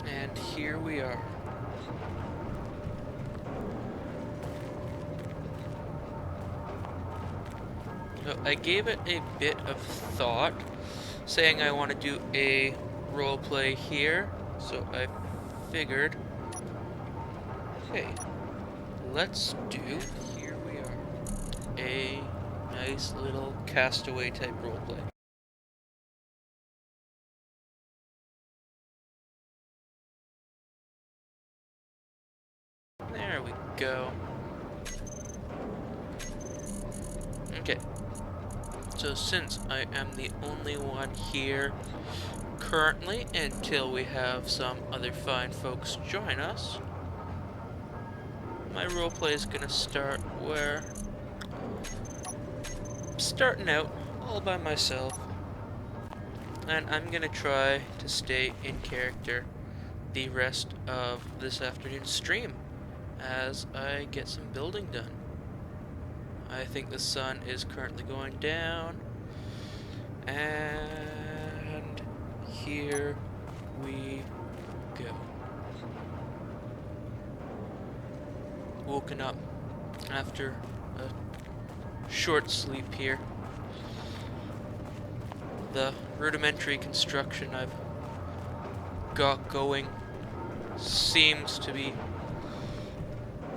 And here we are. So I gave it a bit of thought, saying I want to do a roleplay here, so I figured, hey, let's do, here we are, a nice little Castaway type roleplay. There we go. Okay. So since I am the only one here currently, until we have some other fine folks join us, my roleplay is gonna start where I'm starting out all by myself, and I'm gonna try to stay in character the rest of this afternoon's stream as I get some building done. I think the sun is currently going down, and here we go. Woken up after a short sleep here. The rudimentary construction I've got going seems to be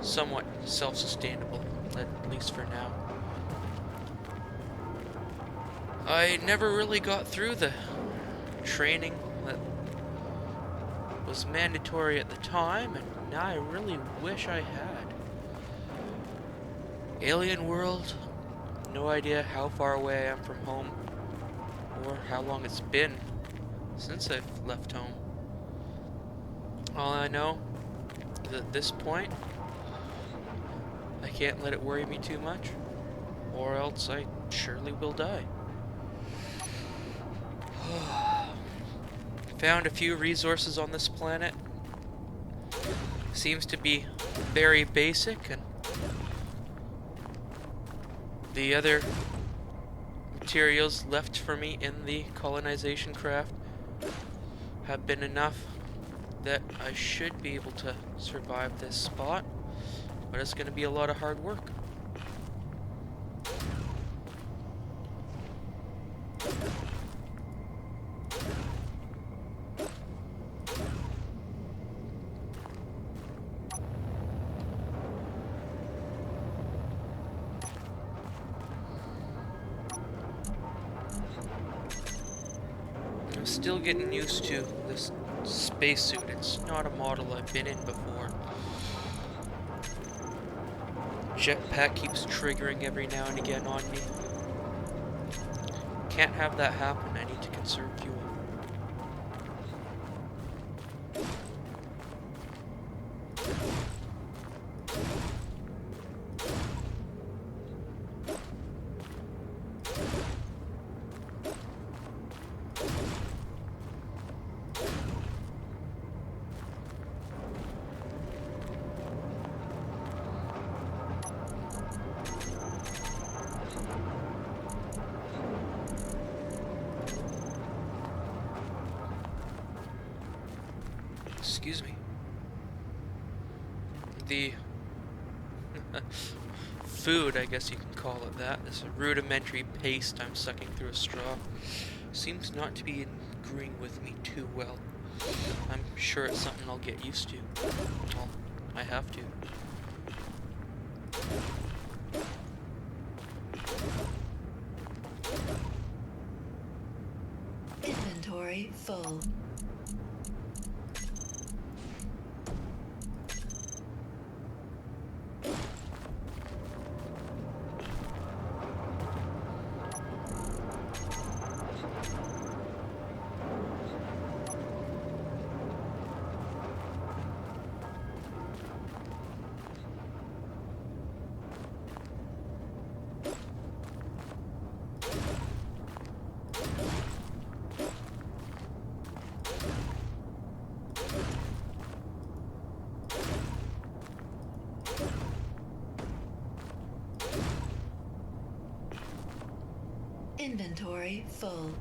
somewhat self-sustainable, at least for now. I never really got through the training that was mandatory at the time, and now I really wish I had. Alien world, no idea how far away I am from home, or how long it's been since I've left home. All I know is at this point, I can't let it worry me too much, or else I surely will die. Found a few resources on this planet. Seems to be very basic, and the other materials left for me in the colonization craft have been enough that I should be able to survive this spot, but it's going to be a lot of hard work. I'm still getting used to this spacesuit. It's not a model I've been in before. Jetpack keeps triggering every now and again on me. Can't have that happen. I need to conserve fuel. Excuse me. The food, I guess you can call it that, this rudimentary paste I'm sucking through a straw, seems not to be agreeing with me too well. I'm sure it's something I'll get used to. Well, I have to. Inventory full. Inventory full.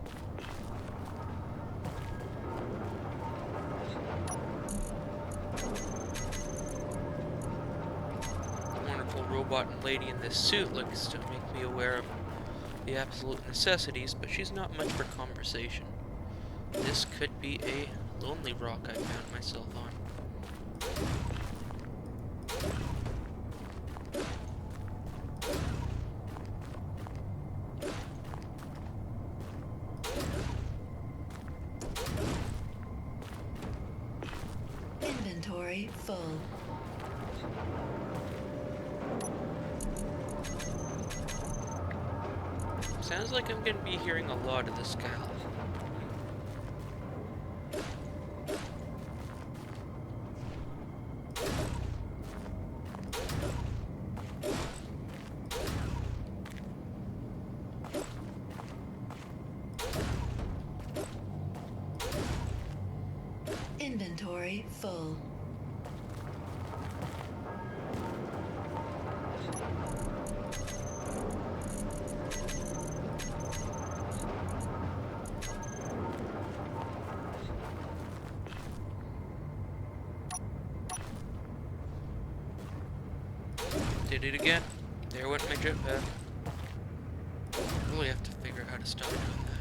The wonderful robot lady in this suit looks to make me aware of the absolute necessities, but she's not much for conversation. This could be a lonely rock I found myself on. Inventory full. Sounds like I'm going to be hearing a lot of this gal. Inventory full. Did it again. There went my jetpack. Really have to figure out how to stop doing that.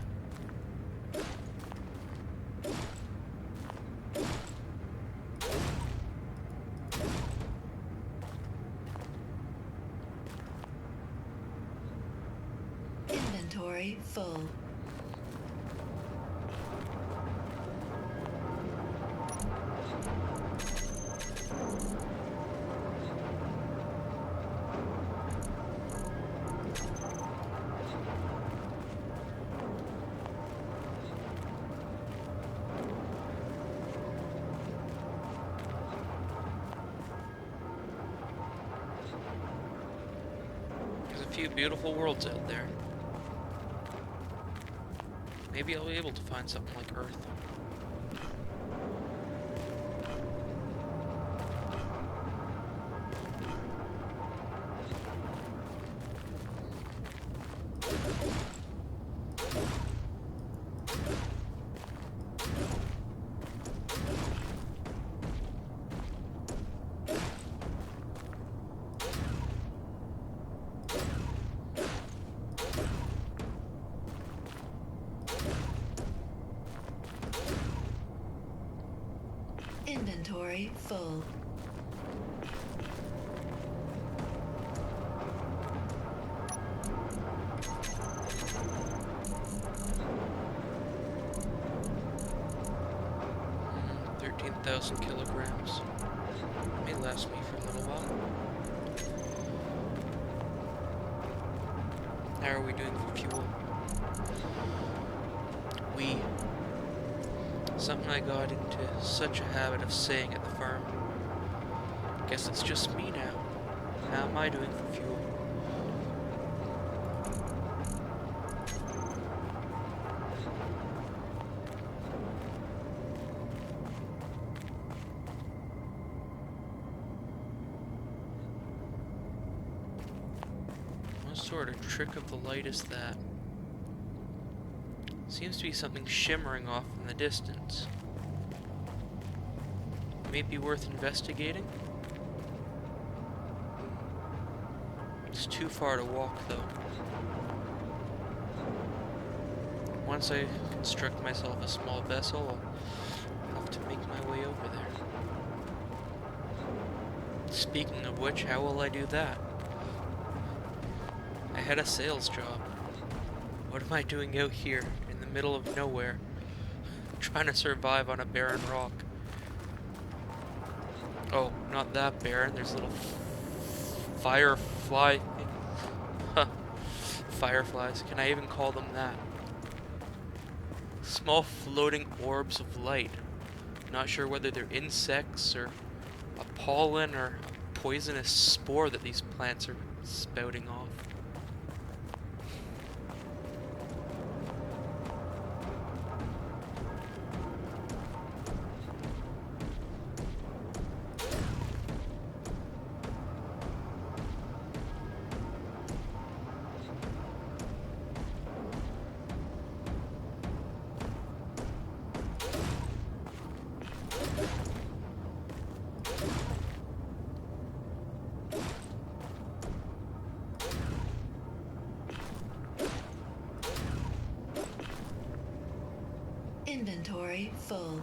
Inventory full. There's a few beautiful worlds out there. Maybe I'll be able to find something like Earth. Inventory full. Mm, 13,000 kilograms. May last me for a little while. How are we doing for fuel? Something I got into such a habit of saying at the farm. Guess it's just me now. How am I doing for fuel? What sort of trick of the light is that? Seems to be something shimmering off in the distance. May be worth investigating. It's too far to walk, though. Once I construct myself a small vessel, I'll have to make my way over there. Speaking of which, how will I do that? I had a sales job. What am I doing out here in the middle of nowhere, trying to survive on a barren rock? Oh, not that barren. There's a little firefly. Huh. Fireflies. Can I even call them that? Small floating orbs of light. Not sure whether they're insects or a pollen or a poisonous spore that these plants are spouting off. Inventory full.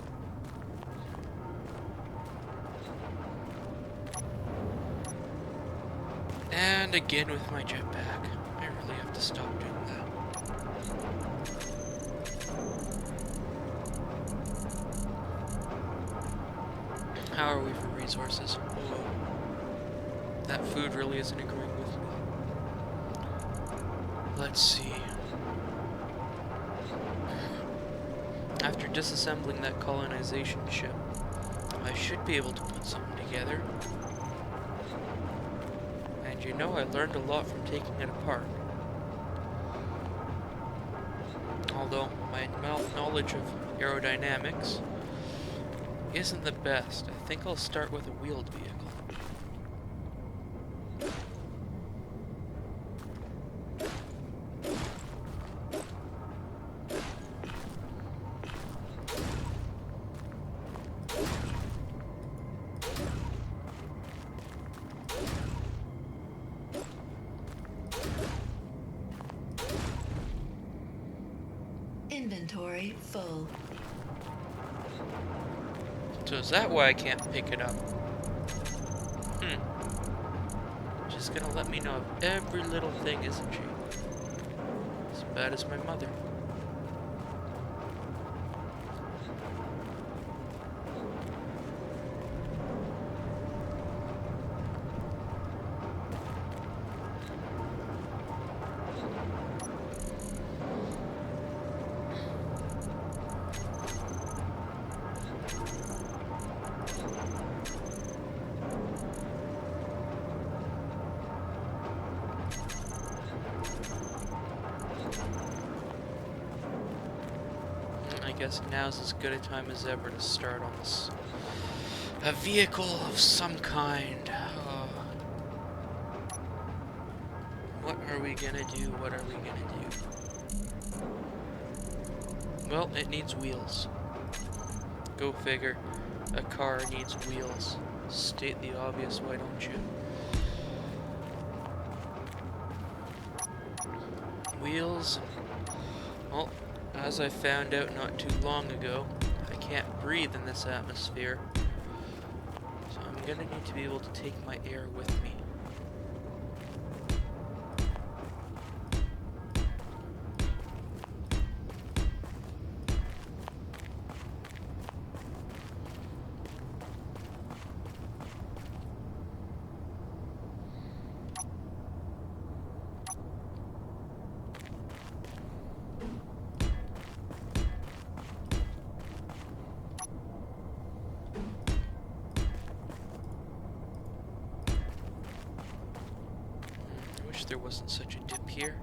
And again with my jetpack. I really have to stop doing that. How are we for resources? Whoa. That food really isn't agreeing with me. Let's see. After disassembling that colonization ship, I should be able to put something together. And you know, I learned a lot from taking it apart. Although my knowledge of aerodynamics isn't the best, I think I'll start with a wheeled vehicle. Inventory full. So is that why I can't pick it up? Just gonna let me know of every little thing, isn't she? As bad as my mother. I guess now's as good a time as ever to start on this. A vehicle of some kind. What are we gonna do? What are we gonna do? Well, it needs wheels. Go figure. A car needs wheels. State the obvious, why don't you? Wheels. Well, as I found out not too long ago, I can't breathe in this atmosphere. So I'm gonna need to be able to take my air with me. I wish there wasn't such a dip here.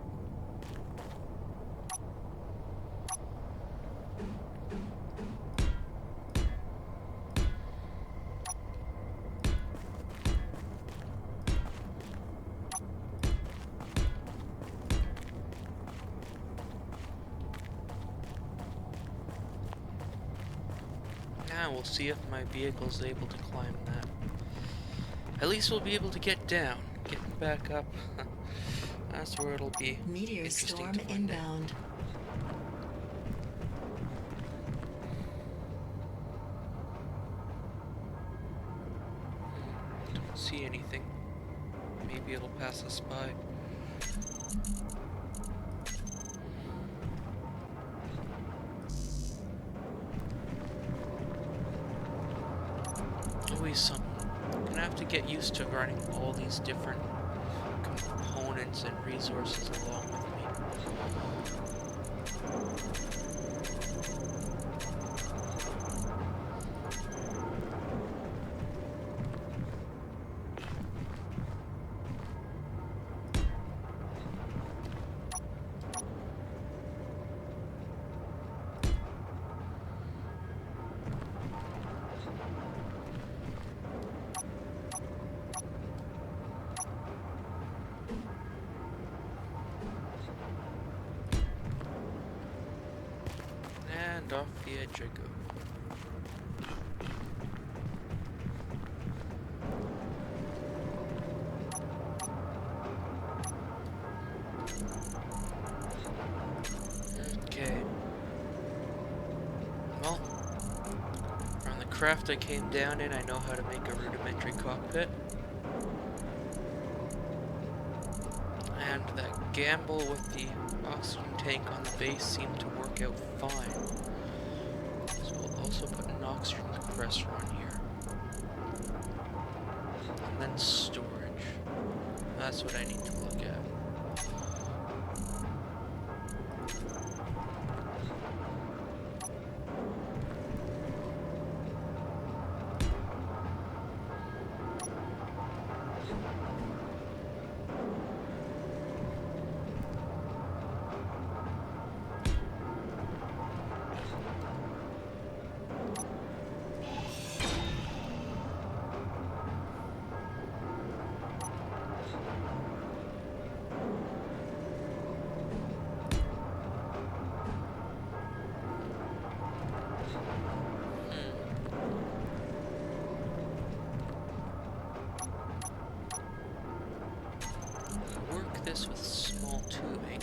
Now we'll see if my vehicle's able to climb that. At least we'll be able to get down. Getting back up, that's where it'll be Meteor interesting storm to find out. inbound. Don't see anything. Maybe it'll pass us by. Always something. I'm gonna have to get used to running all these different components and resources along with me. And off the edge I go. Okay. craft I came down in, I know how to make a rudimentary cockpit. And that gamble with the oxygen tank on the base seemed to work out fine. So we'll also put an oxygen compressor on here. And then storage. That's what I need to look at. This with small tubing,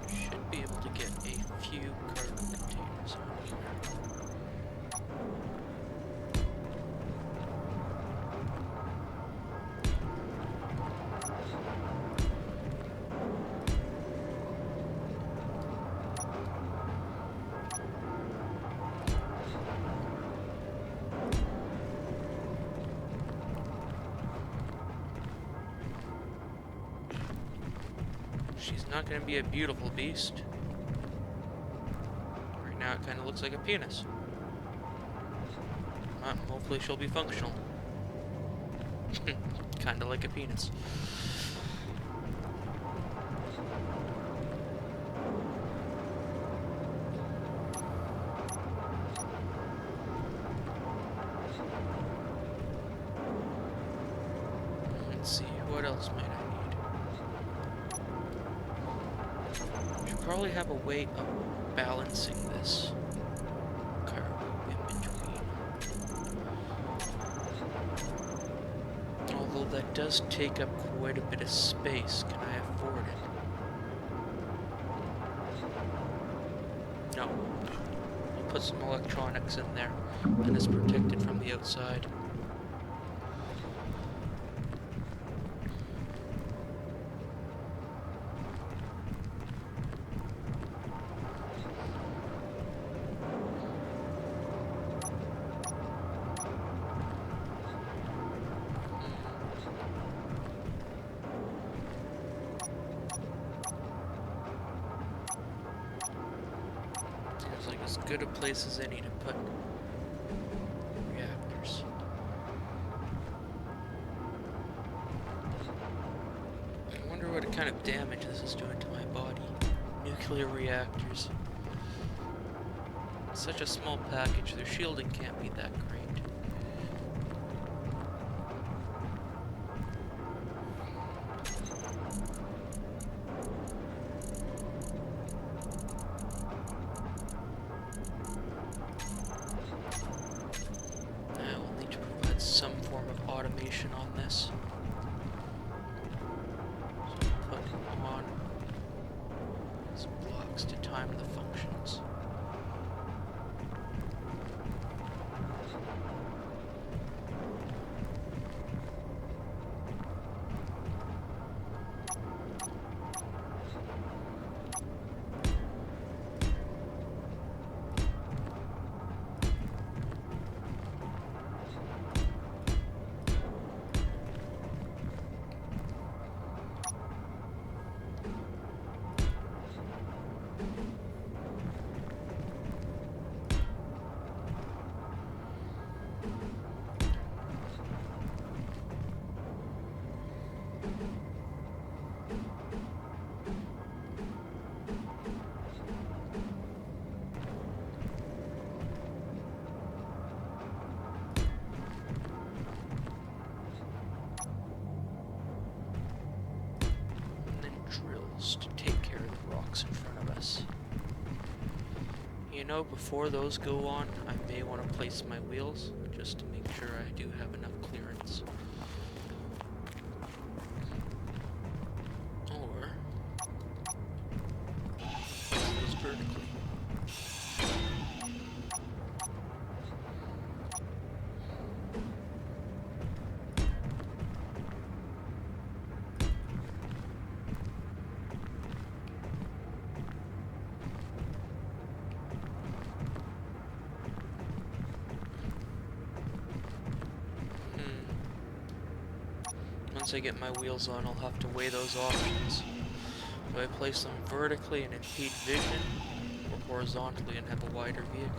should be able to get a few cargo containers on here. She's not going to be a beautiful beast. Right now it kind of looks like a penis. Hopefully she'll be functional. Kind of like a penis. Let's see, what else might I need? Should probably have a way of balancing this cargo in between. Although that does take up quite a bit of space, can I afford it? No. I'll put some electronics in there, and it's protected from the outside. As good a place as any to put reactors. I wonder what kind of damage this is doing to my body. Nuclear reactors. It's such a small package, their shielding can't be that great. Some form of automation on this. So put on these blocks to time the functions. To take care of the rocks in front of us. You know, before those go on, I may want to place my wheels just to make sure I do have enough clearance. Or place those vertically. once I get my wheels on, I'll have to weigh those options. Do I place them vertically and impede vision, or horizontally and have a wider vehicle?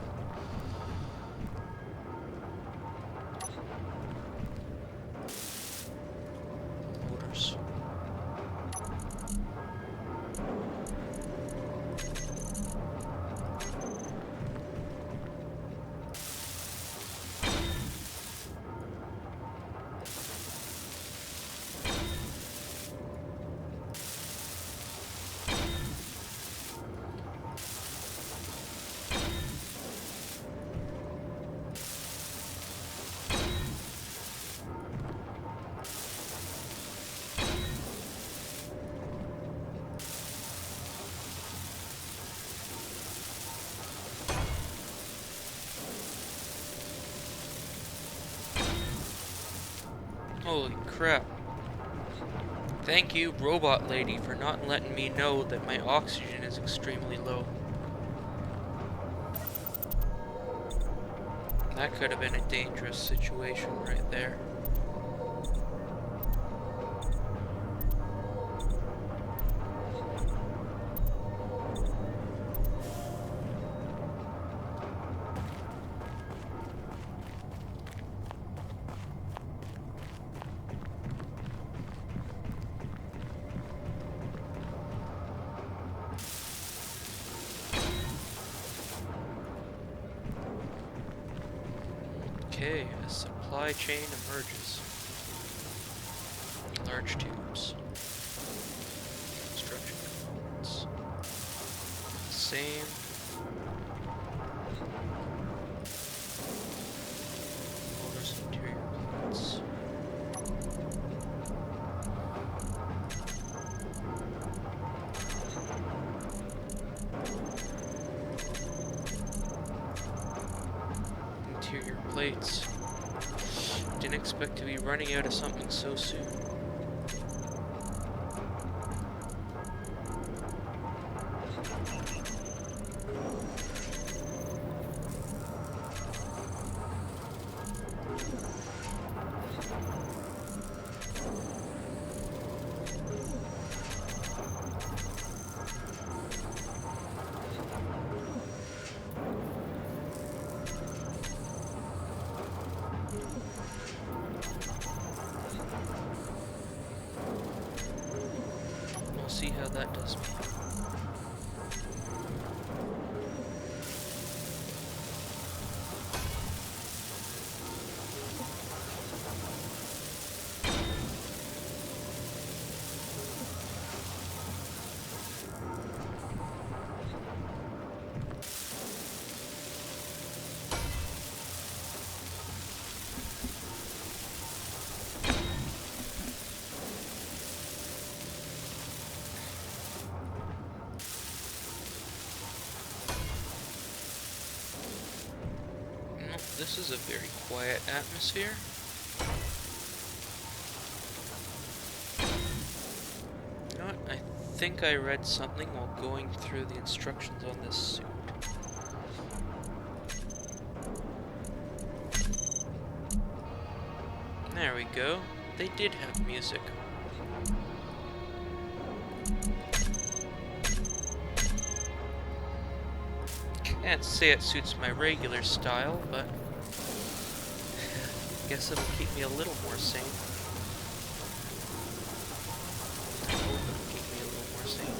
Motors. Holy crap. Thank you, robot lady, for not letting me know that my oxygen is extremely low. That could have been a dangerous situation right there. Okay, a supply chain emerges. Large tubes. Construction components. Same. Motors and interior plates. Interior plates. Didn't expect to be running out of something so soon. We'll see how that does me. This is a very quiet atmosphere. You know what? I think I read something while going through the instructions on this suit. There we go. They did have music. Can't say it suits my regular style, but guess it'll keep me a little more sane. I hope it'll keep me a little more sane.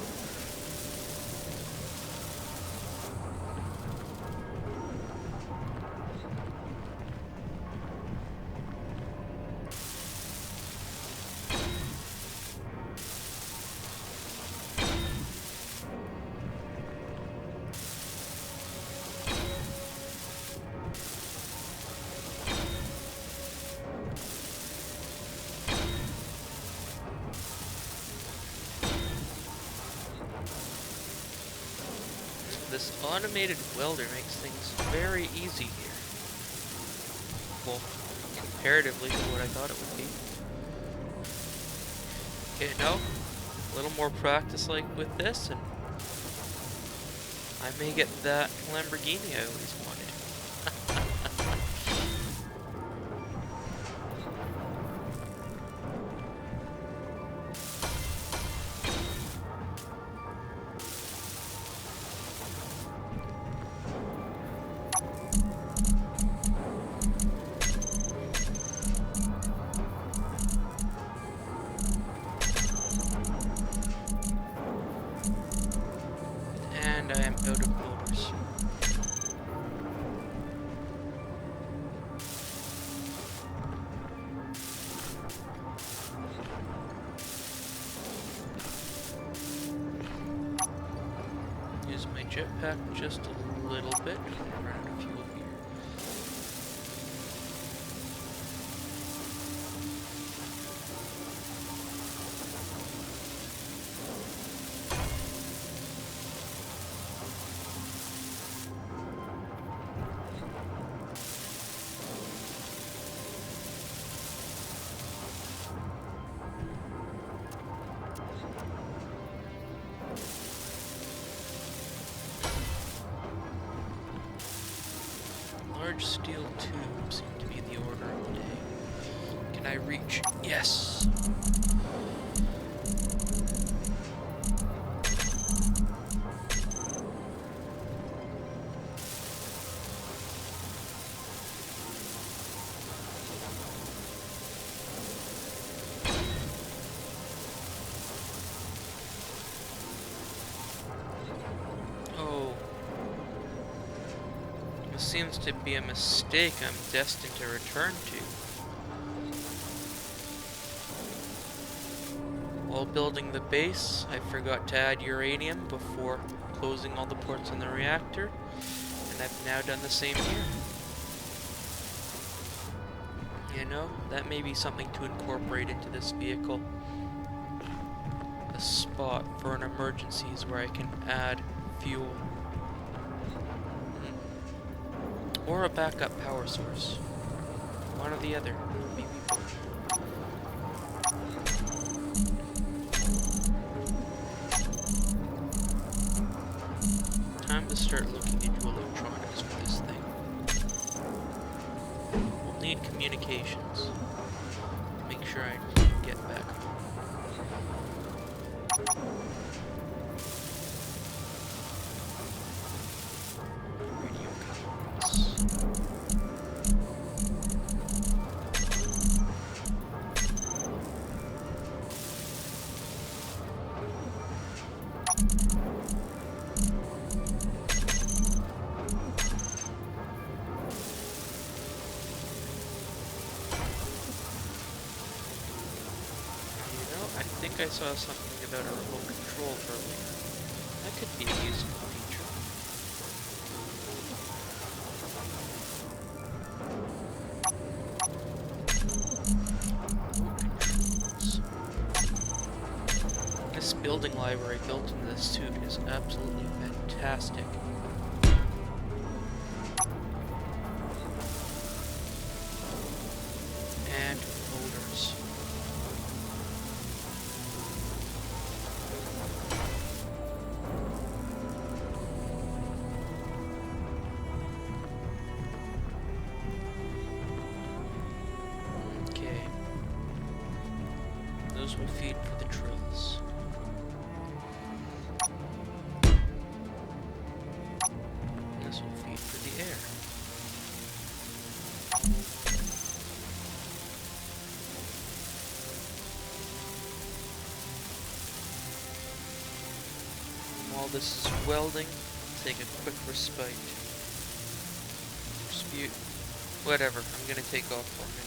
This automated welder makes things very easy here. Well, comparatively to what I thought it would be. Okay, no, a little more practice like with this, and I may get that Lamborghini I always wanted. my jetpack just a little bit. Run out of fuel here. Large steel tube seemed to be the order of the day. Can I reach? Yes! Oh. This seems to be a mistake I'm destined to return to. While building the base, I forgot to add uranium before closing all the ports on the reactor, and I've now done the same here. You know, that may be something to incorporate into this vehicle. A spot for an emergencies where I can add fuel. Or a backup power source. One or the other. Maybe both. Time to start looking into electronics for this thing. We'll need communications. Make sure I get back home. Radio codes. I think I saw something about a remote control earlier. That could be a useful feature. Remote controls. This building library built into this suit is absolutely fantastic. And motors. Those will feed for the drills. This will feed for the air. While this is welding, take a quick respite. Dispute. Whatever, I'm gonna take off for a minute.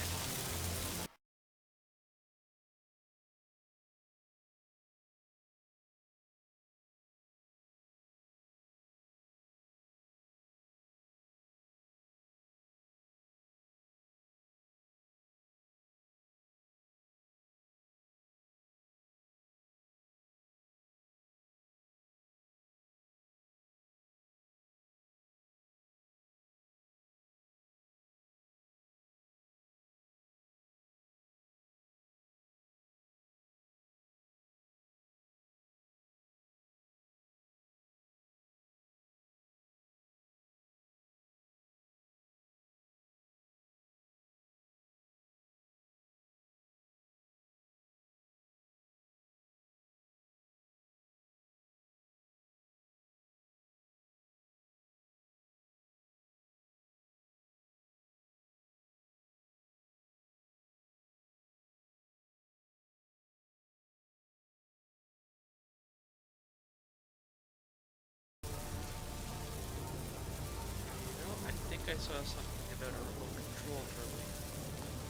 I saw something about a remote control earlier.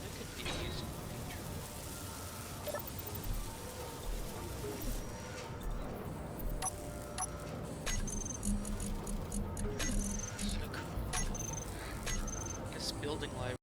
That could be a useful feature. Building library.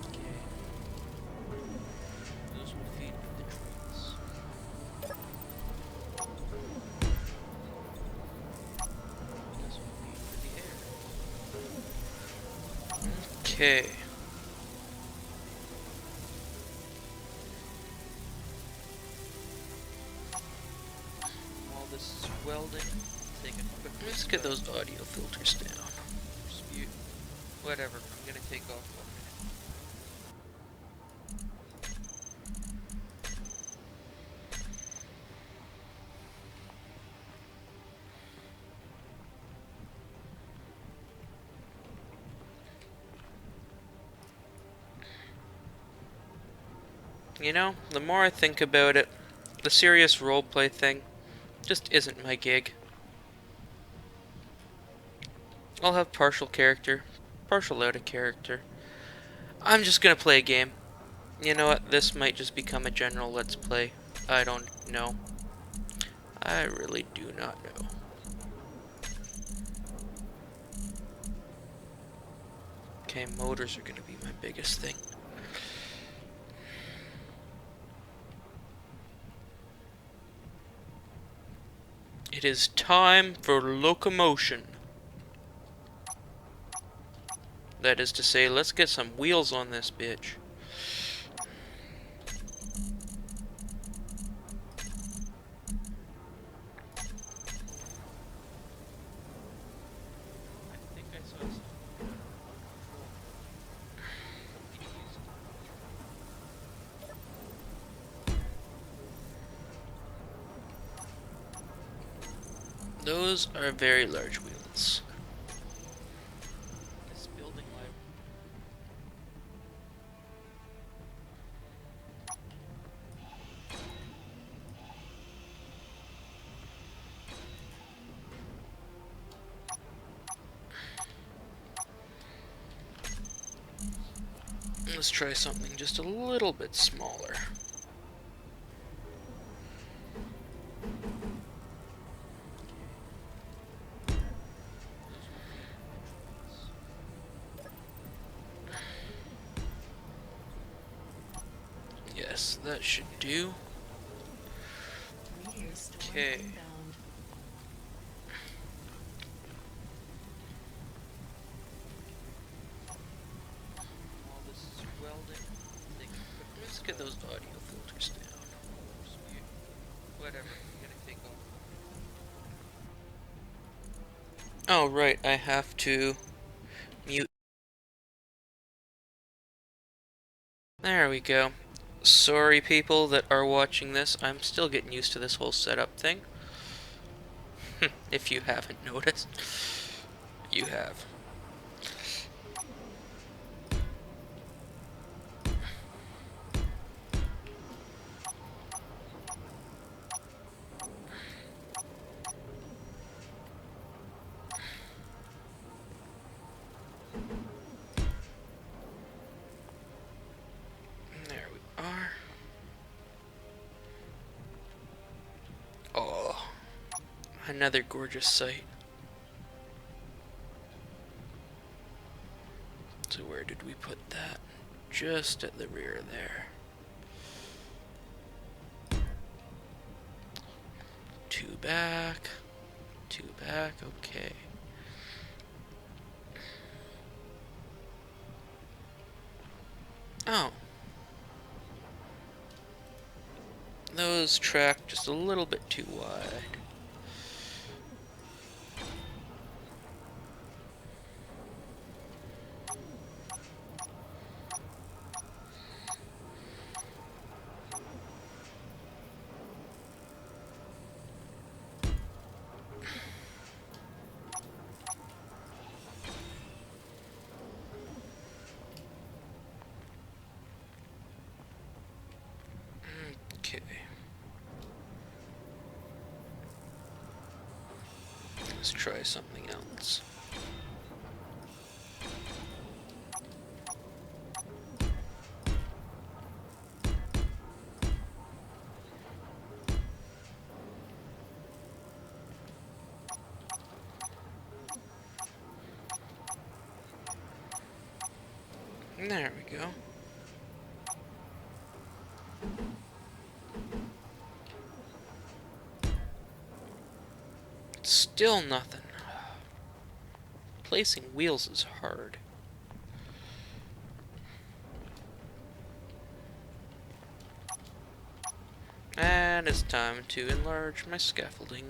Okay. Those will feed the trees. This will feed for the air. Okay. While this is welding, take a quick. Let's get those audio filters down. Dispute. Whatever. I'm gonna take off 1 minute. You know, the more I think about it, the serious roleplay thing just isn't my gig. I'll have partial character, partial out of character. I'm just gonna play a game. You know what? This might just become a general let's play. I don't know. I really do not know. Okay, motors are gonna be my biggest thing. It is time for locomotion. That is to say, let's get some wheels on this bitch. I think I saw something confused. Those are very large wheels. This building library. Let's try something just a little bit smaller. Yes, that should do. Okay. While this is welding, let's get those audio filters down. Whatever, I'm gonna take off. Oh, right, I have to mute. There we go. Sorry, people that are watching this. I'm still getting used to this whole setup thing. If you haven't noticed, you have. There we are. Oh, another gorgeous sight. So where did we put that? Just at the rear there. Two back. Two back, okay. Oh. Those track just a little bit too wide. Okay. Let's try something else. There we go. Still nothing. Placing wheels is hard. And it's time to enlarge my scaffolding.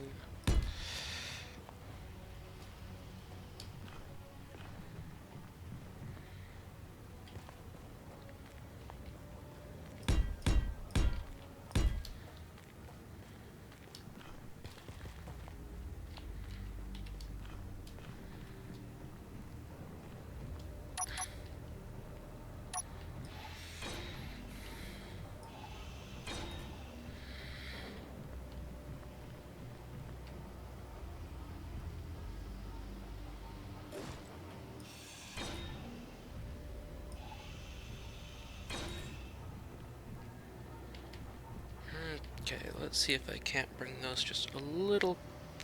Okay, let's see if I can't bring those just a little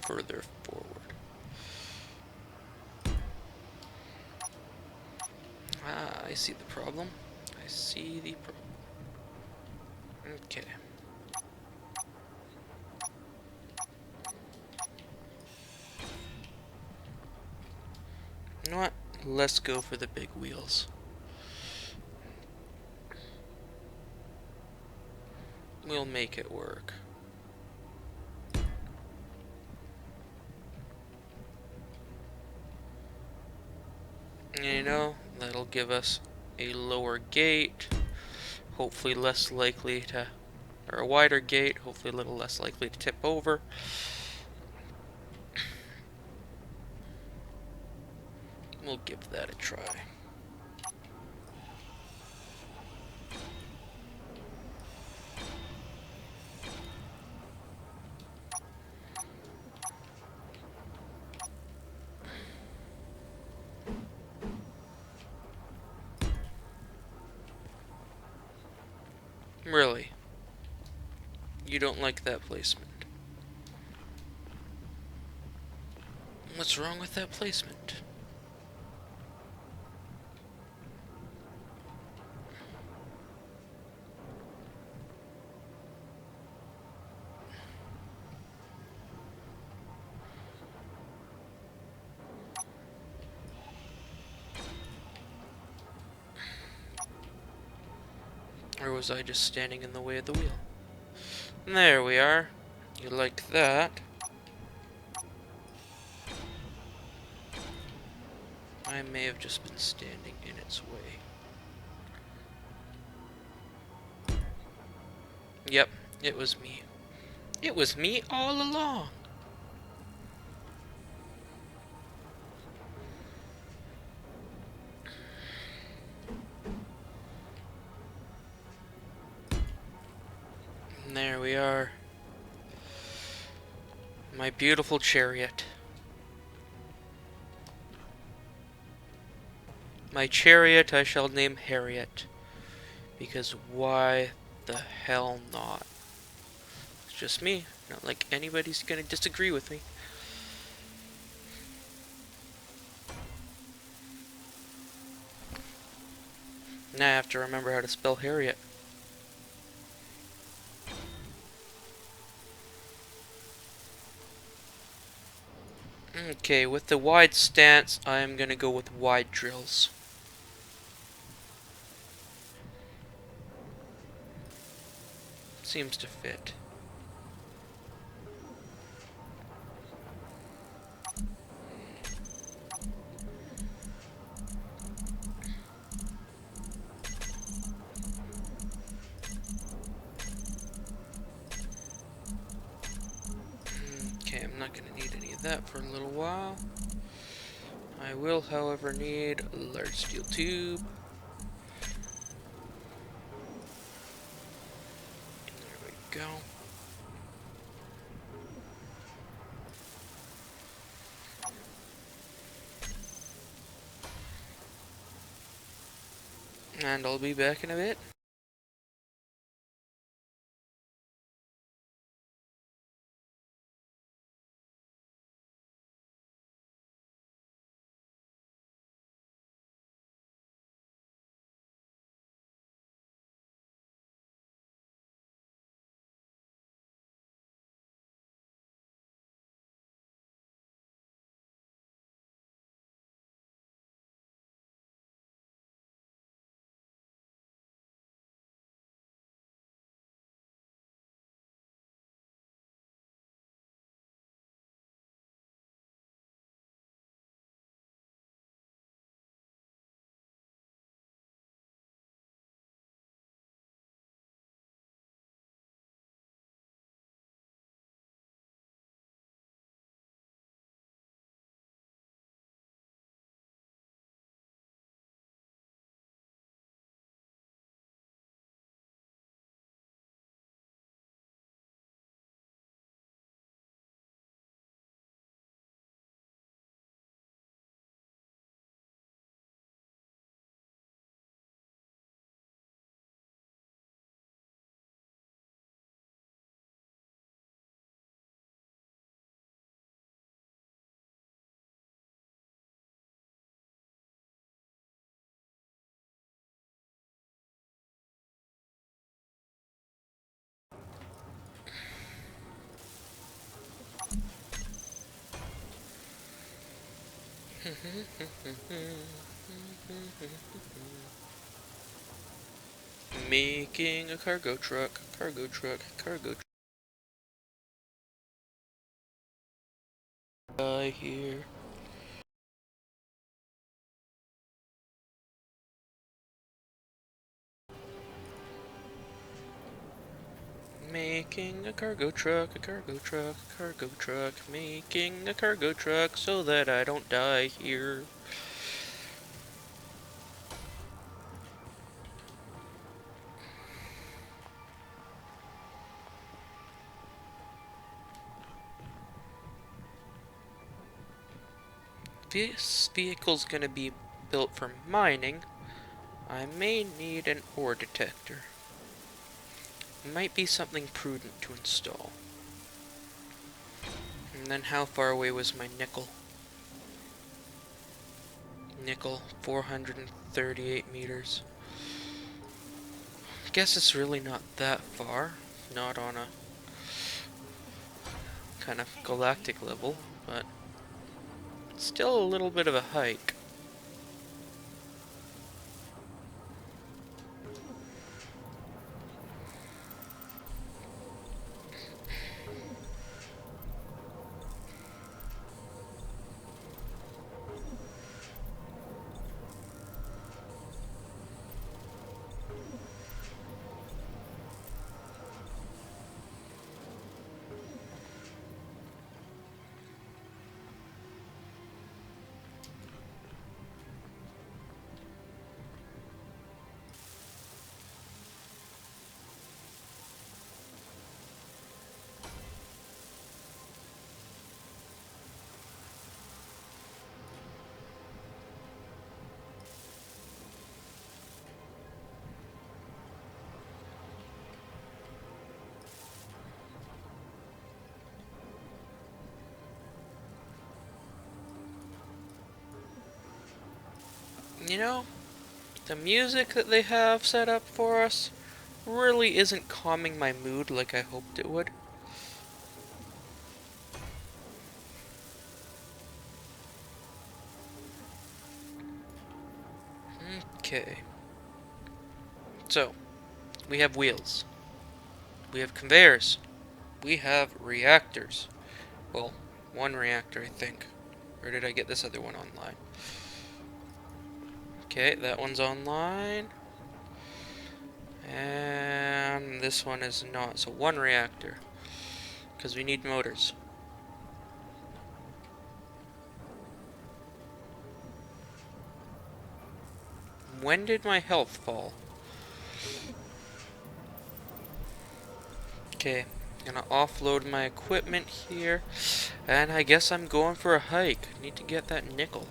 further forward. Ah, I see the problem. I see the problem. Okay. You know what? Let's go for the big wheels. We'll make it work. And you know, that'll give us a lower gate, hopefully less likely to, or a wider gate, hopefully a little less likely to tip over. We'll give that a try. Really? You don't like that placement? What's wrong with that placement? Or was I just standing in the way of the wheel? There we are. You like that? I may have just been standing in its way. Yep, it was me. It was me all along. And there we are. My beautiful chariot. My chariot I shall name Harriotte. Because why the hell not? It's just me. Not like anybody's gonna disagree with me. Now I have to remember how to spell Harriet. Okay, with the wide stance, I'm gonna go with wide drills. Seems to fit. Okay, I'm not gonna need any of that for a little while. I will, however, need a large steel tube. There we go. And I'll be back in a bit. Making a cargo truck, cargo truck, cargo truck. Here. Making a cargo truck, a cargo truck, a cargo truck. Making a cargo truck so that I don't die here. This vehicle's gonna be built for mining. I may need an ore detector. Might be something prudent to install. And then how far away was my nickel? Nickel, 438 meters. Guess it's really not that far. Not on a kind of galactic level, but still a little bit of a hike. You know, the music that they have set up for us really isn't calming my mood like I hoped it would. Okay. So, we have wheels. We have conveyors. We have reactors. Well, one reactor, I think. Or did I get this other one online? Okay, that one's online. And this one is not. So one reactor. Because we need motors. When did my health fall? Okay, gonna offload my equipment here. And I guess I'm going for a hike. Need to get that nickel.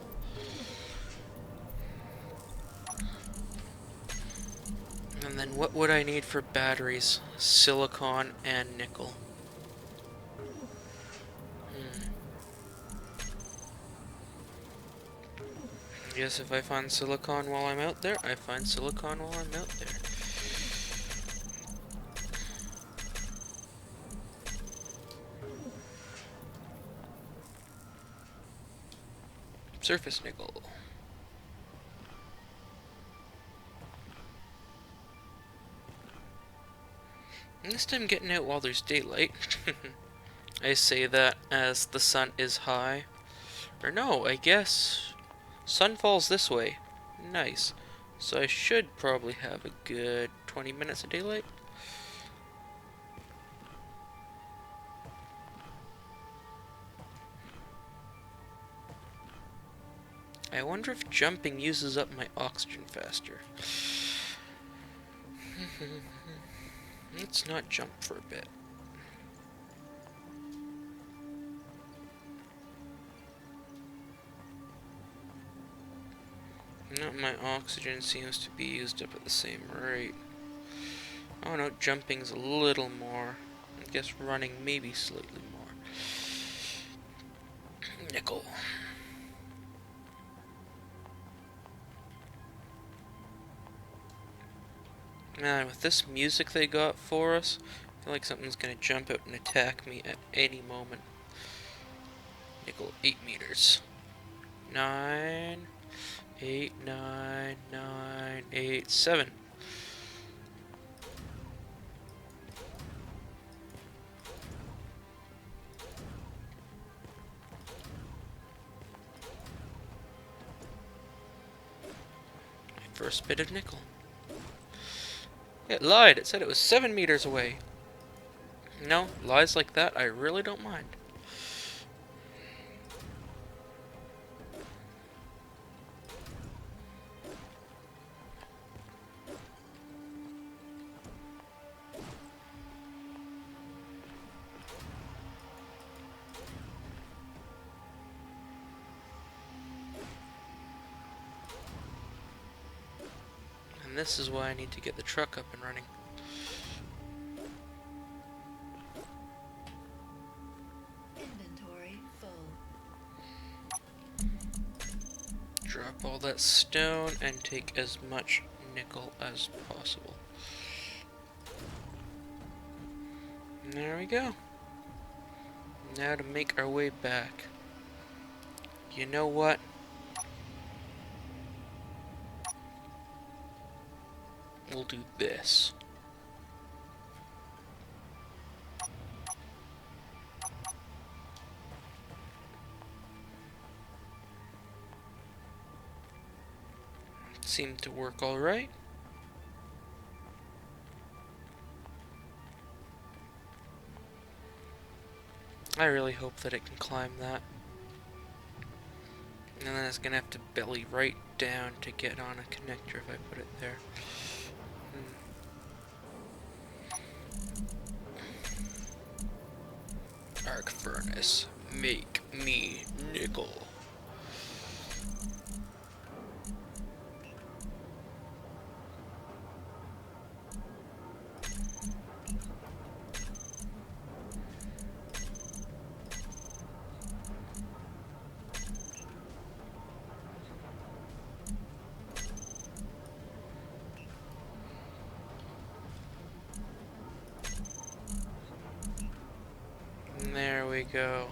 And then what would I need for batteries? Silicon and nickel. Yes, if I find silicon while I'm out there, I find silicon while I'm out there. Surface nickel. At least I'm getting out while there's daylight. I say that as the sun is high. Or no, I guess sun falls this way. Nice. So I should probably have a good 20 minutes of daylight. I wonder if jumping uses up my oxygen faster. Let's not jump for a bit. No, my oxygen seems to be used up at the same rate. Oh no, jumping's a little more. I guess running maybe slightly more. Nickel. Man, with this music they got for us, I feel like something's gonna jump out and attack me at any moment. Nickel, 8 meters. 9, 8, 9, 9, 8, 7. My first bit of nickel. It lied. It said it was 7 meters away. No, lies like that I really don't mind. And this is why I need to get the truck up and running. Inventory full. Drop all that stone and take as much nickel as possible. And there we go. Now to make our way back. You know what? We'll do this. Seemed to work all right. I really hope that it can climb that. And then it's gonna have to belly right down to get on a connector if I put it there. Arc furnace, make me nickel. And there we go.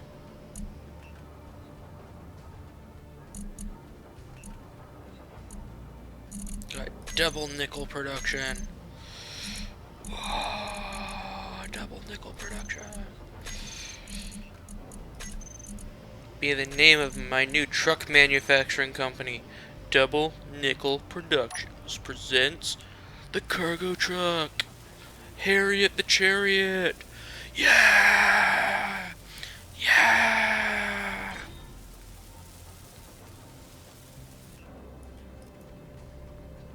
Got double nickel production. Whoa, double nickel production. Be the name of my new truck manufacturing company. Double Nickel Productions presents the cargo truck. Harriotte the Chariot. Yeah! Yeah!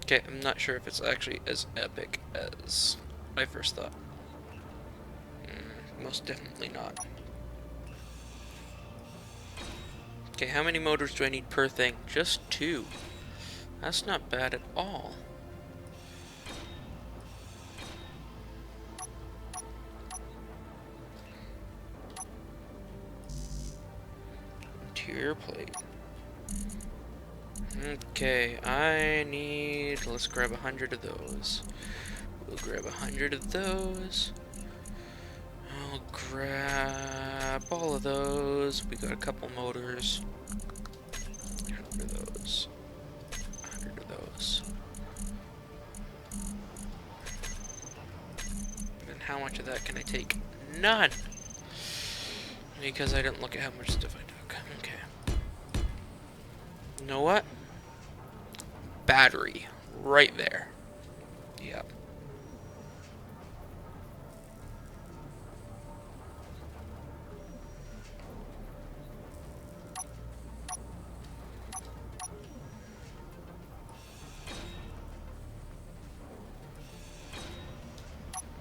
Okay, I'm not sure if it's actually as epic as I first thought. Most definitely not. Okay, how many motors do I need per thing? Just 2. That's not bad at all. interior plate. Okay, let's grab 100 of those. We'll grab 100 of those. I'll grab all of those. We got a couple motors. 100 of those. 100 of those. And how much of that can I take? None! Because I didn't look at how much stuff I took. Okay. You know what? Battery. Right there. Yep.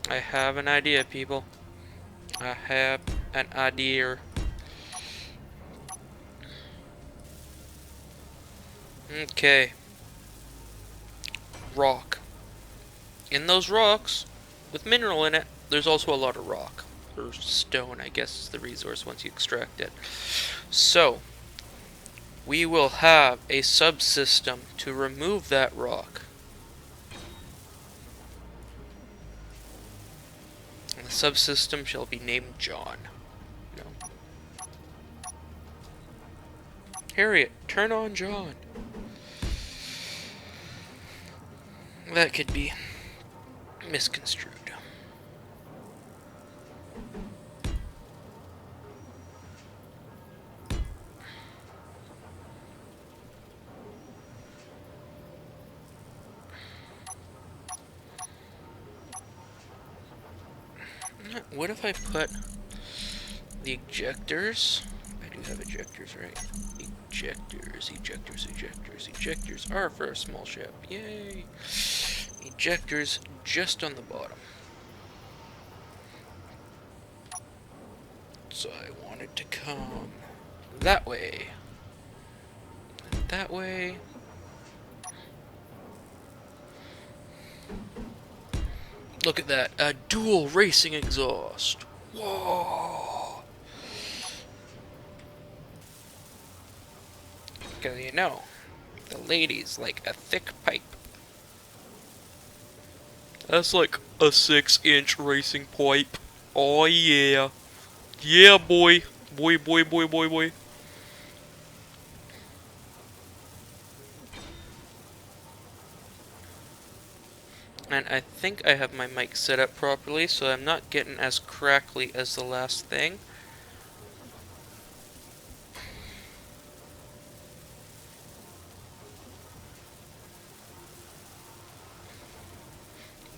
I have an idea, people. I have an idea. Okay. Rock. In those rocks, with mineral in it, there's also a lot of rock. Or stone, I guess, is the resource once you extract it. So, we will have a subsystem to remove that rock. And the subsystem shall be named John. No. Harriotte, turn on John. That could be misconstrued. What if I put the ejectors? I do have ejectors, right? Ejectors are for a small ship. Yay! Ejectors just on the bottom. So I want it to come that way. That way. Look at that. A dual racing exhaust. Whoa! Because you know, the ladies like a thick pipe. That's like a 6-inch racing pipe. Oh yeah. Yeah, boy. Boy. And I think I have my mic set up properly, so I'm not getting as crackly as the last thing.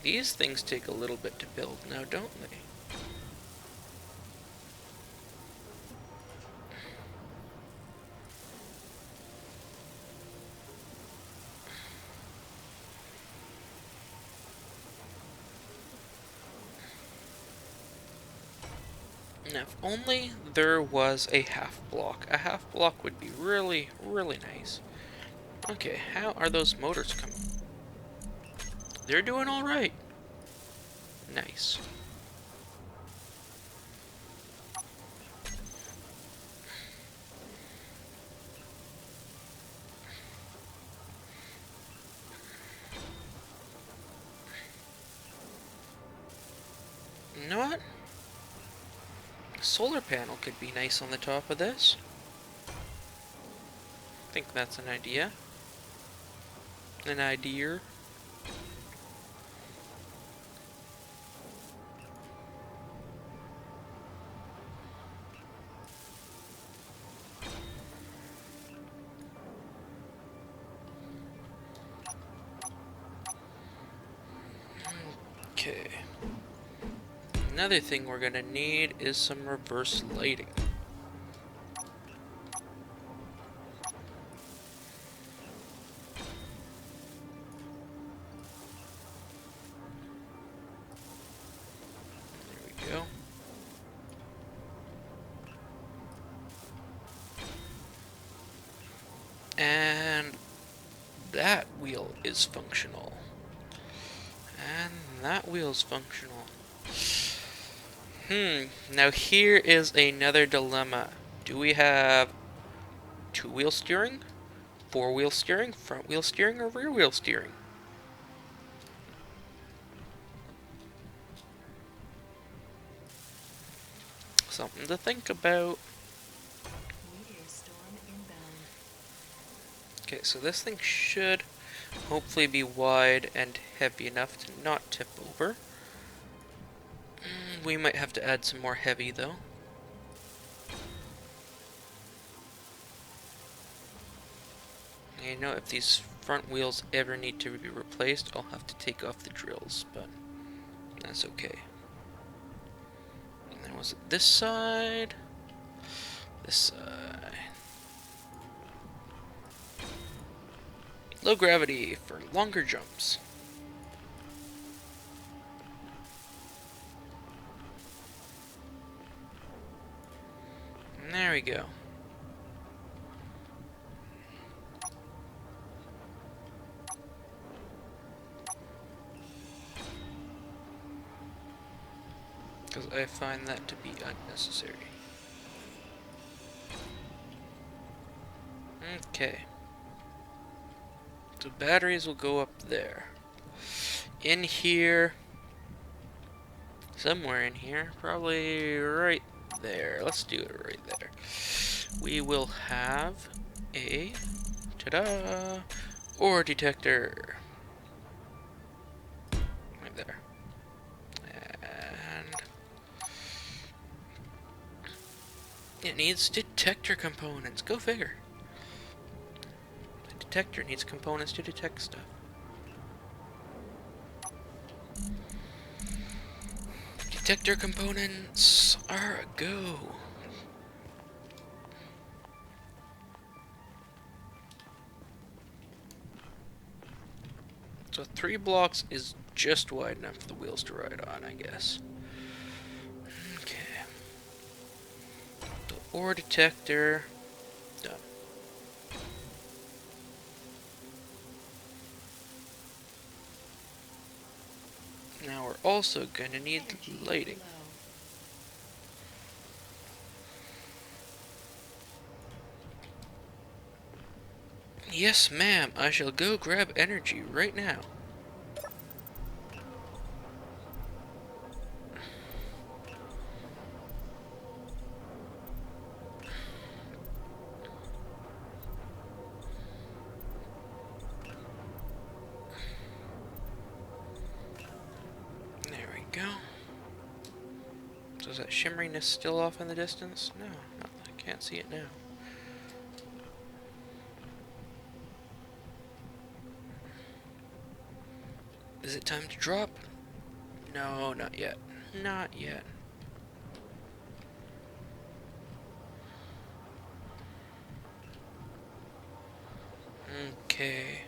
These things take a little bit to build now, don't they? Now, if only there was a half block. A half block would be really, really nice. Okay, how are those motors coming? They're doing alright. Nice. You know what? A solar panel could be nice on the top of this. I think that's an idea. An idea. Okay. Another thing we're gonna need is some reverse lighting. There we go. And that wheel is functional. And that wheel's functional. Now here is another dilemma. Do we have two-wheel steering, four-wheel steering, front-wheel steering, or rear-wheel steering? Something to think about. Meteor storm inbound. Okay, so this thing should hopefully be wide and heavy enough to not tip over. We might have to add some more heavy, though. You know, if these front wheels ever need to be replaced, I'll have to take off the drills, but that's okay. And then was it this side? This side. Low gravity for longer jumps. And there we go. Because I find that to be unnecessary. Okay. So batteries will go up there. In here, somewhere in here, probably right there. Let's do it right there. We will have a, ta-da, ore detector. Right there. And it needs detector components. Go figure. The detector needs components to detect stuff. Detector components are a go. So 3 blocks is just wide enough for the wheels to ride on, I guess. Okay. The ore detector, done. Now we're also going to need Energy lighting. low. Yes, ma'am. I shall go grab energy right now. There we go. So is that shimmeriness still off in the distance? No, I can't see it now. Is it time to drop? No, not yet. Not yet. Okay.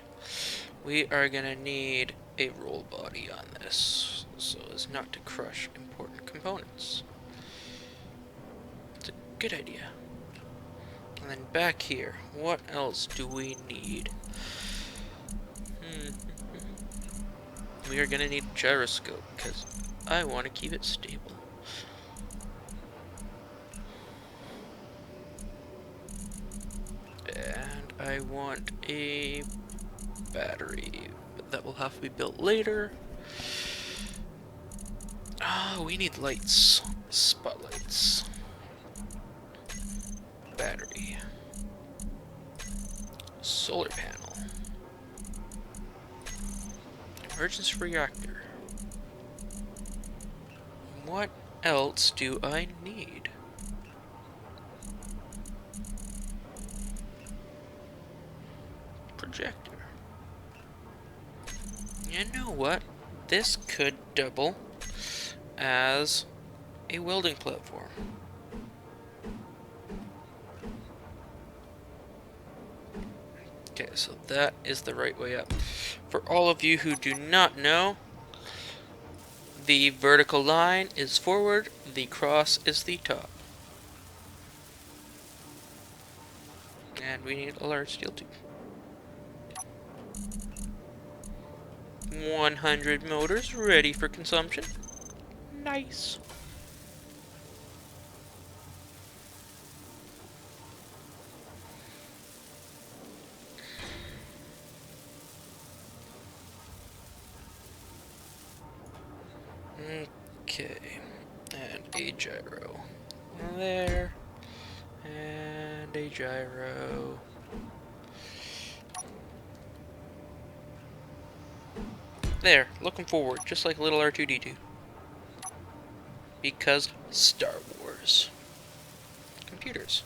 We are gonna need a roll body on this, so as not to crush important components. It's a good idea. And then back here, what else do we need? We are gonna need a gyroscope, because I want to keep it stable. And I want a battery, but that will have to be built later. Oh, we need lights. Spotlights. Battery. Solar panel. Emergency reactor. What else do I need? Projector. You know what? This could double as a welding platform. Okay, so that is the right way up. For all of you who do not know, the vertical line is forward, the cross is the top. And we need a large steel tube. 100 motors ready for consumption. Nice. gyro. There. And a gyro. There, looking forward, just like little R2-D2. Because Star Wars. Computers.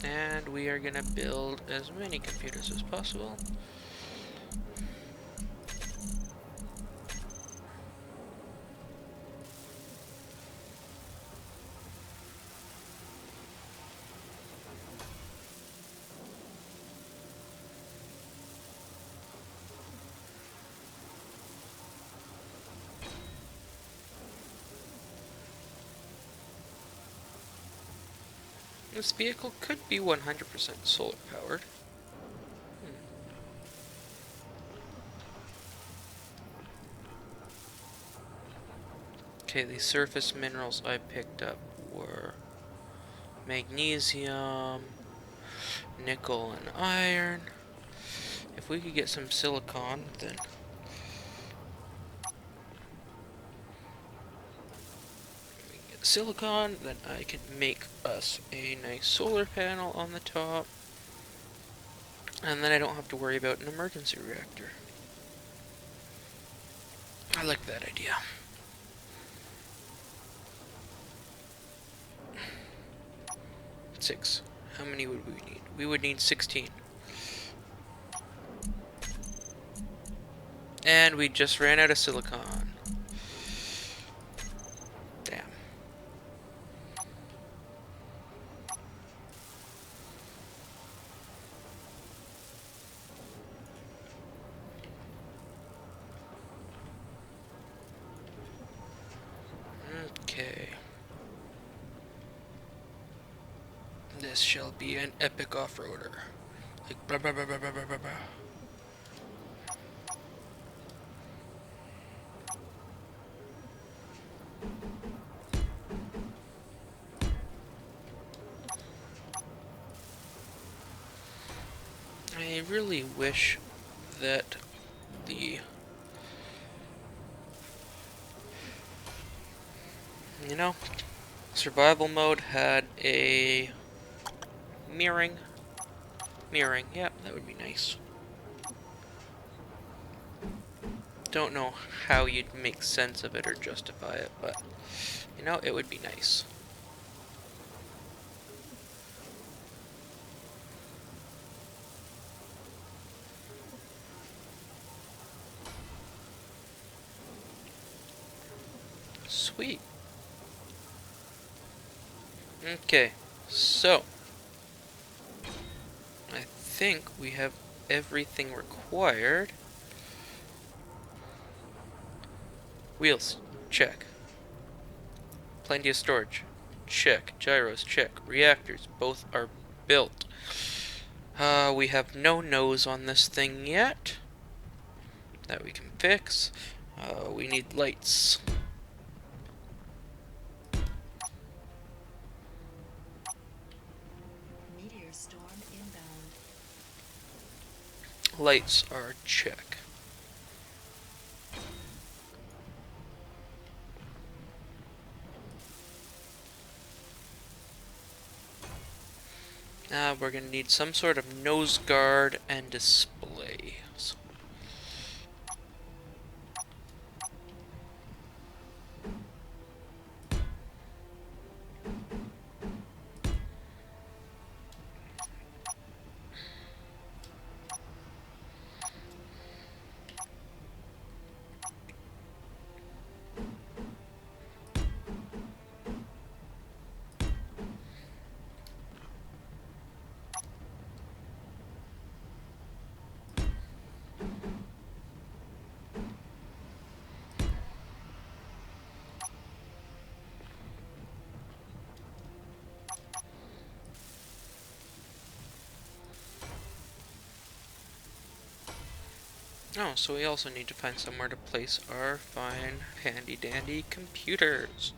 And we are gonna build as many computers as possible. This vehicle could be 100% solar powered. Okay, the surface minerals I picked up were magnesium, nickel, and iron. If we could get some silicon, then I can make us a nice solar panel on the top. And then I don't have to worry about an emergency reactor. I like that idea. Six. How many would we need? We would need 16. And we just ran out of silicon. Damn. Okay. This shall be an epic off-roader. Like blah blah blah blah blah blah blah. I really wish that the survival mode had a mirroring. Yeah, that would be nice. Don't know how you'd make sense of it or justify it, but it would be nice. Sweet. Okay, so I think we have everything required. Wheels, check. Plenty of storage, check. Gyros, check. Reactors, both are built. We have no nose on this thing yet. That we can fix. We need lights. Meteor storm inbound. Lights are check. We're gonna need some sort of nose guard and displays. Oh, so we also need to find somewhere to place our fine, handy-dandy computers.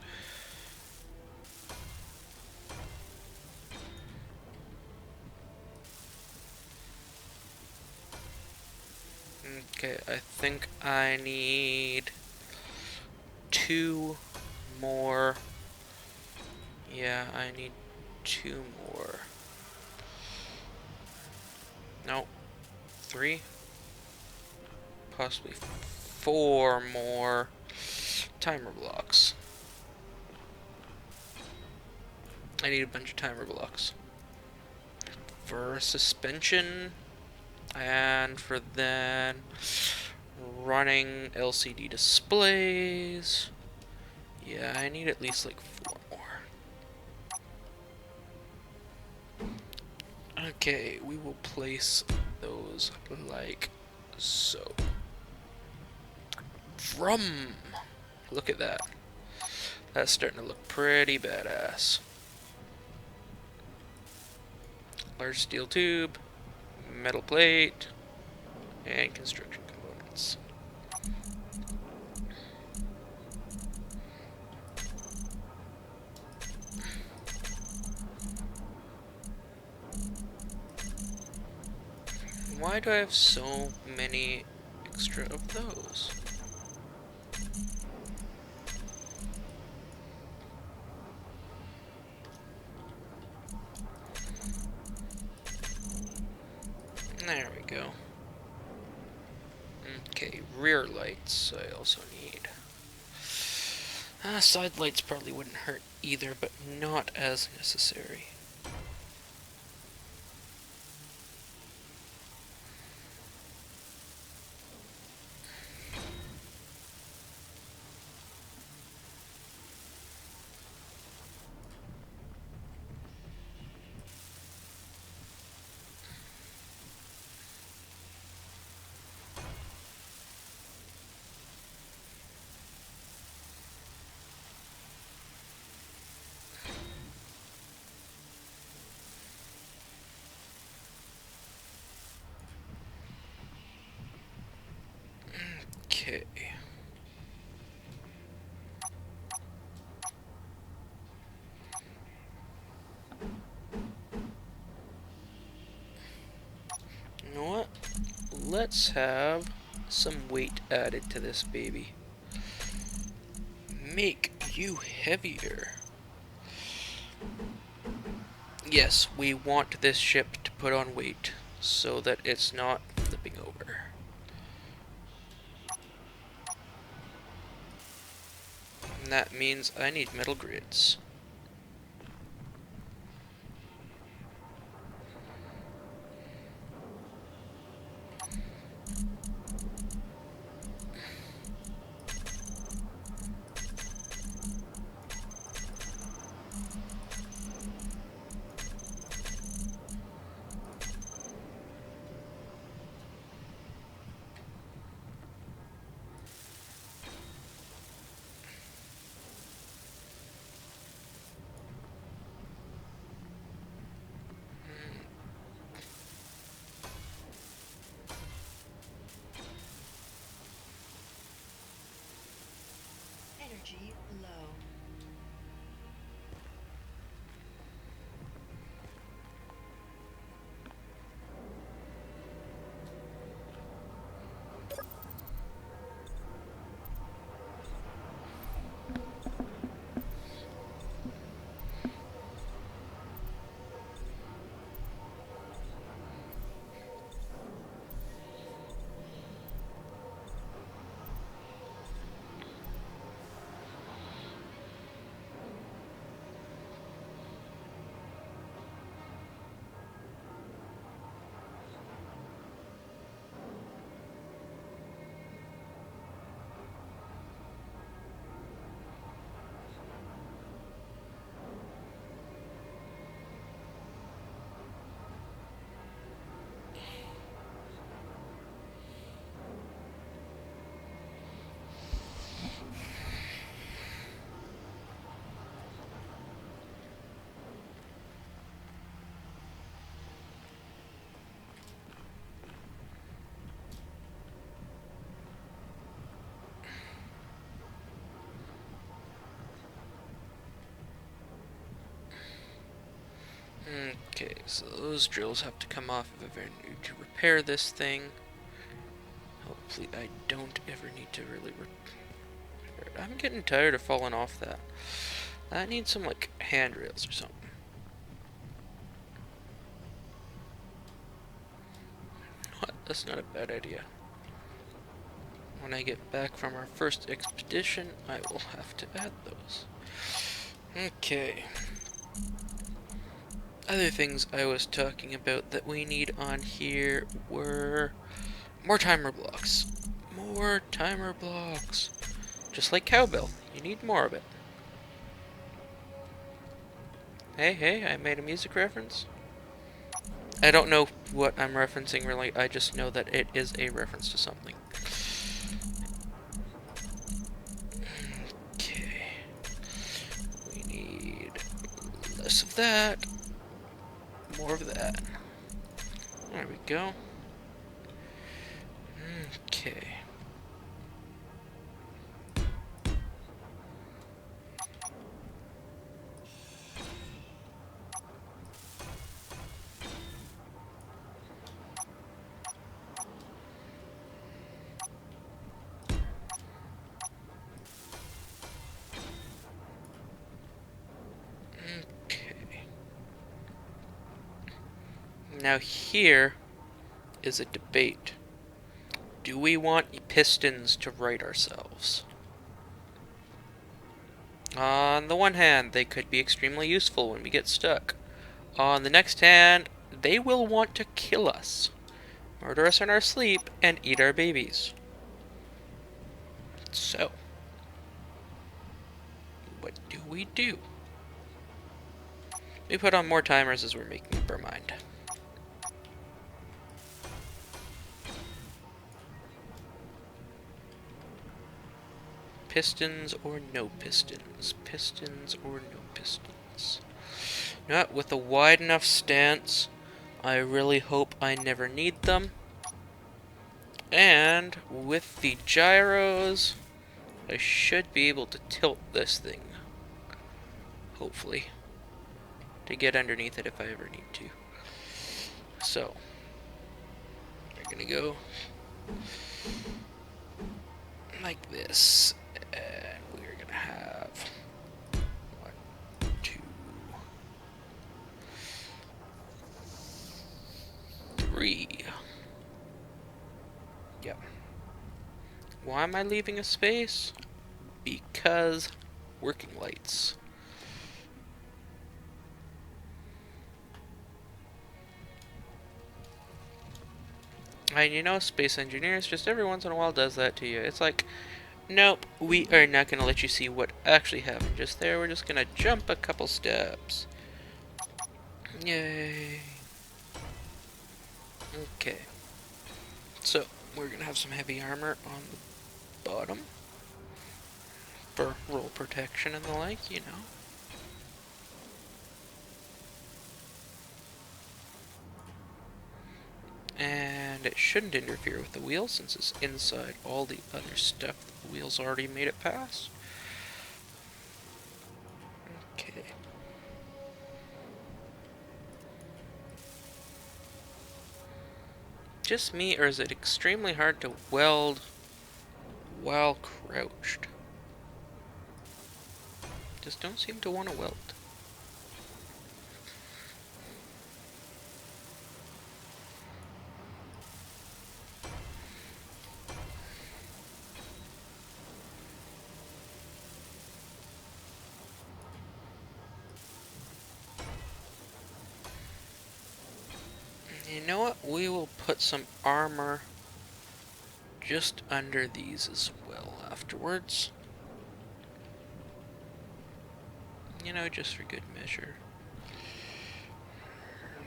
Okay, I think I need 2 more. Yeah, I need 2 more. No, 3, possibly 4 more timer blocks. I need a bunch of timer blocks for suspension and for then running LCD displays. Yeah, I need at least like 4 more. Okay, we will place those like so. Vroom! Look at that. That's starting to look pretty badass. Large steel tube, metal plate, and construction components. Why do I have so many extra of those? There we go. Okay, rear lights I also need. Side lights probably wouldn't hurt either, but not as necessary. Okay. You know what? Let's have some weight added to this baby. Make you heavier. Yes, we want this ship to put on weight so that it's not flipping over. And that means I need metal grids. Energy low. Okay, so those drills have to come off if I ever need to repair this thing. hopefully I don't ever need to really repair it. I'm getting tired of falling off that. I need some, like, handrails or something. What? That's not a bad idea. When I get back from our first expedition, I will have to add those. Okay. Other things I was talking about that we need on here were more timer blocks. More timer blocks. Just like cowbell, you need more of it. Hey, hey, I made a music reference. I don't know what I'm referencing really, I just know that it is a reference to something. Okay. We need less of that, more of that. There we go. Okay. Okay. Now here is a debate. Do we want pistons to right ourselves? On the one hand, they could be extremely useful when we get stuck. On the next hand, they will want to kill us, murder us in our sleep, and eat our babies. So, what do we do? We put on more timers as we're making up our mind. Pistons or no pistons? Pistons or no pistons? Not with a wide enough stance. I really hope I never need them. And with the gyros, I should be able to tilt this thing. Hopefully. To get underneath it if I ever need to. So, we're gonna go like this. And we're gonna have 1, 2, 3. Yep. Why am I leaving a space? Because working lights. And you know, space engineers just every once in a while does that to you. It's like, nope, we are not going to let you see what actually happened just there. We're just going to jump a couple steps. Yay. Okay. So, we're going to have some heavy armor on the bottom. For roll protection and the like, you know. And it shouldn't interfere with the wheel since it's inside all the other stuff that the wheel's already made it past. Okay. Just me, or is it extremely hard to weld while crouched? Just don't seem to want to weld. You know what? We will put some armor just under these as well afterwards. You know, just for good measure.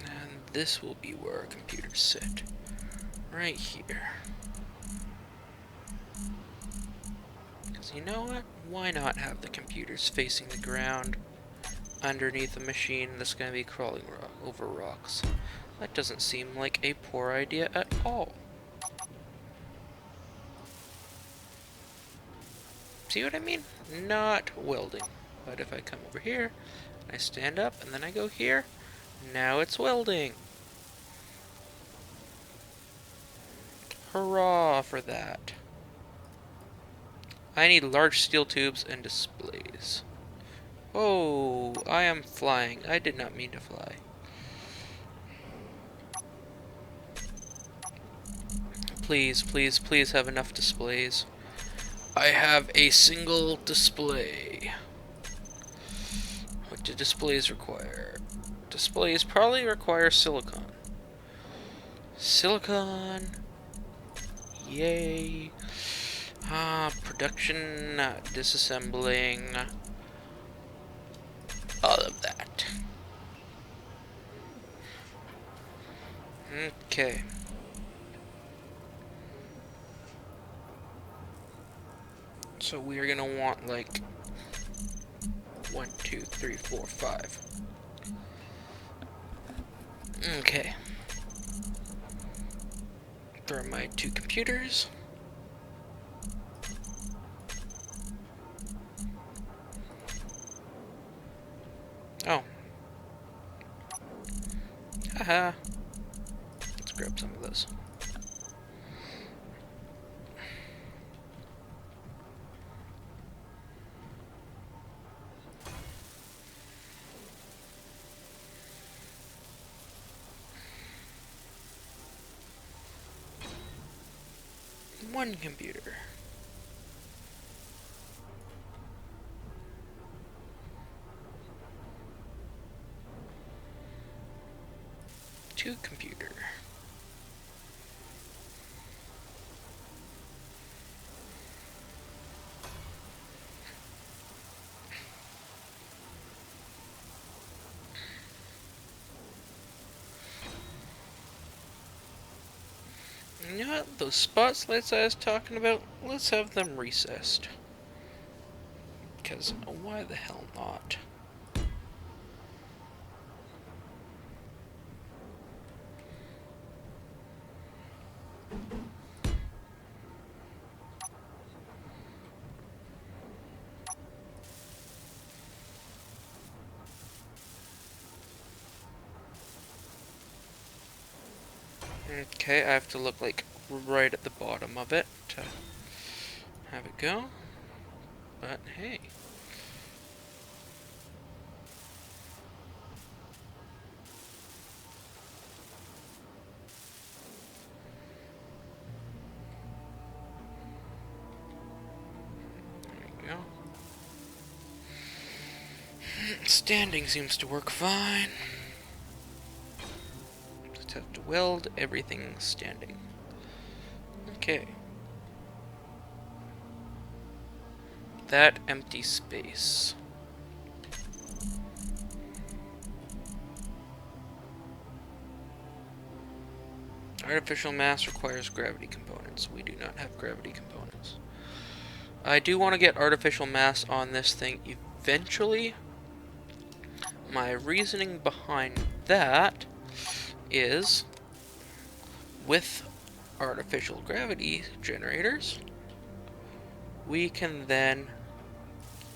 And this will be where our computers sit. Right here. Because you know what? Why not have the computers facing the ground underneath a machine that's going to be crawling over rocks? That doesn't seem like a poor idea at all. See what I mean? Not welding. But if I come over here, I stand up, and then I go here, now it's welding. Hurrah for that. I need large steel tubes and displays. Oh, I am flying. I did not mean to fly. Please, please, please have enough displays. I have a single display. What do displays require? Displays probably require silicon. Silicon. Yay. Production, disassembling. All of that. Okay. So we are gonna want like 1, 2, 3, 4, 5. Okay. There are my 2 computers. Oh. Haha. Let's grab some of those. One computer. Two computer. You know what? Those spotlights I was talking about, let's have them recessed. Because why the hell not? Okay, I have to look like right at the bottom of it to have it go. But hey. There we go. Standing seems to work fine. Just have to weld everything standing. Okay. That empty space. Artificial mass requires gravity components. We do not have gravity components. I do want to get artificial mass on this thing eventually. My reasoning behind that is with artificial gravity generators, we can then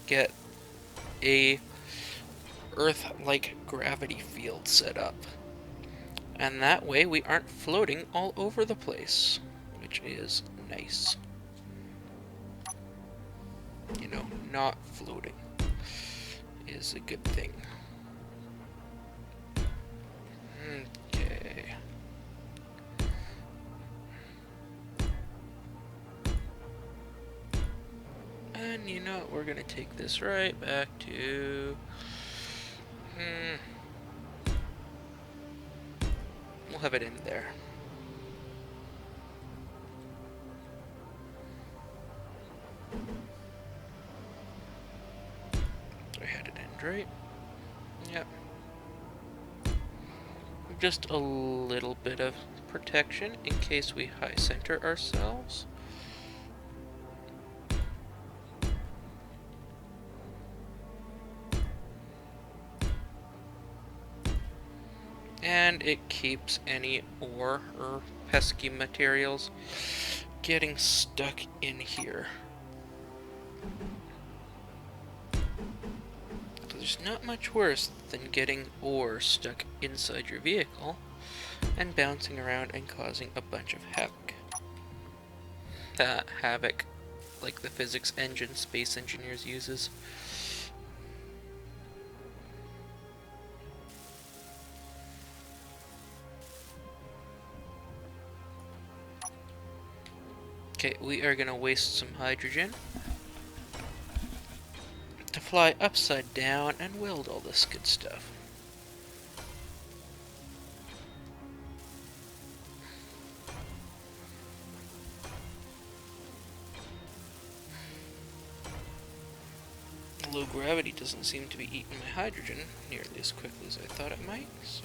get a Earth-like gravity field set up. And that way we aren't floating all over the place, which is nice. You know, not floating is a good thing. Okay. And you know what, we're gonna take this right back to... We'll have it in there. I had it in right. Yep. Just a little bit of protection in case we high center ourselves. And it keeps any ore or pesky materials getting stuck in here. There's not much worse than getting ore stuck inside your vehicle and bouncing around and causing a bunch of havoc. havoc, like the physics engine Space Engineers uses. Okay, we are gonna waste some hydrogen to fly upside down and weld all this good stuff. Low gravity doesn't seem to be eating my hydrogen nearly as quickly as I thought it might, so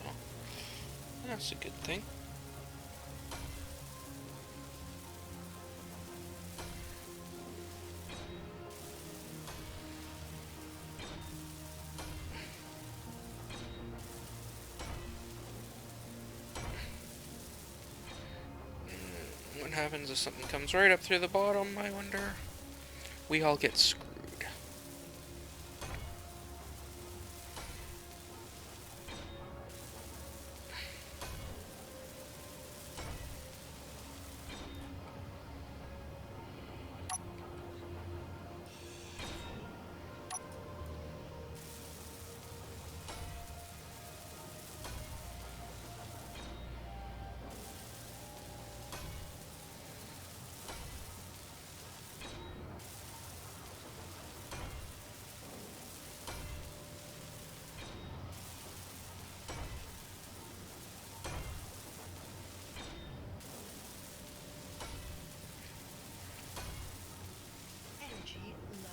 that's a good thing. What happens if something comes right up through the bottom, I wonder? We all get screwed. Energy low.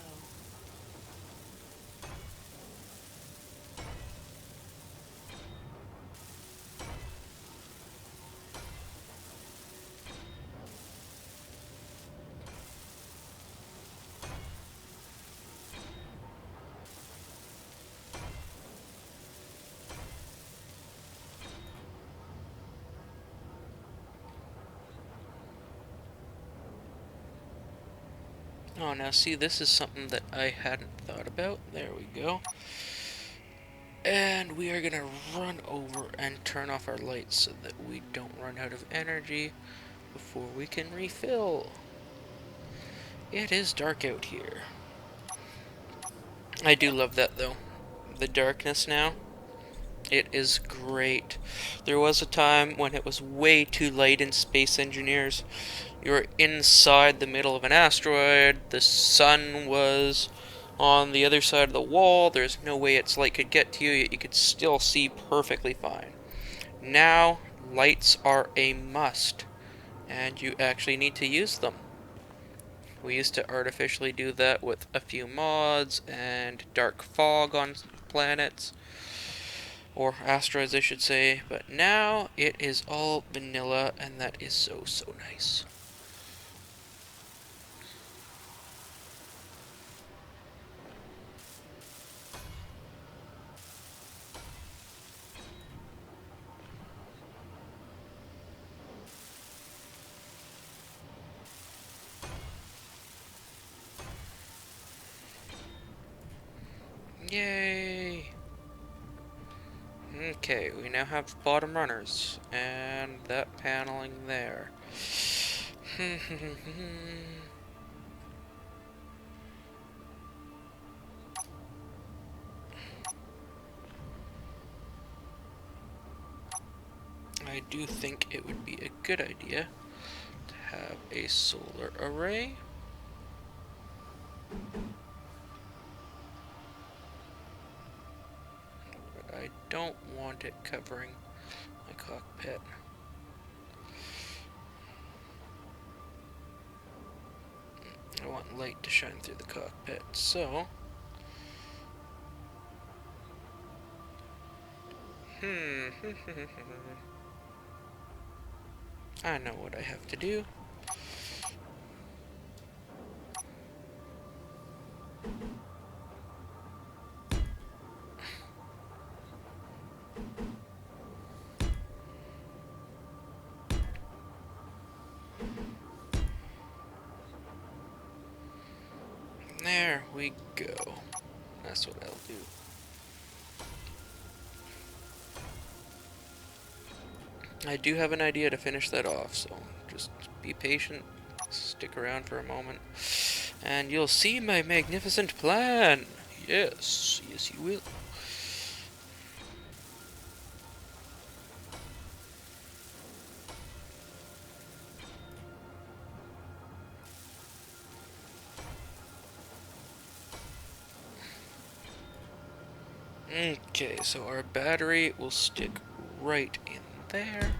Oh, now see, this is something that I hadn't thought about. There we go. And we are gonna run over and turn off our lights so that we don't run out of energy before we can refill. It is dark out here. I do love that though. The darkness now. It is great. There was a time when it was way too light in Space Engineers. You were inside the middle of an asteroid, the sun was on the other side of the wall, there's no way its light could get to you, yet you could still see perfectly fine. Now, lights are a must, and you actually need to use them. We used to artificially do that with a few mods and dark fog on planets, or asteroids I should say, but now it is all vanilla, and that is so, so nice. Yay! Okay, we now have bottom runners, and that paneling there. I do think it would be a good idea to have a solar array. But I don't want it covering my cockpit. I want light to shine through the cockpit, so... I know what I have to do. There we go. That's what I'll do. I do have an idea to finish that off, so just be patient. Stick around for a moment, and you'll see my magnificent plan. Yes, yes you will. Okay, so our battery will stick right in there.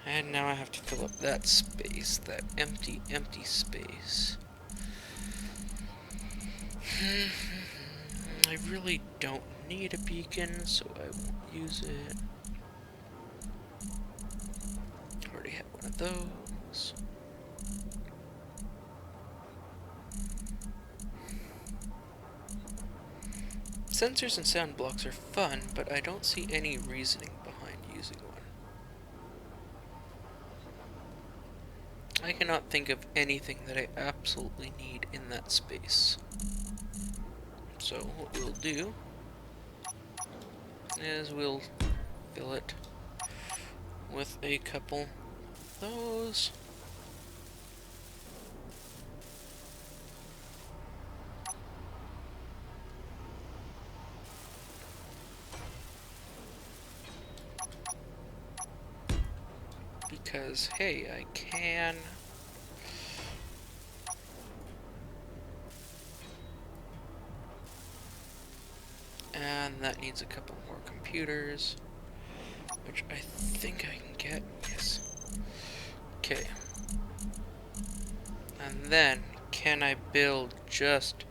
And now I have to fill up that space, that empty, empty space. I really don't need a beacon, so I won't use it. Already have one of those. Sensors and sound blocks are fun, but I don't see any reasoning behind using one. I cannot think of anything that I absolutely need in that space. So what we'll do is we'll fill it with a couple of those. Because, hey, I can. And that needs a couple more computers, which I think I can get. Yes. Okay. And then, can I build just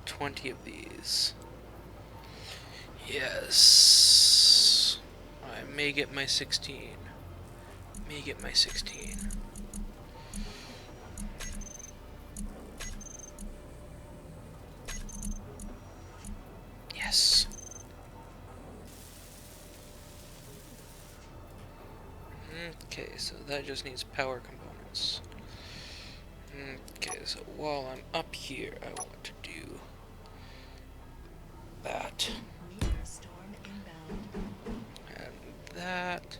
20 of these? Yes. I may get my 16. May get my 16. Yes. Okay, so that just needs power components. Okay, so while I'm up here, I want to do that. Meteor storm inbound. And that.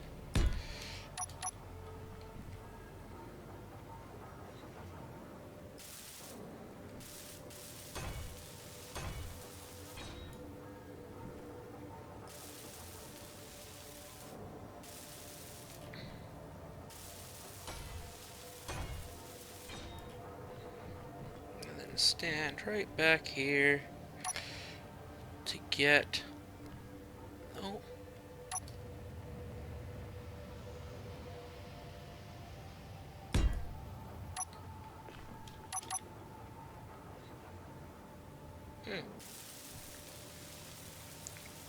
And then stand right back here to get... Oh.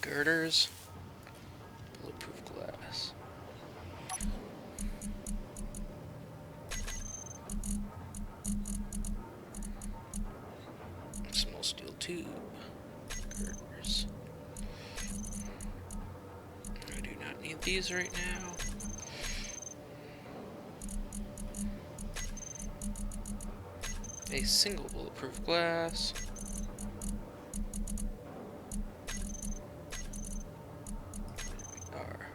Girders. Bulletproof glass. Small steel tube. Girders. I do not need these right now. A single bulletproof glass. There we are.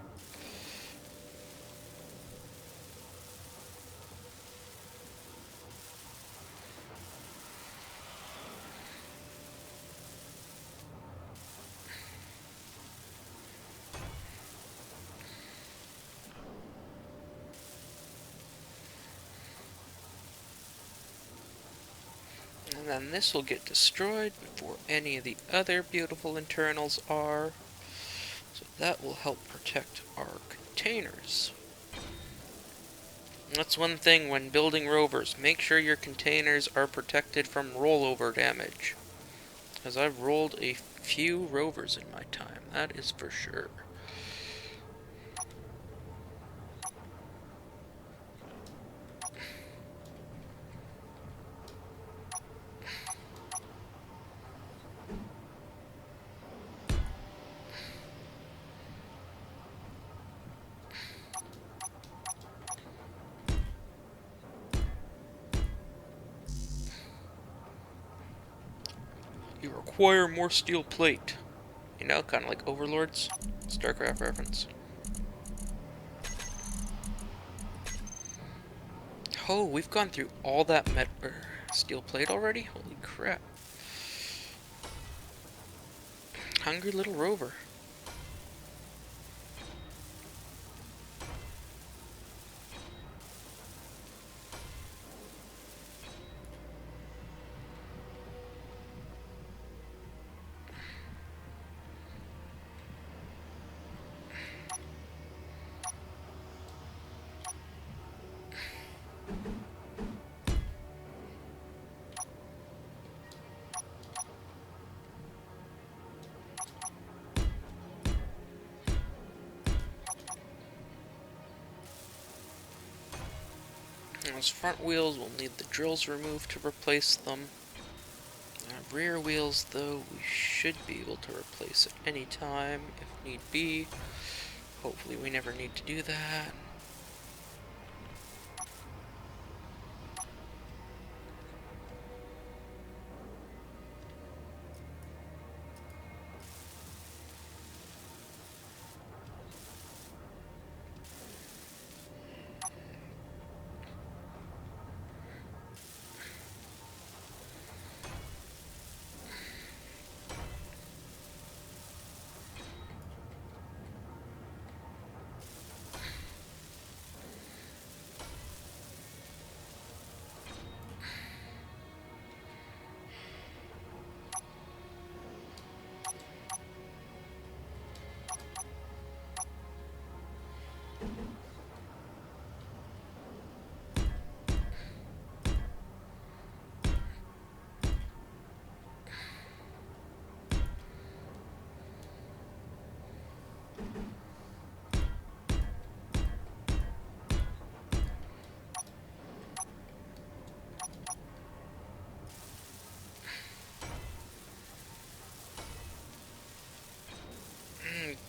And then this will get destroyed before any of the other beautiful internals are. So that will help protect our containers. That's one thing when building rovers. Make sure your containers are protected from rollover damage. Because I've rolled a few rovers in my time, that is for sure. You require more steel plate. You know, kind of like Overlords. StarCraft reference. Oh, we've gone through all that steel plate already? Holy crap. Hungry little rover. Those front wheels will need the drills removed to replace them. Rear wheels, though, we should be able to replace at any time if need be. Hopefully we never need to do that.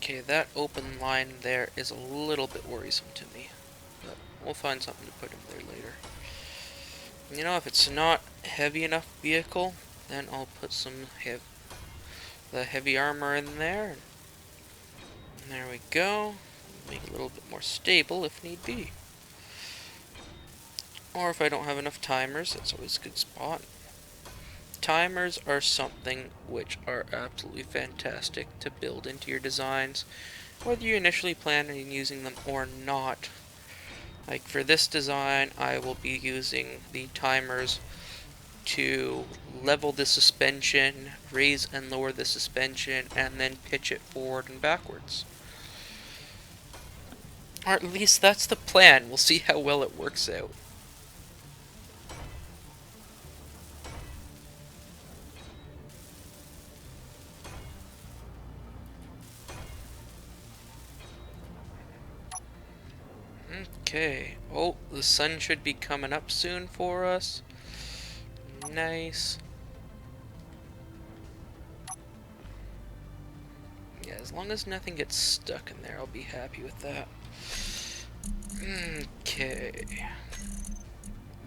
Okay, that open line there is a little bit worrisome to me, but we'll find something to put in there later. You know, if it's not heavy enough vehicle, then I'll put the heavy armor in there. And there we go. Make it a little bit more stable if need be. Or if I don't have enough timers, that's always a good spot. Timers are something which are absolutely fantastic to build into your designs, whether you initially plan on using them or not. Like for this design, I will be using the timers to level the suspension, raise and lower the suspension, and then pitch it forward and backwards. Or at least that's the plan. We'll see how well it works out. Okay. Oh, the sun should be coming up soon for us. Nice. Yeah, as long as nothing gets stuck in there, I'll be happy with that. Okay.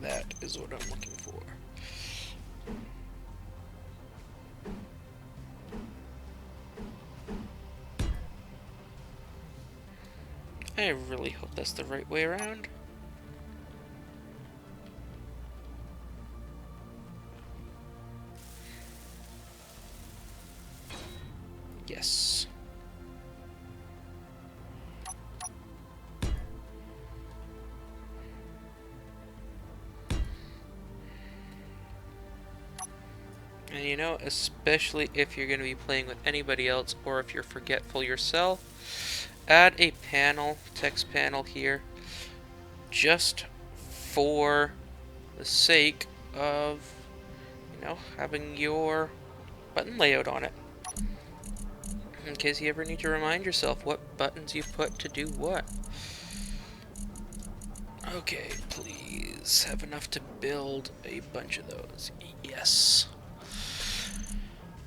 That is what I'm looking for. I really hope that's the right way around. Yes. And you know, especially if you're going to be playing with anybody else or if you're forgetful yourself, add a panel, text panel here, just for the sake of, you know, having your button layout on it. In case you ever need to remind yourself what buttons you put to do what. Okay, please have enough to build a bunch of those. Yes.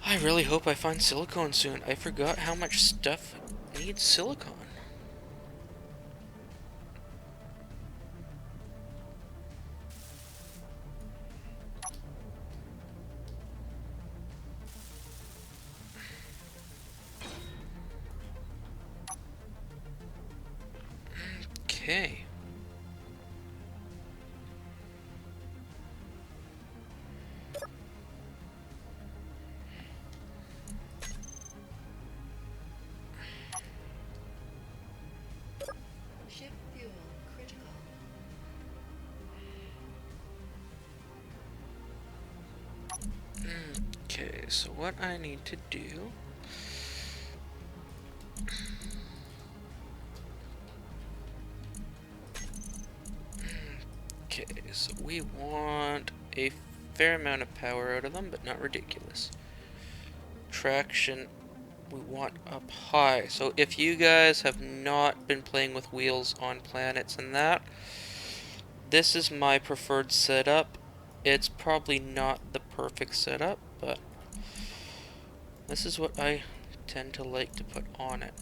I really hope I find silicone soon. I forgot how much stuff needs silicone. Okay. Okay, so what I need to do... Okay, so we want a fair amount of power out of them, but not ridiculous. Traction, we want up high. So if you guys have not been playing with wheels on planets and that, this is my preferred setup. It's probably not the perfect setup, but this is what I tend to like to put on it.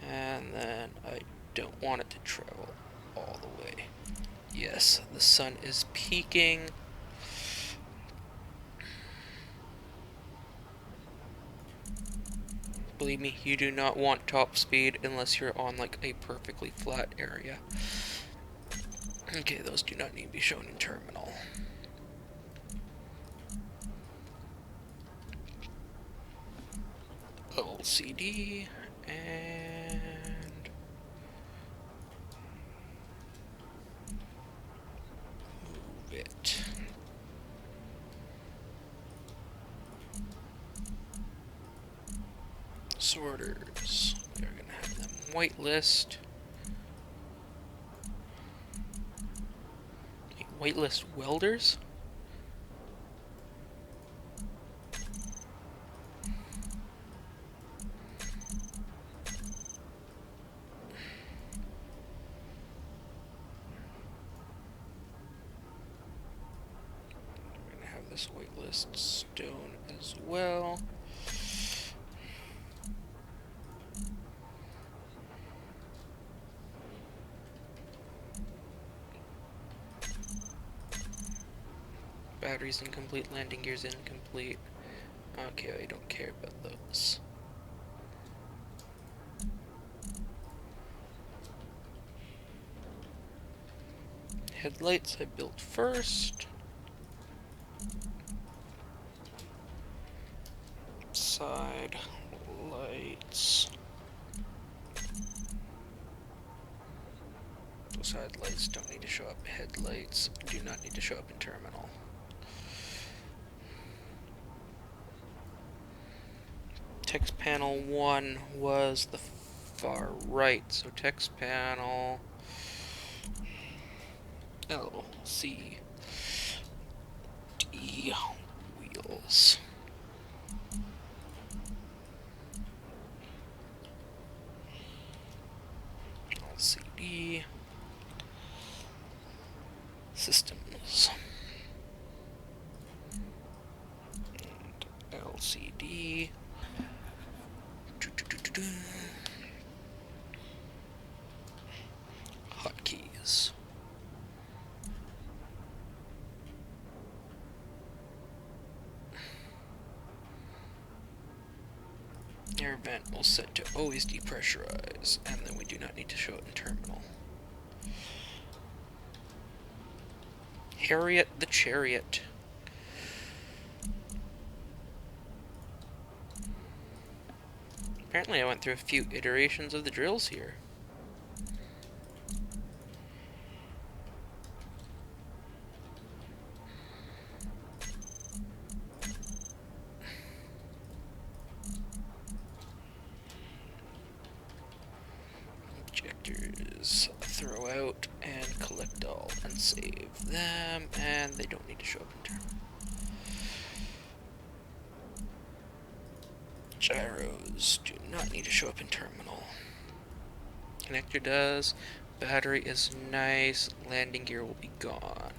And then I don't want it to travel all the way. Yes, the sun is peaking. Believe me, you do not want top speed unless you're on like a perfectly flat area. Okay, those do not need to be shown in terminal. LCD and move it. Sorters. We're gonna have them whitelist. Whitelist welders? We're gonna have this whitelist stone as well. Batteries incomplete, landing gears incomplete. Okay, I don't care about those. Headlights I built first. Side lights. Those side lights don't need to show up. Headlights do not need to show up in terminal. Text panel 1 was the far right, so text panel LCD wheels. LCD systems. And LCD. Hotkeys. Air vent will set to always depressurize, and then we do not need to show it in terminal. Harriotte the chariot. Apparently I went through a few iterations of the drills here. Injectors, throw out and collect all and save them, and they don't need to show up in terminal. Gyros do not need to show up in terminal. Connector does. Battery is nice. Landing gear will be gone.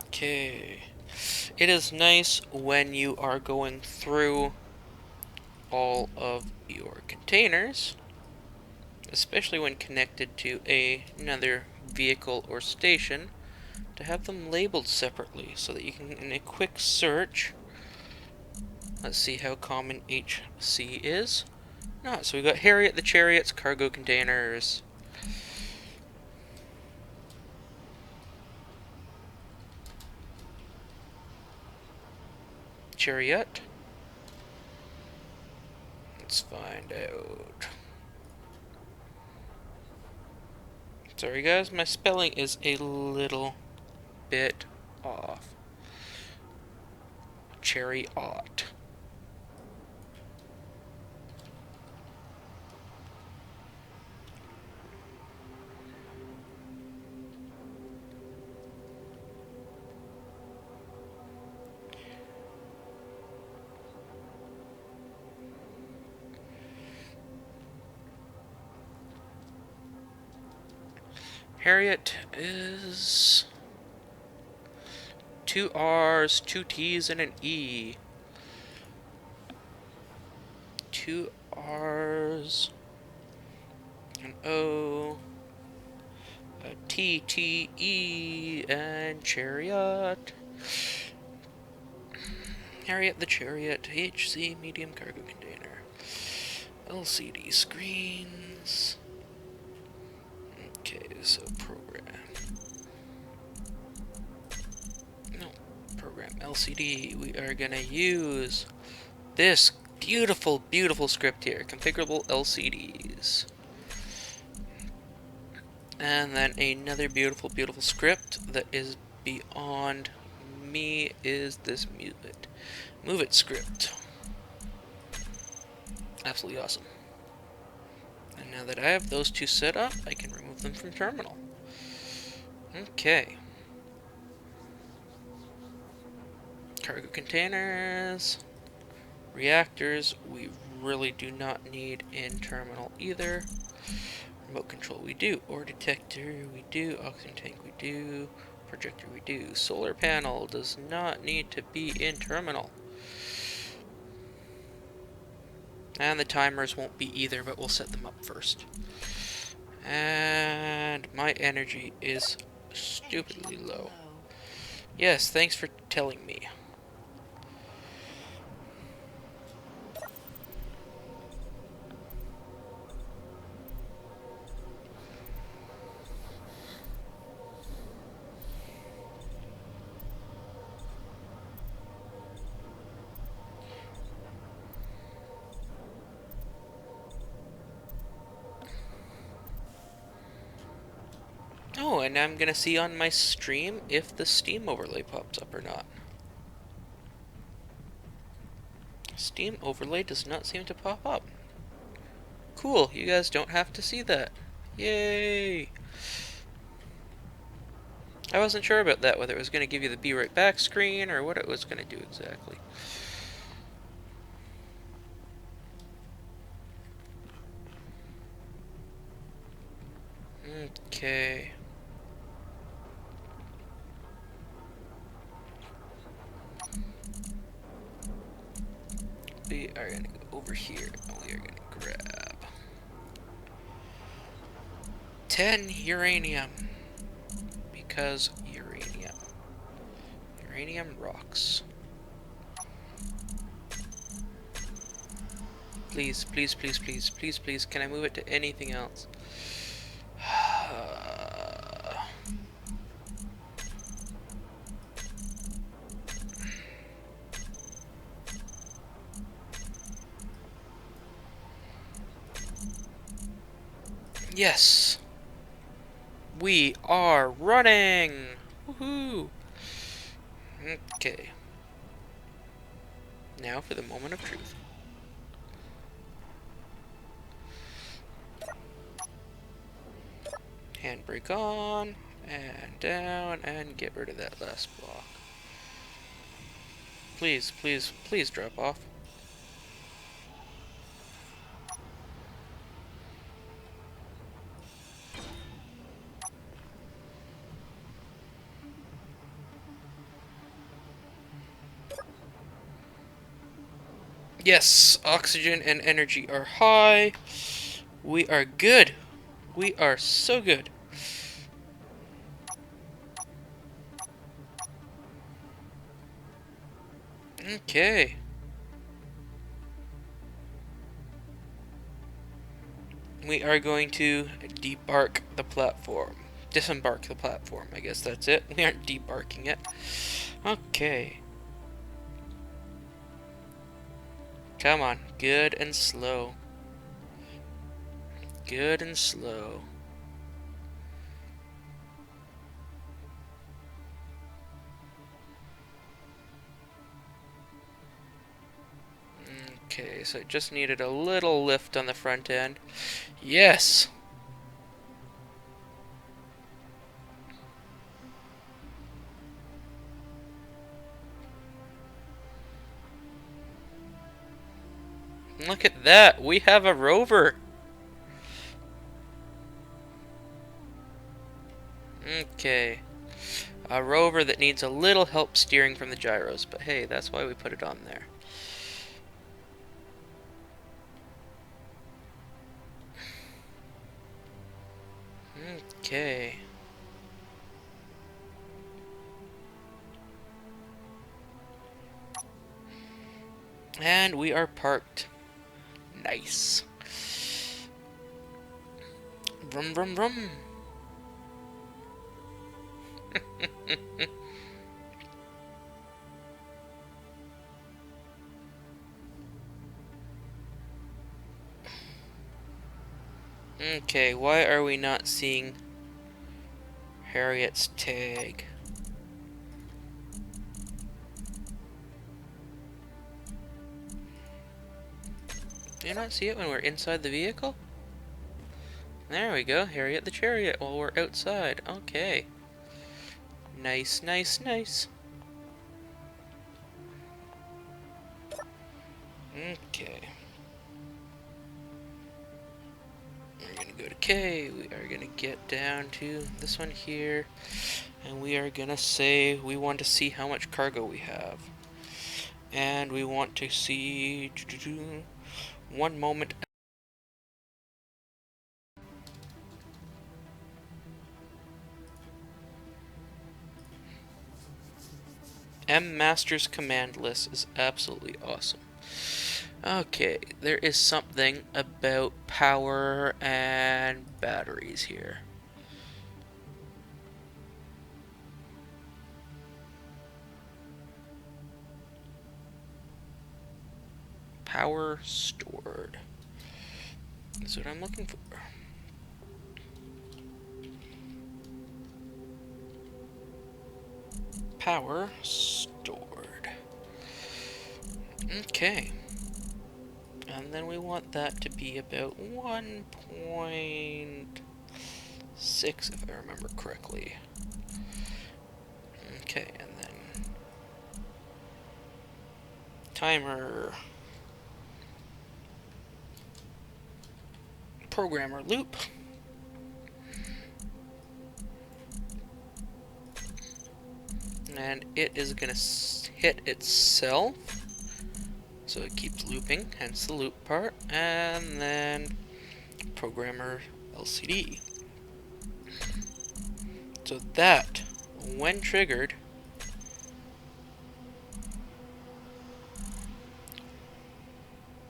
Okay. It is nice when you are going through all of your containers, especially when connected to another vehicle or station, to have them labeled separately so that you can, in a quick search, let's see how common HC is. So we got Harriotte the chariots, cargo containers. Harriotte. Let's find out. Sorry guys, my spelling is a little bit off. Harriotte. Harriotte is 2 R's, 2 T's, and an E. 2 R's, an O, a T, T, E, and Harriotte. Harriotte the Chariot, HC medium cargo container. LCD screens. Okay, so program. No, program LCD. We are gonna use this beautiful, beautiful script here. Configurable LCDs. And then another beautiful, beautiful script that is beyond me is this Move it script. Absolutely awesome. And now that I have those two set up, I can remove them from terminal. Okay. Cargo containers. Reactors, we really do not need in terminal either. Remote control we do. Ore detector we do. Oxygen tank we do. Projector we do. Solar panel does not need to be in terminal. And the timers won't be either, but we'll set them up first. And my energy is stupidly low. Yes, thanks for telling me. Oh, and I'm gonna see on my stream if the Steam overlay pops up or not. Steam overlay does not seem to pop up. Cool, you guys don't have to see that. Yay! I wasn't sure about that, whether it was gonna give you the be right back screen or what it was gonna do exactly. Okay. We are gonna go over here and we are gonna grab 10 uranium. Because uranium. Uranium rocks. Please, please, please, please, please, please, can I move it to anything else? Yes! We are running! Woohoo! Okay. Now for the moment of truth. Handbrake on, and down, and get rid of that last block. Please, please, please drop off. Yes, oxygen and energy are high. We are good. We are so good. Okay. We are going to debark the platform. Disembark the platform, I guess that's it. We aren't debarking it. Okay. Come on. Good and slow. Good and slow. Okay, so it just needed a little lift on the front end. Yes! Look at that! We have a rover! Okay. A rover that needs a little help steering from the gyros, but hey, that's why we put it on there. Okay. And we are parked. Nice. Vroom, vroom, vroom. Okay, why are we not seeing Harriette's tag? Do you not see it when we're inside the vehicle? There we go, Harriette the chariot while we're outside. Okay. Nice, nice, nice. Okay. We're gonna go to K. We are gonna get down to this one here. And we are gonna say we want to see how much cargo we have. And we want to see... One moment. M Master's command list is absolutely awesome. Okay, there is something about power and batteries here. Power stored. That's what I'm looking for. Power stored. Okay. And then we want that to be about 1.6 if I remember correctly. Okay, and then timer. Programmer loop. And it is going to hit itself. So it keeps looping, hence the loop part. And then programmer LCD. So that, when triggered,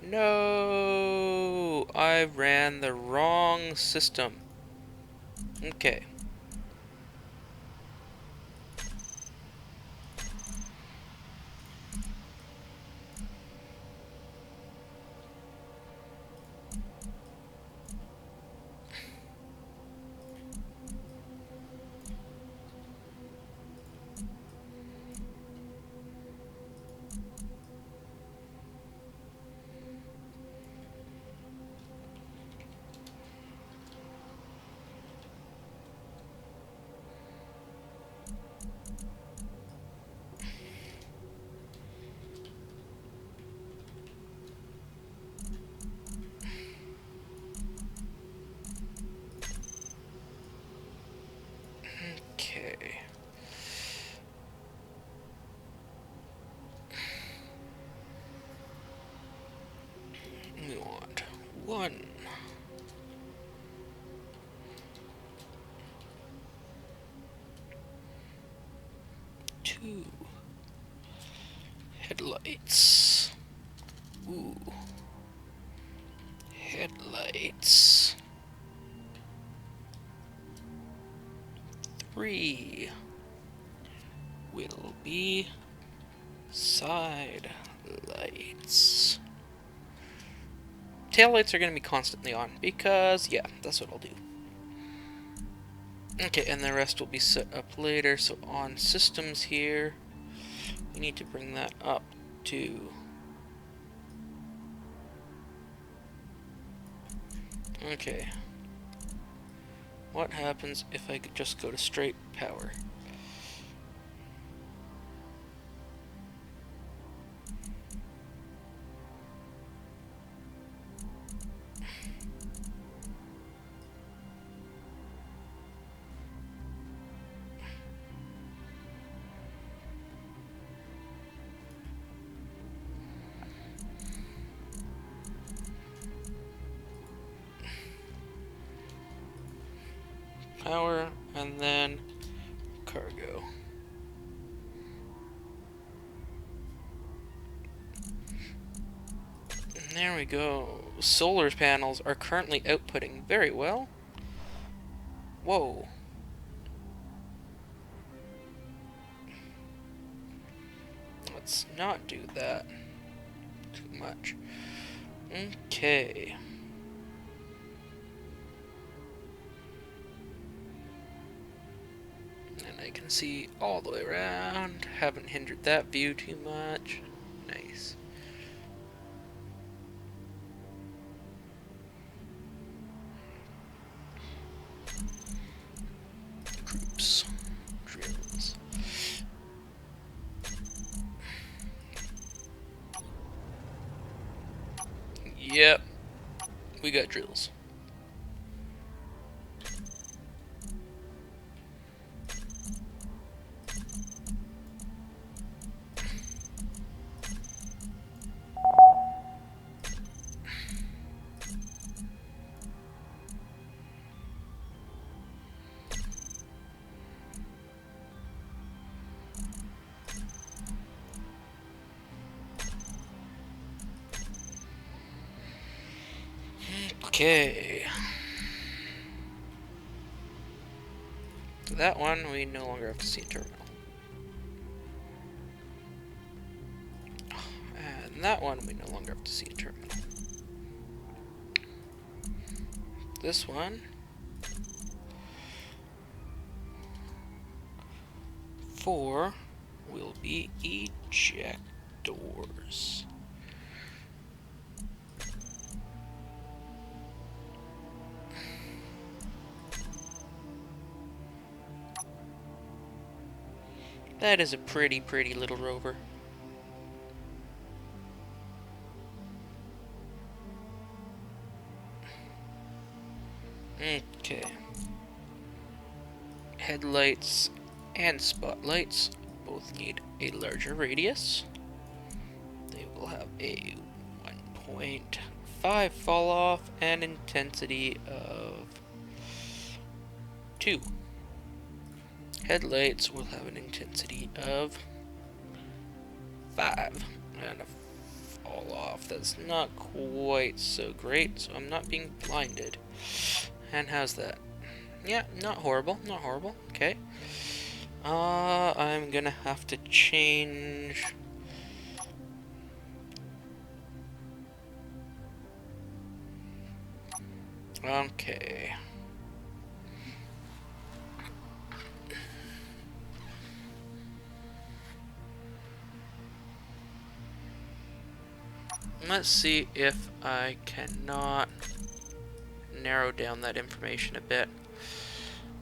no, I ran the wrong system. Okay. Okay. We want 1, 2 headlights. Ooh. Headlights. 3 will be side lights. taillights are going to be constantly on because, yeah, that's what I'll do. Okay, and the rest will be set up later. So on systems here, we need to bring that up to... Okay. What happens if I could just go to straight power? Power, and then cargo. And there we go. Solar panels are currently outputting very well. Whoa. Let's not do that too much. Okay. And I can see all the way around. Haven't hindered that view too much. Nice. Groups. Drills. Yep. We got drills. Okay. That one we no longer have to see in terminal. And that one we no longer have to see in terminal. This one 4 will be ejectors. That is a pretty little rover. Okay. Headlights and spotlights both need a larger radius. They will have a 1.5 fall off and intensity of 2. Headlights will have an intensity of 5 and a fall off that's not quite so great, so I'm not being blinded. And how's that? Yeah, not horrible, not horrible. Okay. I'm gonna have to change. Okay. Let's see if I cannot narrow down that information a bit.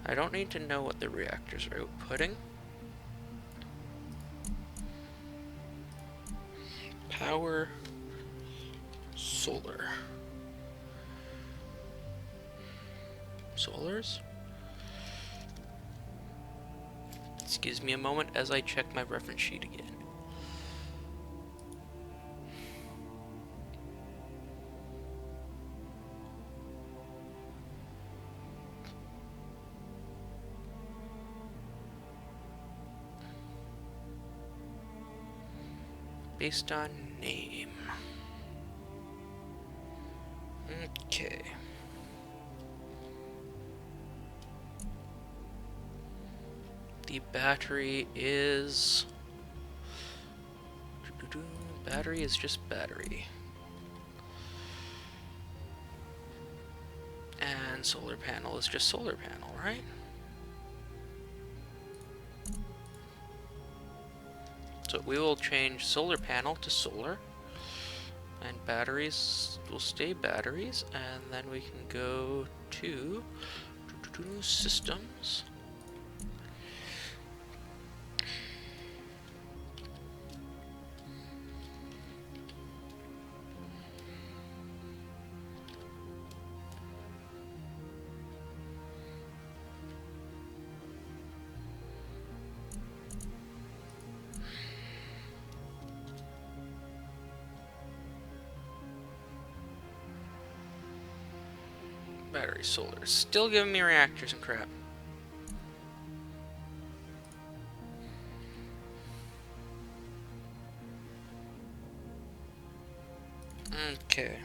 I don't need to know what the reactors are outputting. Power, solar. Solars? Excuse me a moment as I check my reference sheet again. Based on name. Okay. The battery is... Battery is just battery. solar panel is just solar panel, right? So we will change solar panel to solar, and batteries will stay batteries, and then we can go to systems. Battery solar. Still giving me reactors and crap. Okay.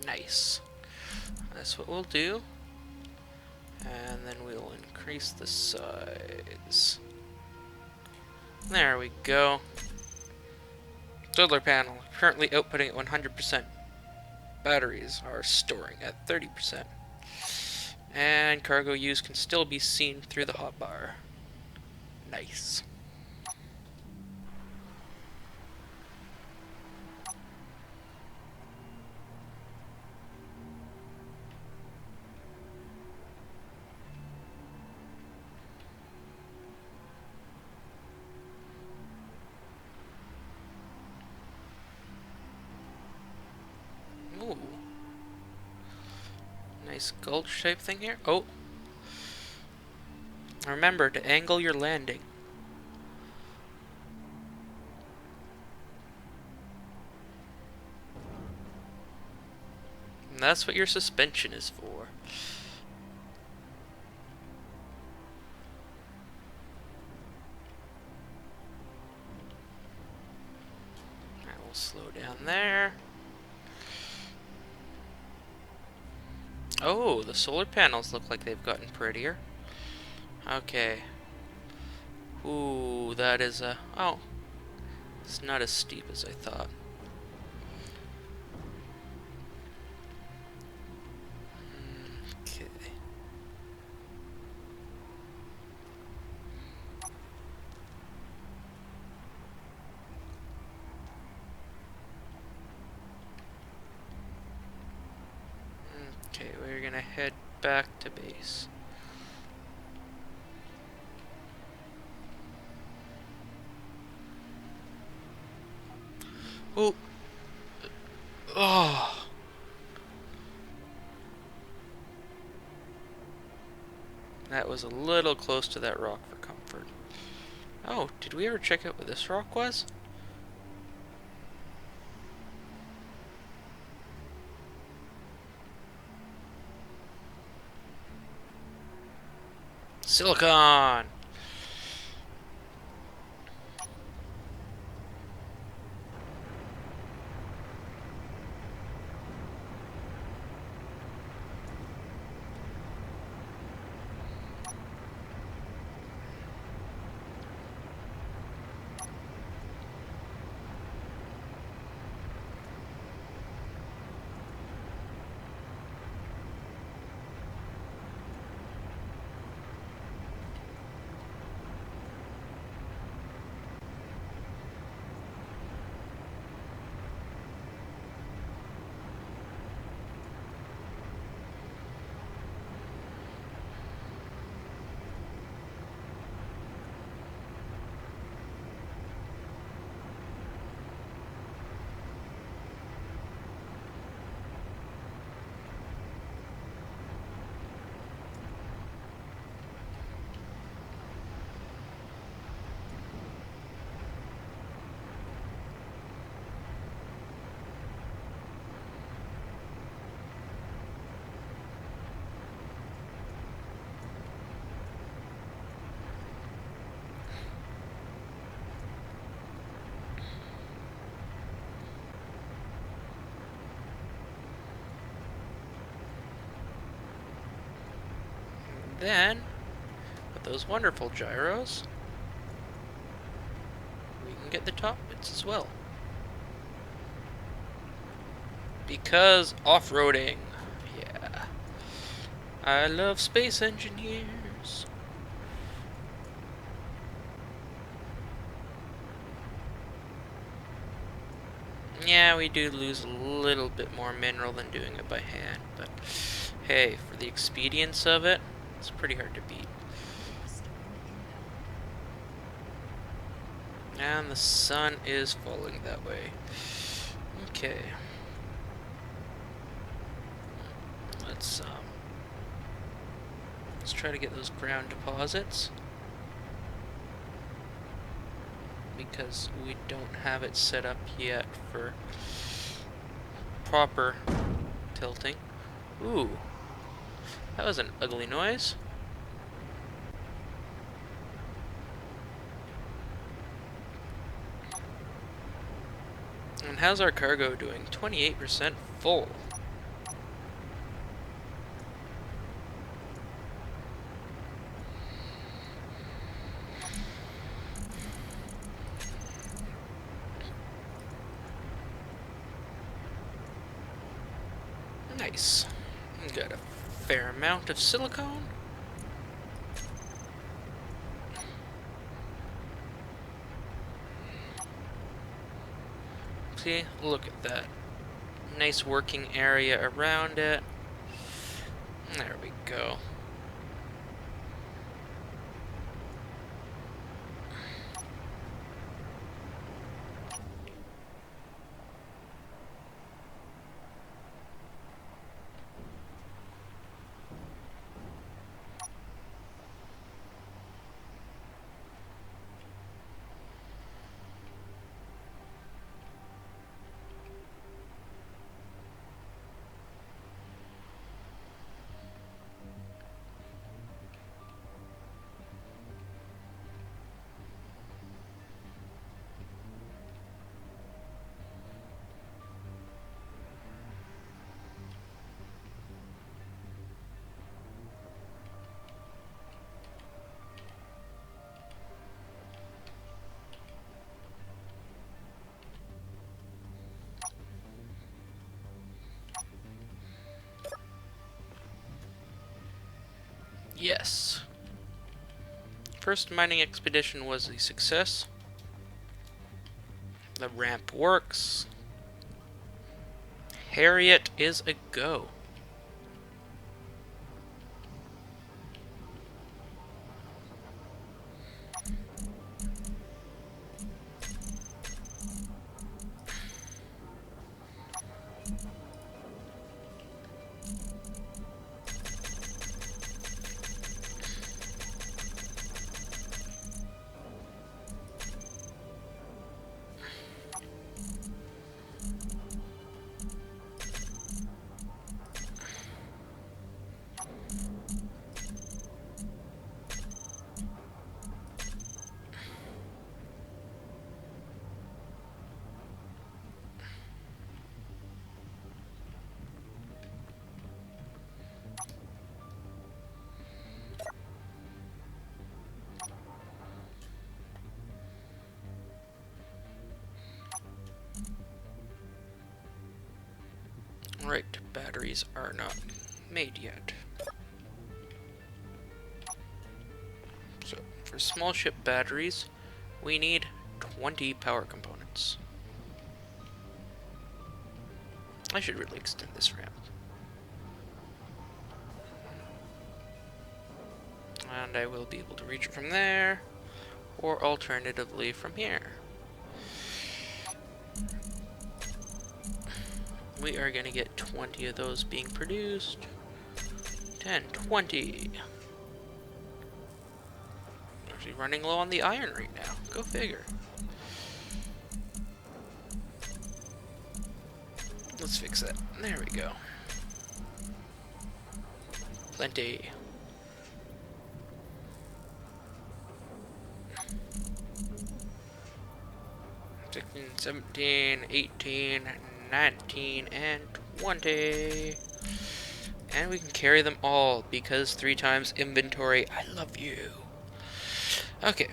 Nice. That's what we'll do. And then we'll increase the size. There we go. Solar panel currently outputting at 100%. Batteries are storing at 30%. And cargo use can still be seen through the hotbar. Nice. Ooh. Nice gulch type thing here. Oh. Remember to angle your landing. And that's what your suspension is for. Alright, we'll slow down there. Oh, the solar panels look like they've gotten prettier. Okay. Ooh, that is a... Oh. It's not as steep as I thought. Okay. Okay, we're gonna head back to base. Oh. Oh. That was a little close to that rock for comfort. Oh, did we ever check out what this rock was? Silicon! Then With those wonderful gyros, we can get the top bits as well. Because off-roading. Yeah. I love space engineers. Yeah, we do lose a little bit more mineral than doing it by hand, but hey, for the expedience of it, it's pretty hard to beat. Storm inbound. And the sun is falling that way. Okay. Let's try to get those ground deposits. Because we don't have it set up yet for proper tilting. Ooh. That was an ugly noise. And how's our cargo doing? 28% full. Nice. Got a fair amount of silicone. See, look at that. Nice working area around it. There we go. Yes. First mining expedition was a success. The ramp works. Harriotte is a go. Right, batteries are not made yet. So, for small ship batteries, we need 20 power components. I should really extend this ramp. And I will be able to reach it from there, or alternatively from here. We are going to get 20 of those being produced. 10, 20. Actually running low on the iron right now. Go figure. Let's fix that. There we go. Plenty. Sixteen, 17, 18, 19, and 20. And we can carry them all because 3 times inventory. I love you. Okay.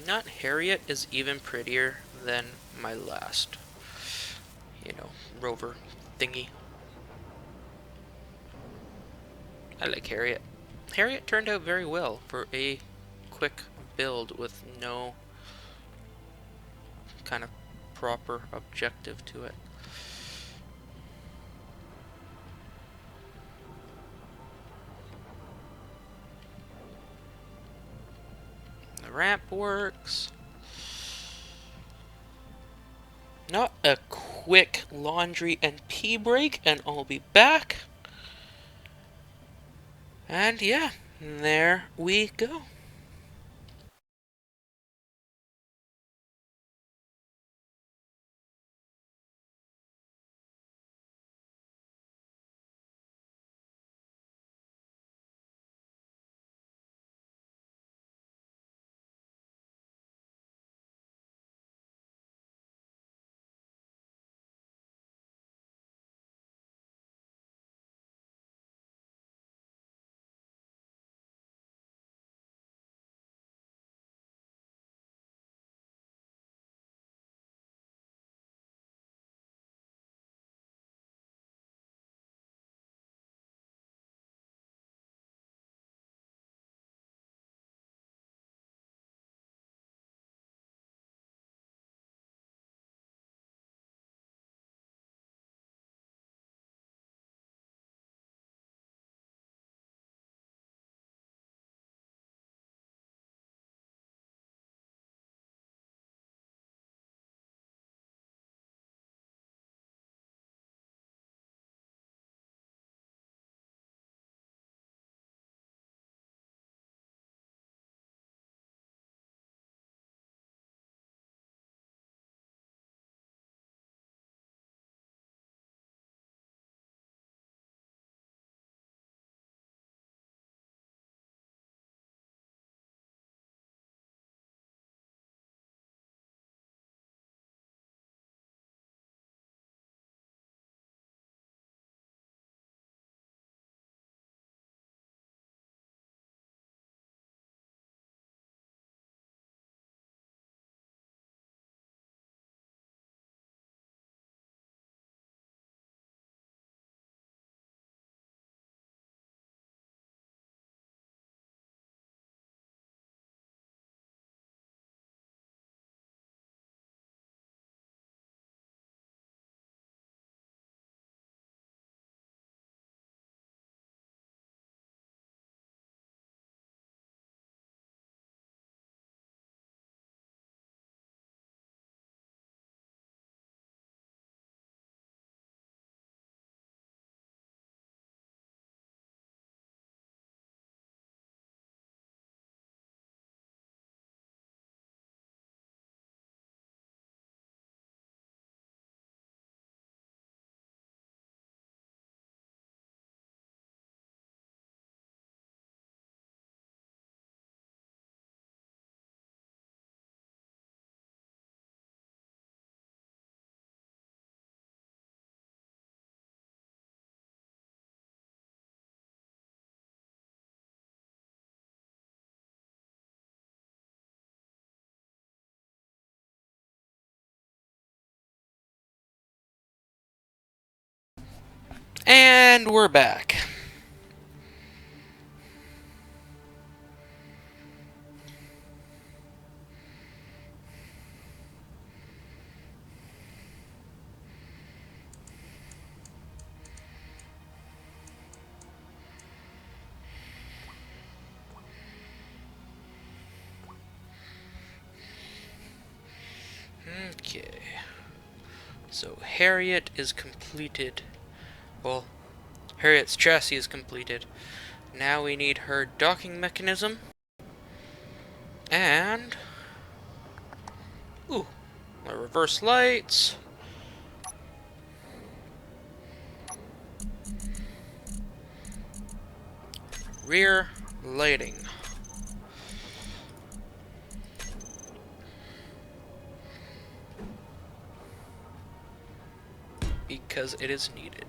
Not Harriette is even prettier than my last, rover thingy. I like Harriette. Harriette turned out very well for a quick build with no kind of proper objective to it. The ramp works. Not a quick laundry and pee break, and I'll be back. And yeah, there we go. And we're back. Okay. So Harriette is completed. Well, Harriette's chassis is completed. Now we need her docking mechanism. And... ooh, My reverse lights. Rear lighting. Because it is needed.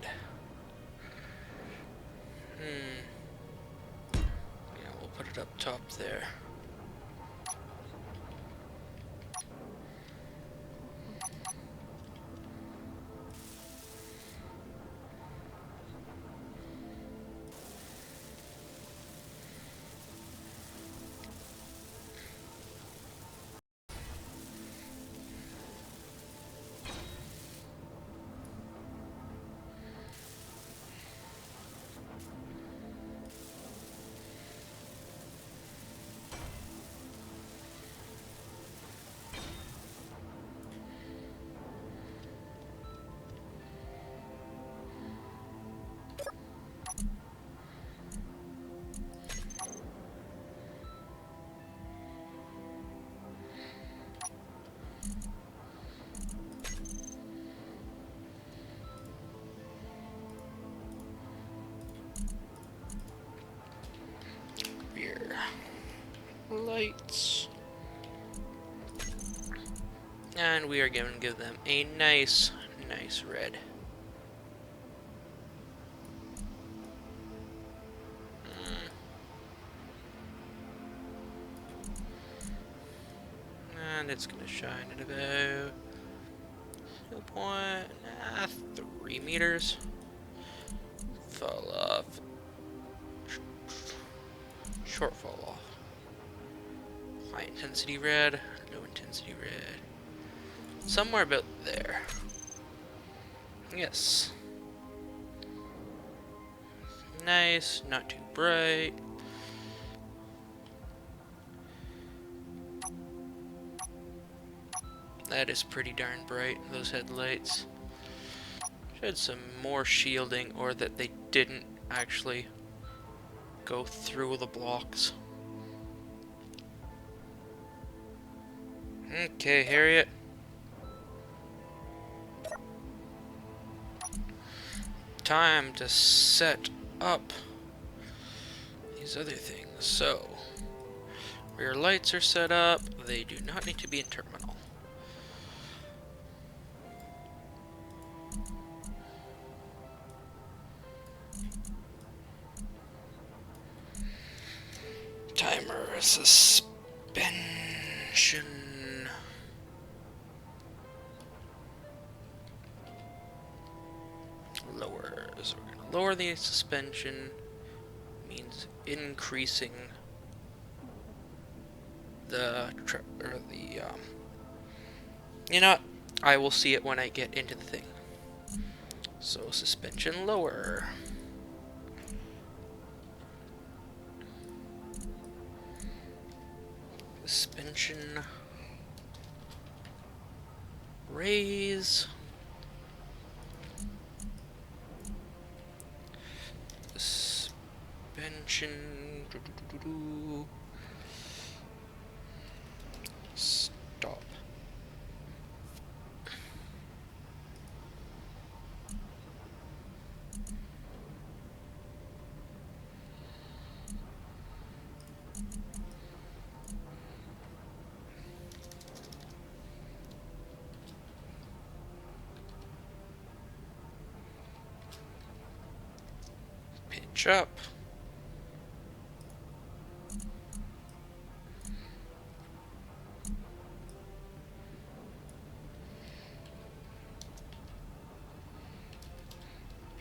Yeah, we'll put it up top there. Rear lights. And we are going to give them a nice red. And it's going to shine at about 2.3 meters. Fall off. Short fall off. High intensity red, low intensity red. Somewhere about there. Yes. Nice, not too bright. That is pretty darn bright, those headlights. Should some more shielding, or that they didn't actually go through the blocks. Okay, Harriotte. Time to set up these other things. So, rear lights are set up. They do not need to be in terminal. Timer suspension. Lower. So we're going to lower the suspension. Means increasing the you know what? I will see it when I get into the thing. So suspension lower. Suspension raise. Suspension stop. Pitch up.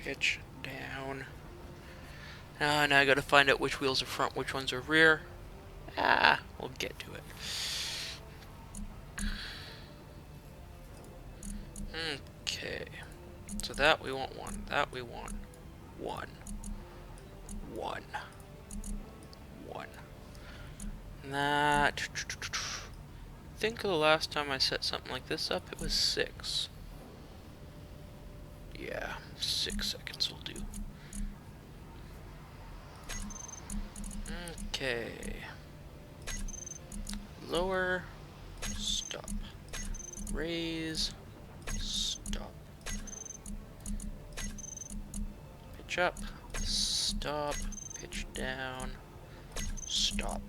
Pitch down. Now I gotta find out which wheels are front, which ones are rear. We'll get to it. Okay. So that we want one. That we want one. One. One. That. I think the last time I set something like this up, it was 6. Yeah, 6 seconds will do. Okay. Lower. Stop. Raise. Stop. Pitch up. Stop. Pitch down. Stop.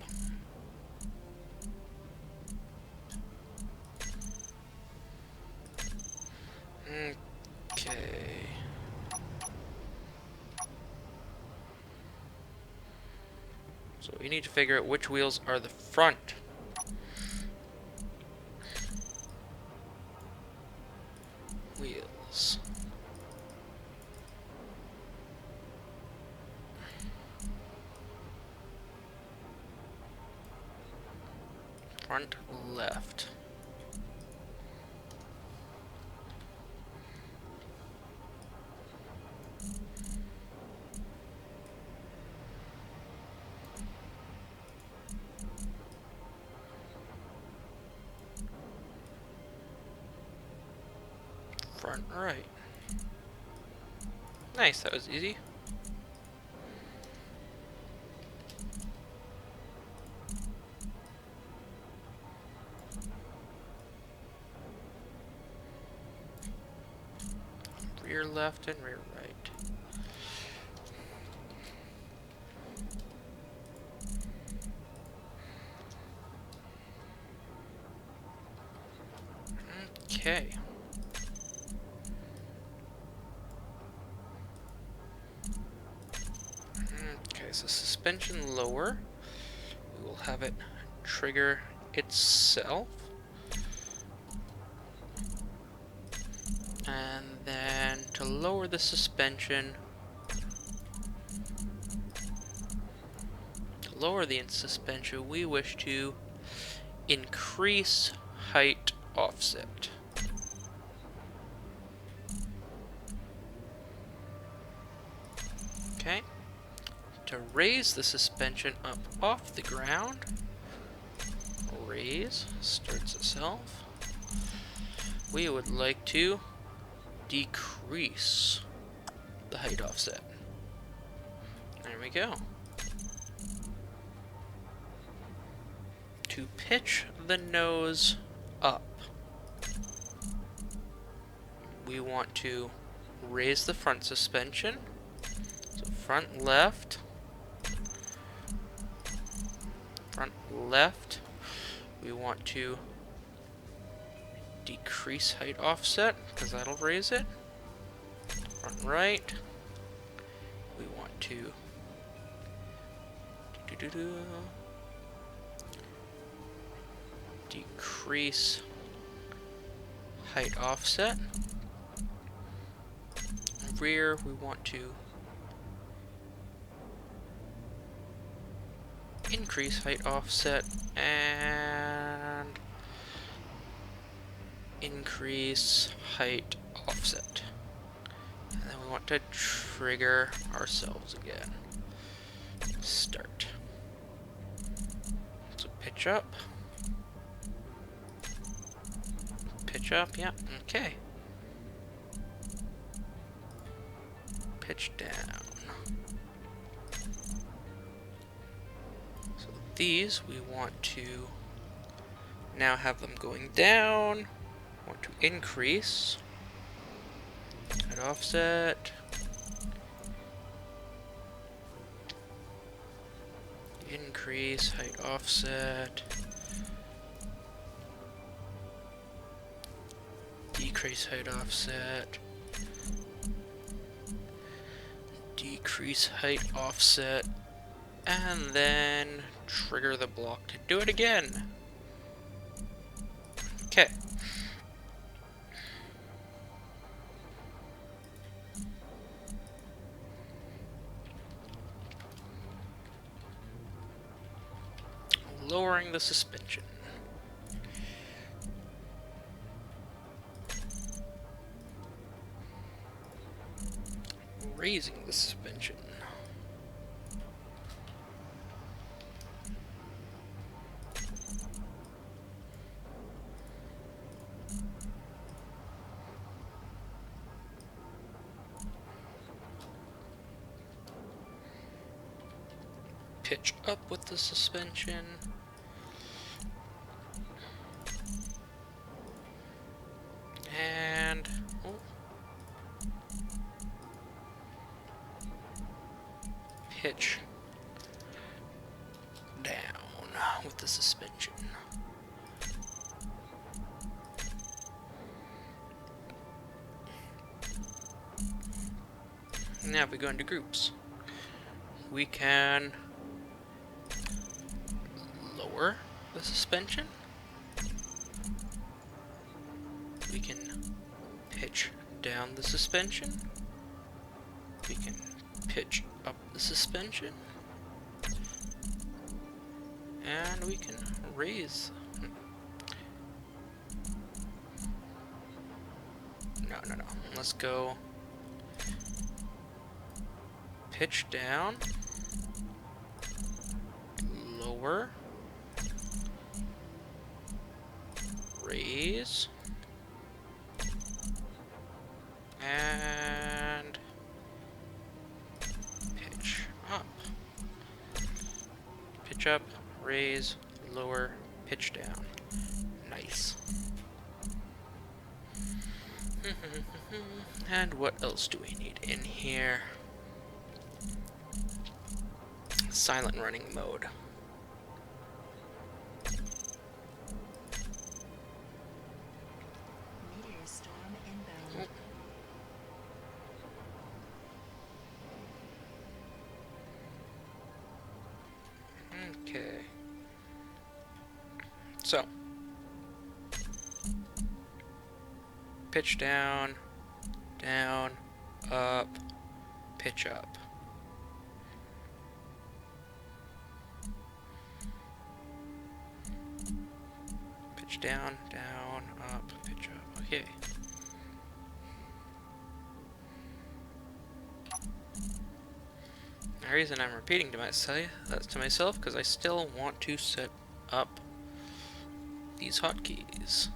Okay. So we need to figure out which wheels are the front. Wheels. Front left. Front right. Nice, that was easy. Rear left and rear right. Okay. Okay, so suspension lower. We will have it trigger itself. And then to lower the suspension, we wish to increase height offset. Okay. To raise the suspension up off the ground, raise, starts itself. We would like to decrease the height offset. There we go. To pitch the nose up, we want to raise the front suspension. So front left, we want to decrease height offset because that'll raise it. Front right, we want to decrease height offset. Rear, we want to increase height offset and increase height offset. And then we want to trigger ourselves again. Start. So pitch up. Pitch up, yeah, okay. Pitch down. So these we want to now have them going down. Want to increase height offset. Increase height offset. Decrease height offset. Decrease height offset. And then trigger the block to do it again. Okay. Lowering the suspension. Raising the suspension. Pitch up with the suspension. And oh, pitch down with the suspension. Now if we go into groups, we can lower the suspension. We can pitch down the suspension. We can pitch up the suspension. And we can raise. No. Let's go pitch down, lower, raise, and pitch up. Pitch up, raise, lower, pitch down. Nice. And what else do we need in here? Silent running mode. Meteor storm inbound. Okay. So, pitch down, down, up, pitch up. Pitch down, down, up, pitch up. Okay. The reason I'm repeating to myself because I still want to set up these hotkeys.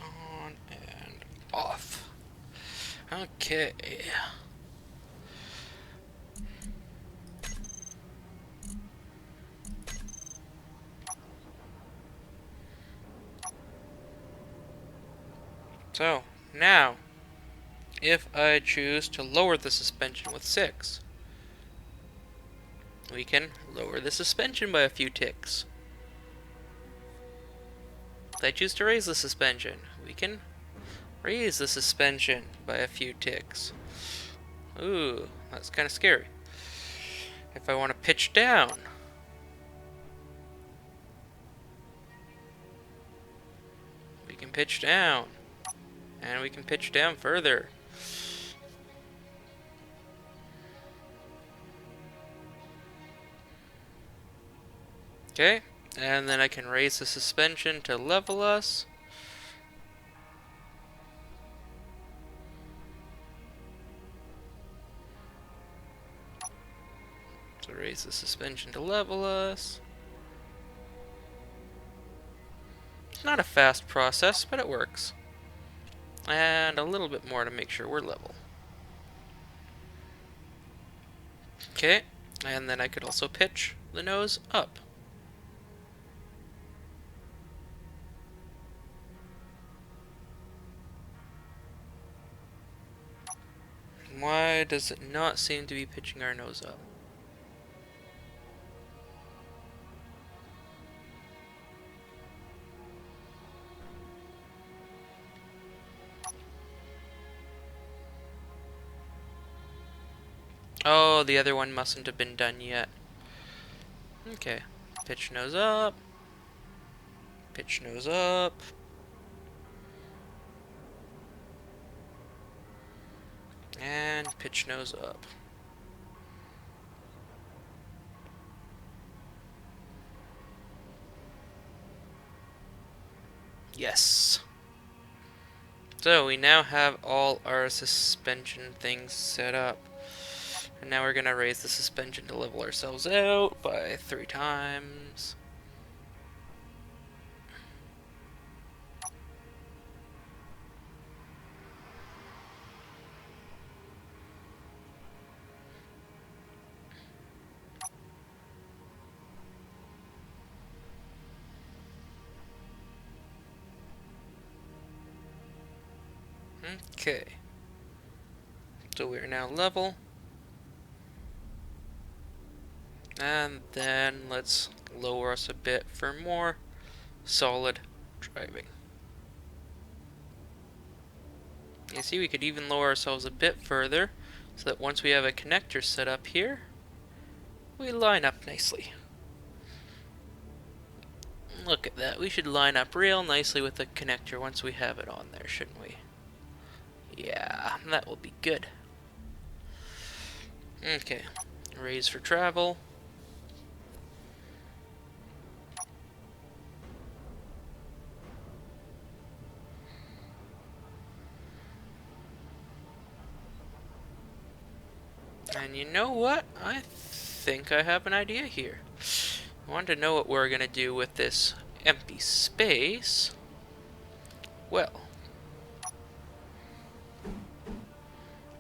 On and off. Okay. So, now, if I choose to lower the suspension with 6, we can lower the suspension by a few ticks. If I choose to raise the suspension, we can raise the suspension by a few ticks. Ooh, that's kind of scary. If I want to pitch down, we can pitch down. And we can pitch down further. Okay, and then I can raise the suspension to level us. So raise the suspension to level us. It's not a fast process, but it works. And a little bit more to make sure we're level. Okay, and then I could also pitch the nose up. Why does it not seem to be pitching our nose up? Oh, the other one mustn't have been done yet. Okay. Pitch nose up. Pitch nose up. And pitch nose up. Yes. So we now have all our suspension things set up. And now we're going to raise the suspension to level ourselves out by 3 times. Okay. So we are now level. And then let's lower us a bit for more solid driving. You see, we could even lower ourselves a bit further so that once we have a connector set up here, we line up nicely. Look at that. We should line up real nicely with the connector once we have it on there, shouldn't we? Yeah, that will be good. Okay. Raise for travel. And you know what? I think I have an idea here. I want to know what we're going to do with this empty space. Well,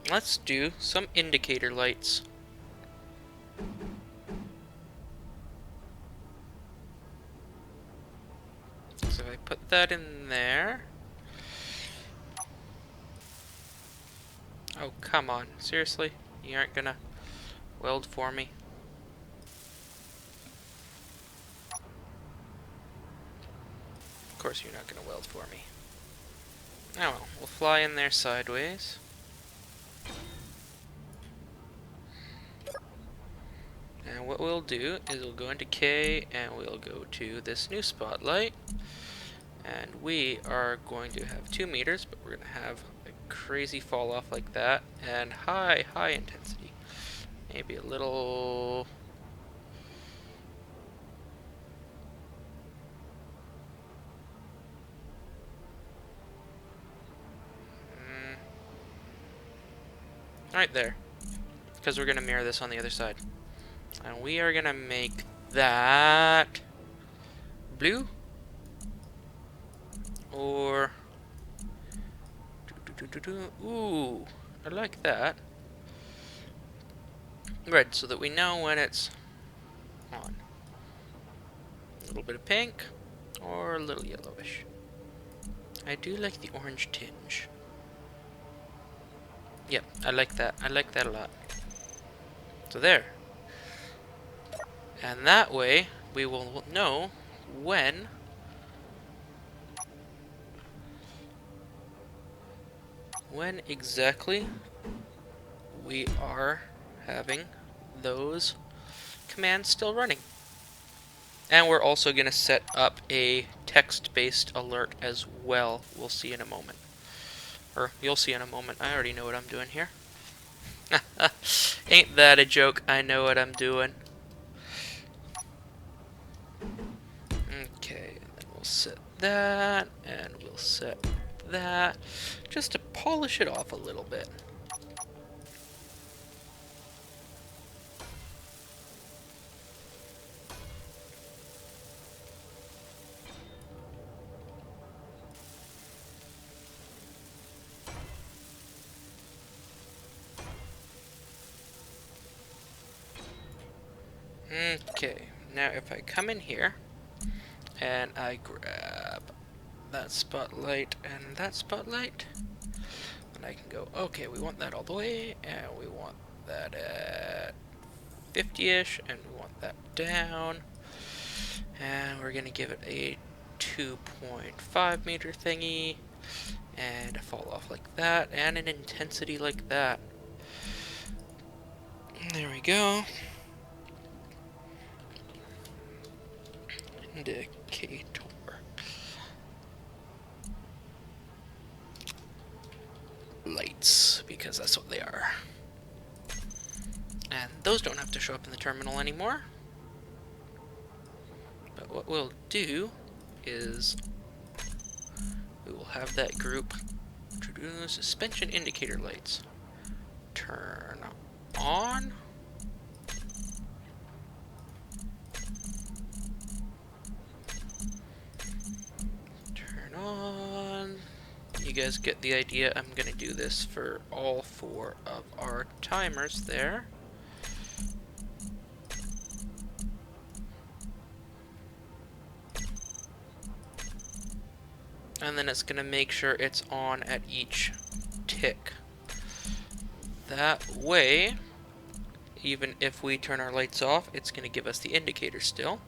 let's do some indicator lights. So I put that in there. Oh, come on. Seriously? You aren't gonna weld for me? Of course you're not gonna weld for me. Oh well, we'll fly in there sideways. And what we'll do is we'll go into K and we'll go to this new spotlight. And we are going to have 2 meters, but we're going to have a crazy fall off like that. And high intensity. Maybe a little... right there. Because we're going to mirror this on the other side. And we are going to make that blue. Or... Ooh, I like that. Red, so that we know when it's on. A little bit of pink, or a little yellowish. I do like the orange tinge. Yep, I like that. I like that a lot. So there. And that way, we will know when exactly we are having those commands still running. And we're also going to set up a text-based alert as well. We'll see in a moment. Or, you'll see in a moment. I already know what I'm doing here. Ain't that a joke? I know what I'm doing. Okay, and then we'll set that, and we'll set that, just to polish it off a little bit. Okay, now if I come in here, and I grab that spotlight and that spotlight, and I can go, okay, we want that all the way, and we want that at 50-ish, and we want that down, and we're going to give it a 2.5 meter thingy, and a fall off like that, and an intensity like that. There we go. Indicator. Lights, because that's what they are. And those don't have to show up in the terminal anymore. But what we'll do is we will have that group to do the suspension indicator lights. Turn on. Turn on. You guys get the idea. I'm going to do this for all 4 of our timers there. And then it's going to make sure it's on at each tick. That way, even if we turn our lights off, it's going to give us the indicator still.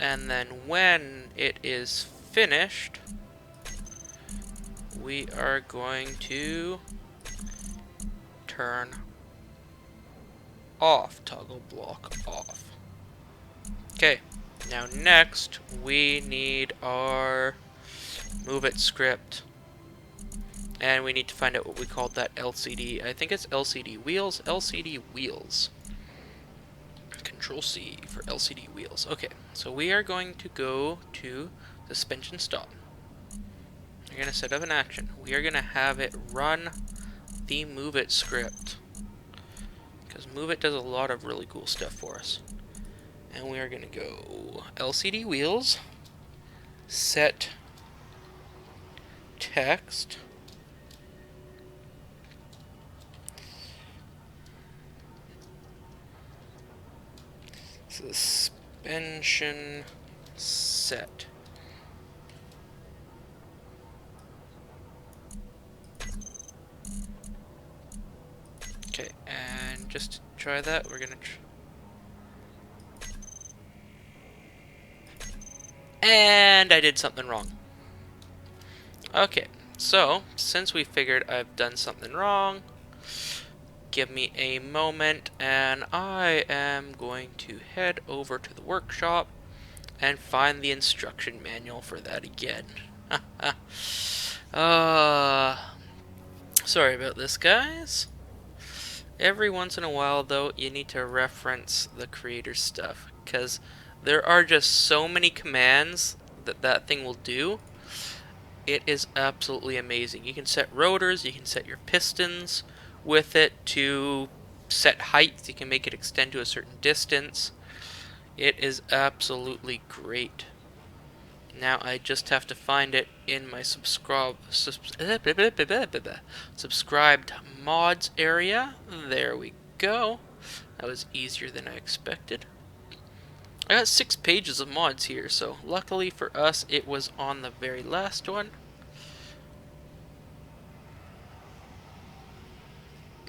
And then when it is finished, we are going to turn off, toggle block off. Okay, now next we need our move it script. And we need to find out what we called that LCD. I think it's LCD wheels. LCD wheels. Control C for LCD wheels. Okay, so we are going to go to suspension stop. We're going to set up an action. We are going to have it run the move it script, because move it does a lot of really cool stuff for us. And we are going to go LCD wheels, set text, suspension set. Okay, and just to try that, we're gonna and I did something wrong. Okay, so since we figured I've done something wrong, give me a moment, and I am going to head over to the workshop and find the instruction manual for that again. Sorry about this, guys. Every once in a while, though, you need to reference the creator's stuff, because there are just so many commands that that thing will do. It is absolutely amazing. You can set rotors, you can set your pistons with it to set heights, you can make it extend to a certain distance. It is absolutely great. Now I just have to find it in my subscribed mods area. There we go. That was easier than I expected. I got 6 pages of mods here, so luckily for us it was on the very last one.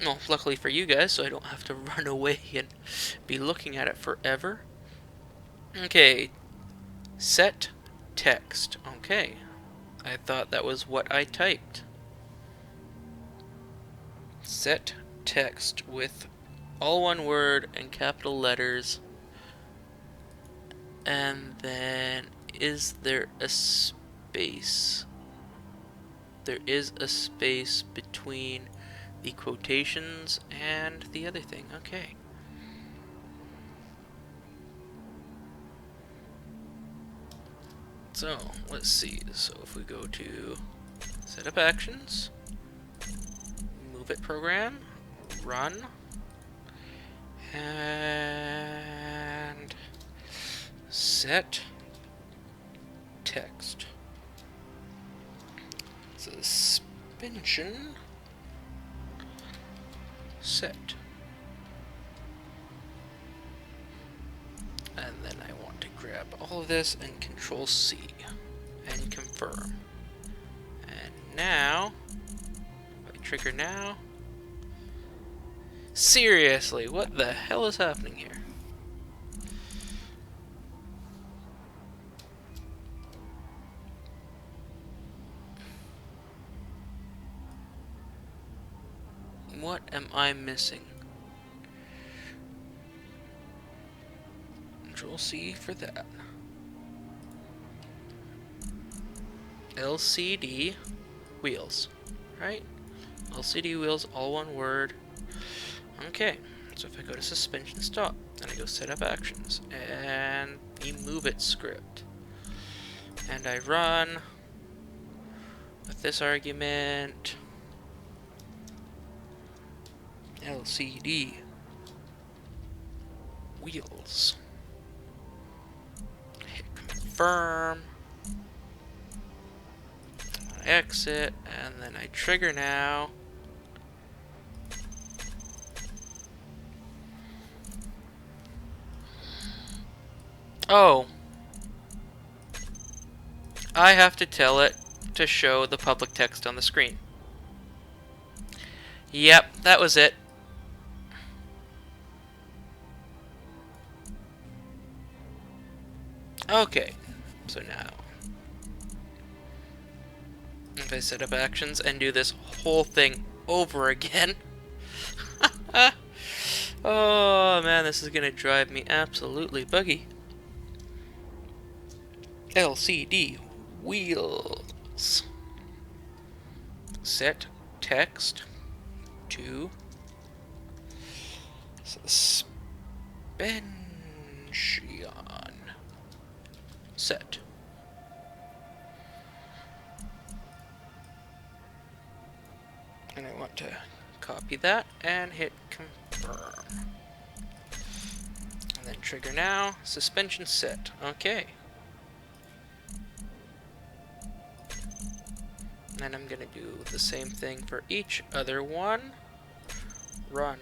Well, luckily for you guys, so I don't have to run away and be looking at it forever. Okay, set text. Okay, I thought that was what I typed. Set text with all one word and capital letters. And then, is there a space? There is a space between the quotations and the other thing. Okay. So, let's see. So if we go to Setup Actions, Move It Program, Run, and Set Text. Suspension set. And then I want to grab all of this and Control C and confirm. And now, if I trigger now, seriously, what the hell is happening here? What am I missing? Control C for that. LCD wheels, right? LCD wheels, all one word. Okay, so if I go to suspension stop, and I go set up actions, and the move it script, and I run with this argument, LCD wheels, hit confirm, exit, and then I trigger now. Oh, I have to tell it to show the public text on the screen. Yep, that was it. Okay, so now if I set up actions and do this whole thing over again. Oh man, this is gonna drive me absolutely buggy. LCD wheels. Set text to suspension. Set. And I want to copy that and hit confirm. And then trigger now, suspension set. Okay. And I'm gonna do the same thing for each other one. Run.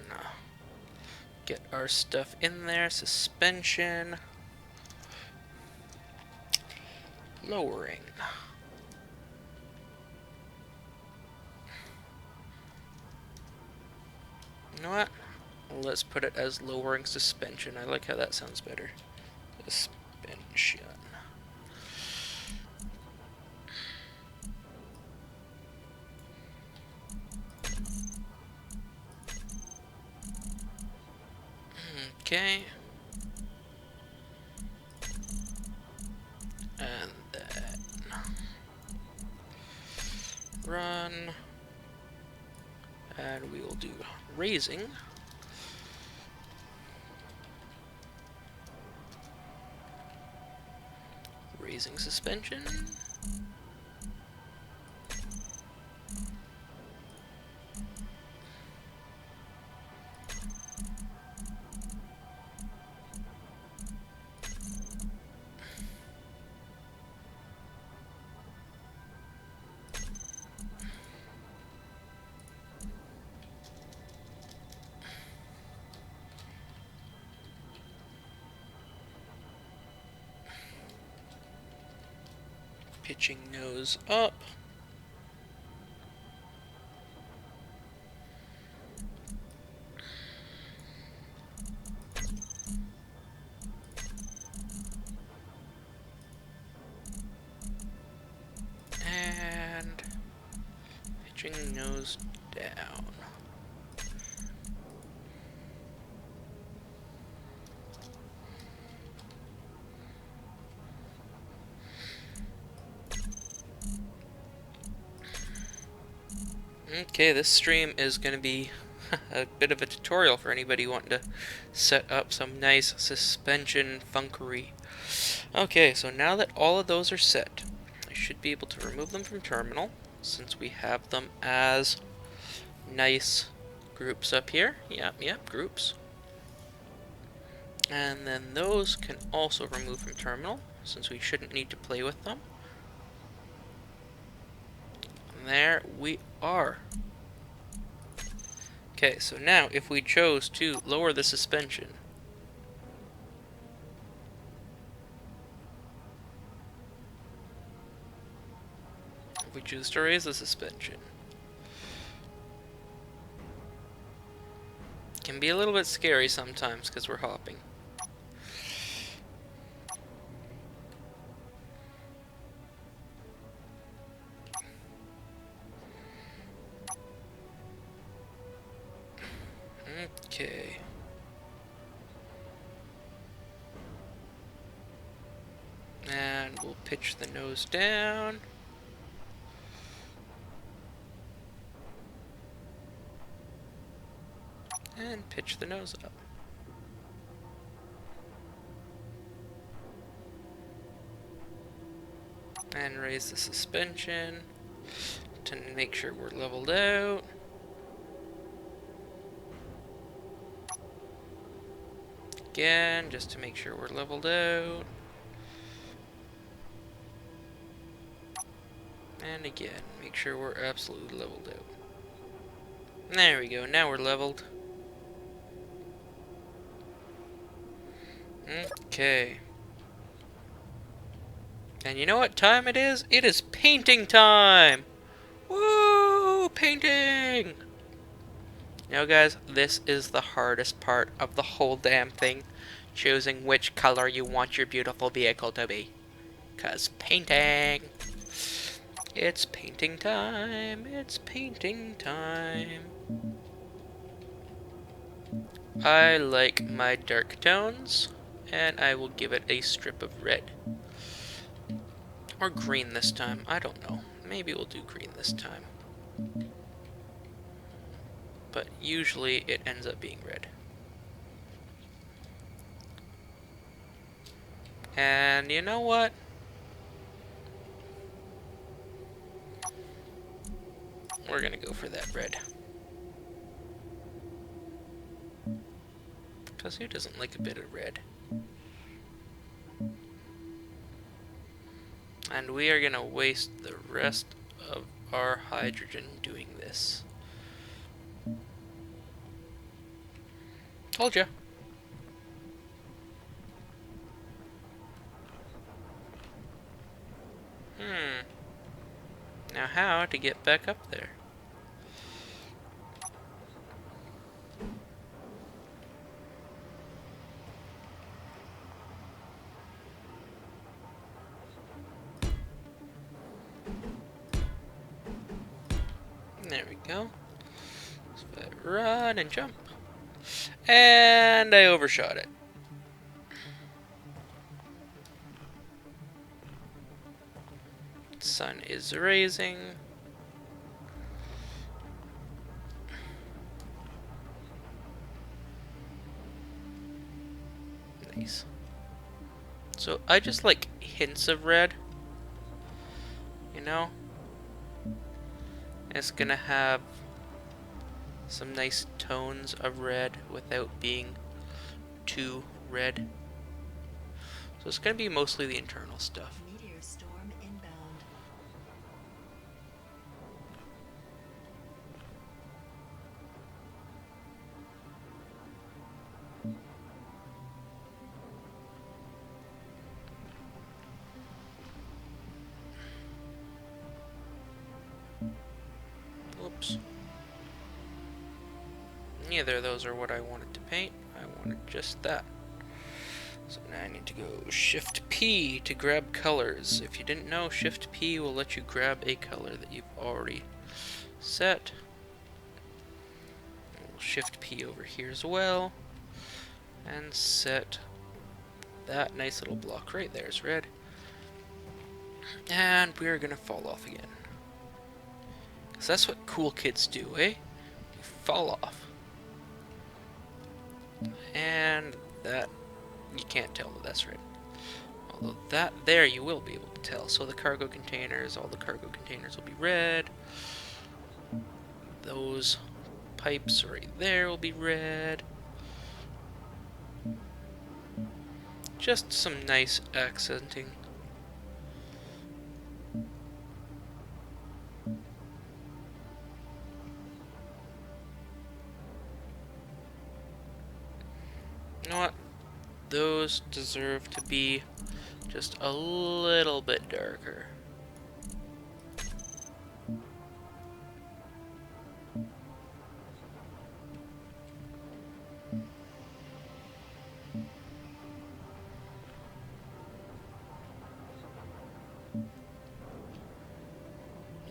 Get our stuff in there, suspension. Lowering. You know what? Let's put it as lowering suspension. I like how that sounds better. Suspension. Okay. And then run. And we will do raising. Raising suspension. Pitching nose up. And pitching nose down. Okay, this stream is going to be a bit of a tutorial for anybody wanting to set up some nice suspension funkery. Okay, so now that all of those are set, I should be able to remove them from terminal, since we have them as nice groups up here. Yep, groups. And then those can also remove from terminal, since we shouldn't need to play with them. And there we are. Okay, so now if we chose to lower the suspension, if we choose to raise the suspension, it can be a little bit scary sometimes because we're hopping. pitch the nose down. And pitch the nose up. And raise the suspension to make sure we're leveled out. Again, just to make sure we're leveled out. And again, make sure we're absolutely leveled out. There we go, now we're leveled. Okay. And you know what time it is? It is painting time! Woo! Painting! Now guys, this is the hardest part of the whole damn thing. Choosing which color you want your beautiful vehicle to be. 'Cause painting! It's painting time! It's painting time! I like my dark tones, and I will give it a strip of red. Or green this time, I don't know. Maybe we'll do green this time. But usually it ends up being red. And you know what? We're gonna go for that red. Because who doesn't like a bit of red? And we are gonna waste the rest of our hydrogen doing this. Told ya. Now how to get back up there? There we go. So run and jump. And I overshot it. Sun is rising. Nice. So I just like hints of red. You know? It's gonna have some nice tones of red without being too red. So it's gonna be mostly the internal stuff. Meteor storm inbound. Whoops. Neither of those are what I wanted to paint. I wanted just that. So now I need to go Shift P to grab colors. If you didn't know, Shift P will let you grab a color that you've already set. We'll Shift P over here as well. And set that nice little block right there as red. And we're gonna fall off again. Because that's what cool kids do, eh? You fall off. And that, you can't tell that that's red. Although that there you will be able to tell. So the cargo containers, all the cargo containers will be red. Those pipes right there will be red. Just some nice accenting. You know what? Those deserve to be just a little bit darker.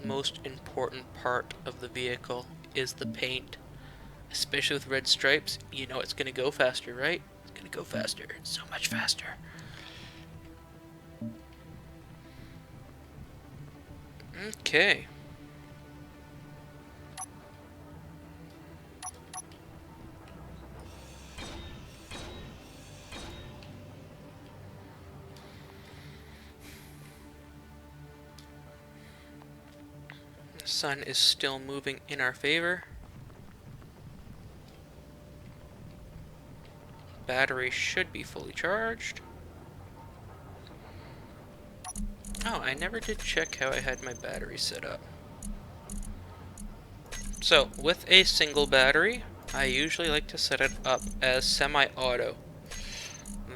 Most important part of the vehicle is the paint. Especially with red stripes, you know it's gonna go faster, right? It's gonna go faster, so much faster. Okay. The sun is still moving in our favor. Battery should be fully charged. Oh, I never did check how I had my battery set up. So, with a single battery, I usually like to set it up as semi-auto.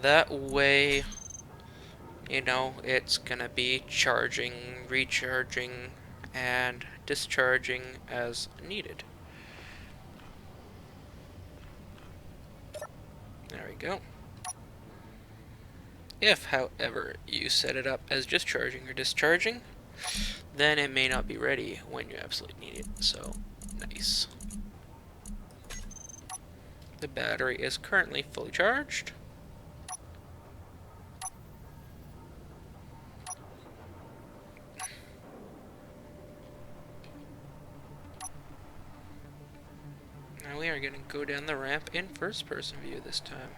That way, you know, it's gonna be charging, recharging, and discharging as needed. There we go. If, however, you set it up as just charging or discharging, then it may not be ready when you absolutely need it. So, nice. The battery is currently fully charged. Now we are going to go down the ramp in first-person view this time.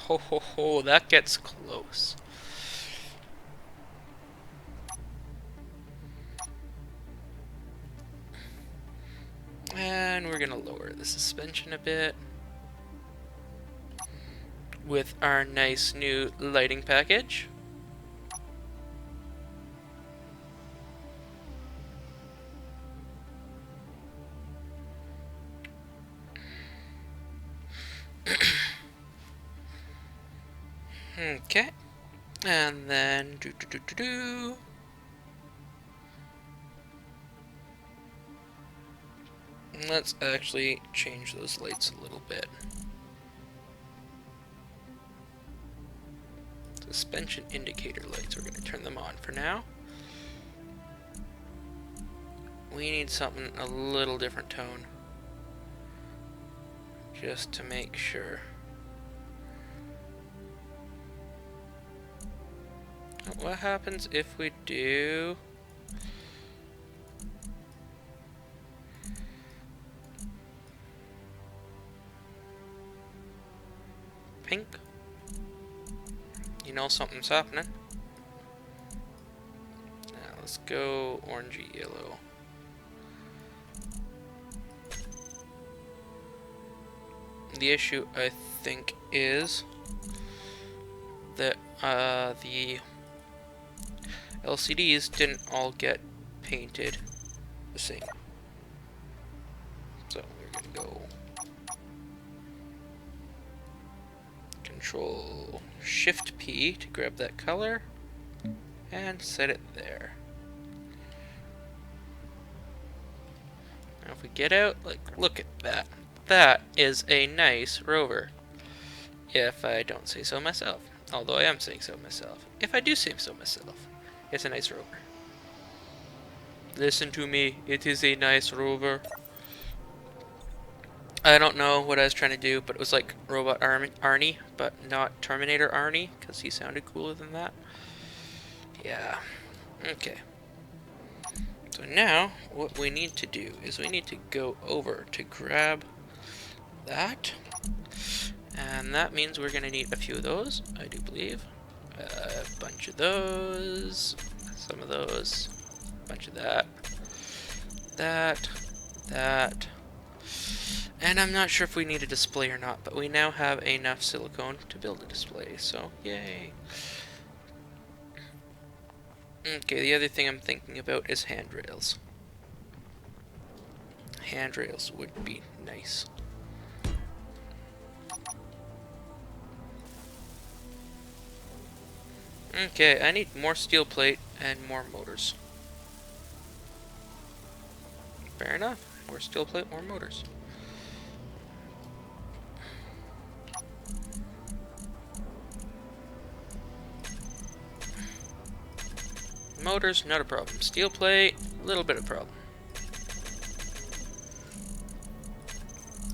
Ho ho ho, that gets close. And we're going to lower the suspension a bit with our nice new lighting package. Okay, and then let's actually change those lights a little bit. Suspension indicator lights, we're going to turn them on for now. We need something a little different tone, just to make sure. What happens if we do pink? You know something's happening. Now let's go orangey yellow. The issue, I think, is that the LCDs didn't all get painted the same. So we're gonna go Control Shift P to grab that color and set it there. Now if we get out, like, look at that. That is a nice rover. If I don't say so myself. Although I am saying so myself. If I do say so myself, it's a nice rover. Listen to me, it is a nice rover. I don't know what I was trying to do, but it was like Robot Arnie, but not Terminator Arnie, because he sounded cooler than that. Yeah. Okay. So now, what we need to do is we need to go over to grab that. And that means we're going to need a few of those, I do believe. A bunch of those, some of those, a bunch of that, that. And I'm not sure if we need a display or not, but we now have enough silicone to build a display, so yay. Okay, the other thing I'm thinking about is handrails. Handrails would be nice. Okay, I need more steel plate and more motors. Fair enough. More steel plate, more motors. Motors, not a problem. Steel plate, a little bit of problem.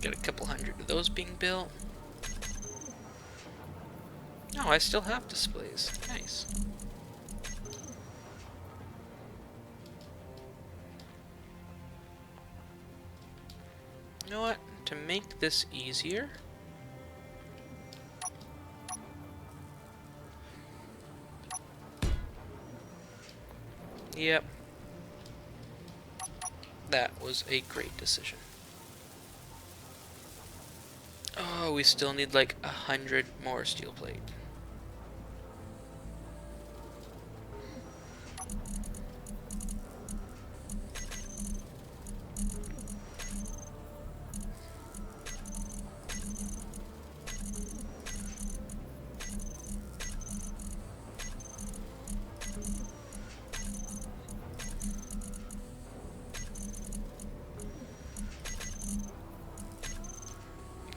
Got a couple hundred of those being built. Oh, I still have displays. Nice. You know what? To make this easier... Yep. That was a great decision. Oh, we still need like 100 more steel plate.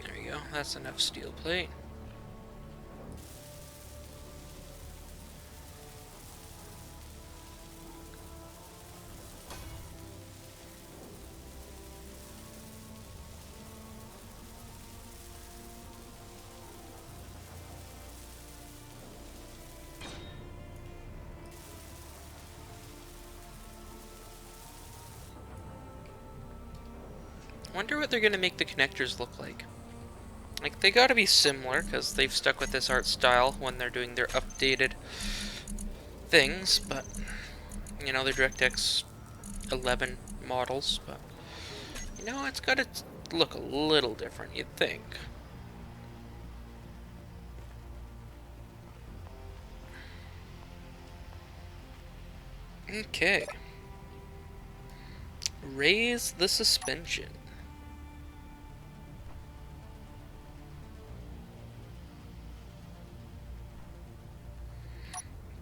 There we go. That's enough steel plate. Wonder what they're gonna make the connectors look like. Like, they gotta be similar, because they've stuck with this art style when they're doing their updated things, but, you know, they're DirectX 11 models, but, you know, it's gotta look a little different, you'd think. Okay. Raise the suspension.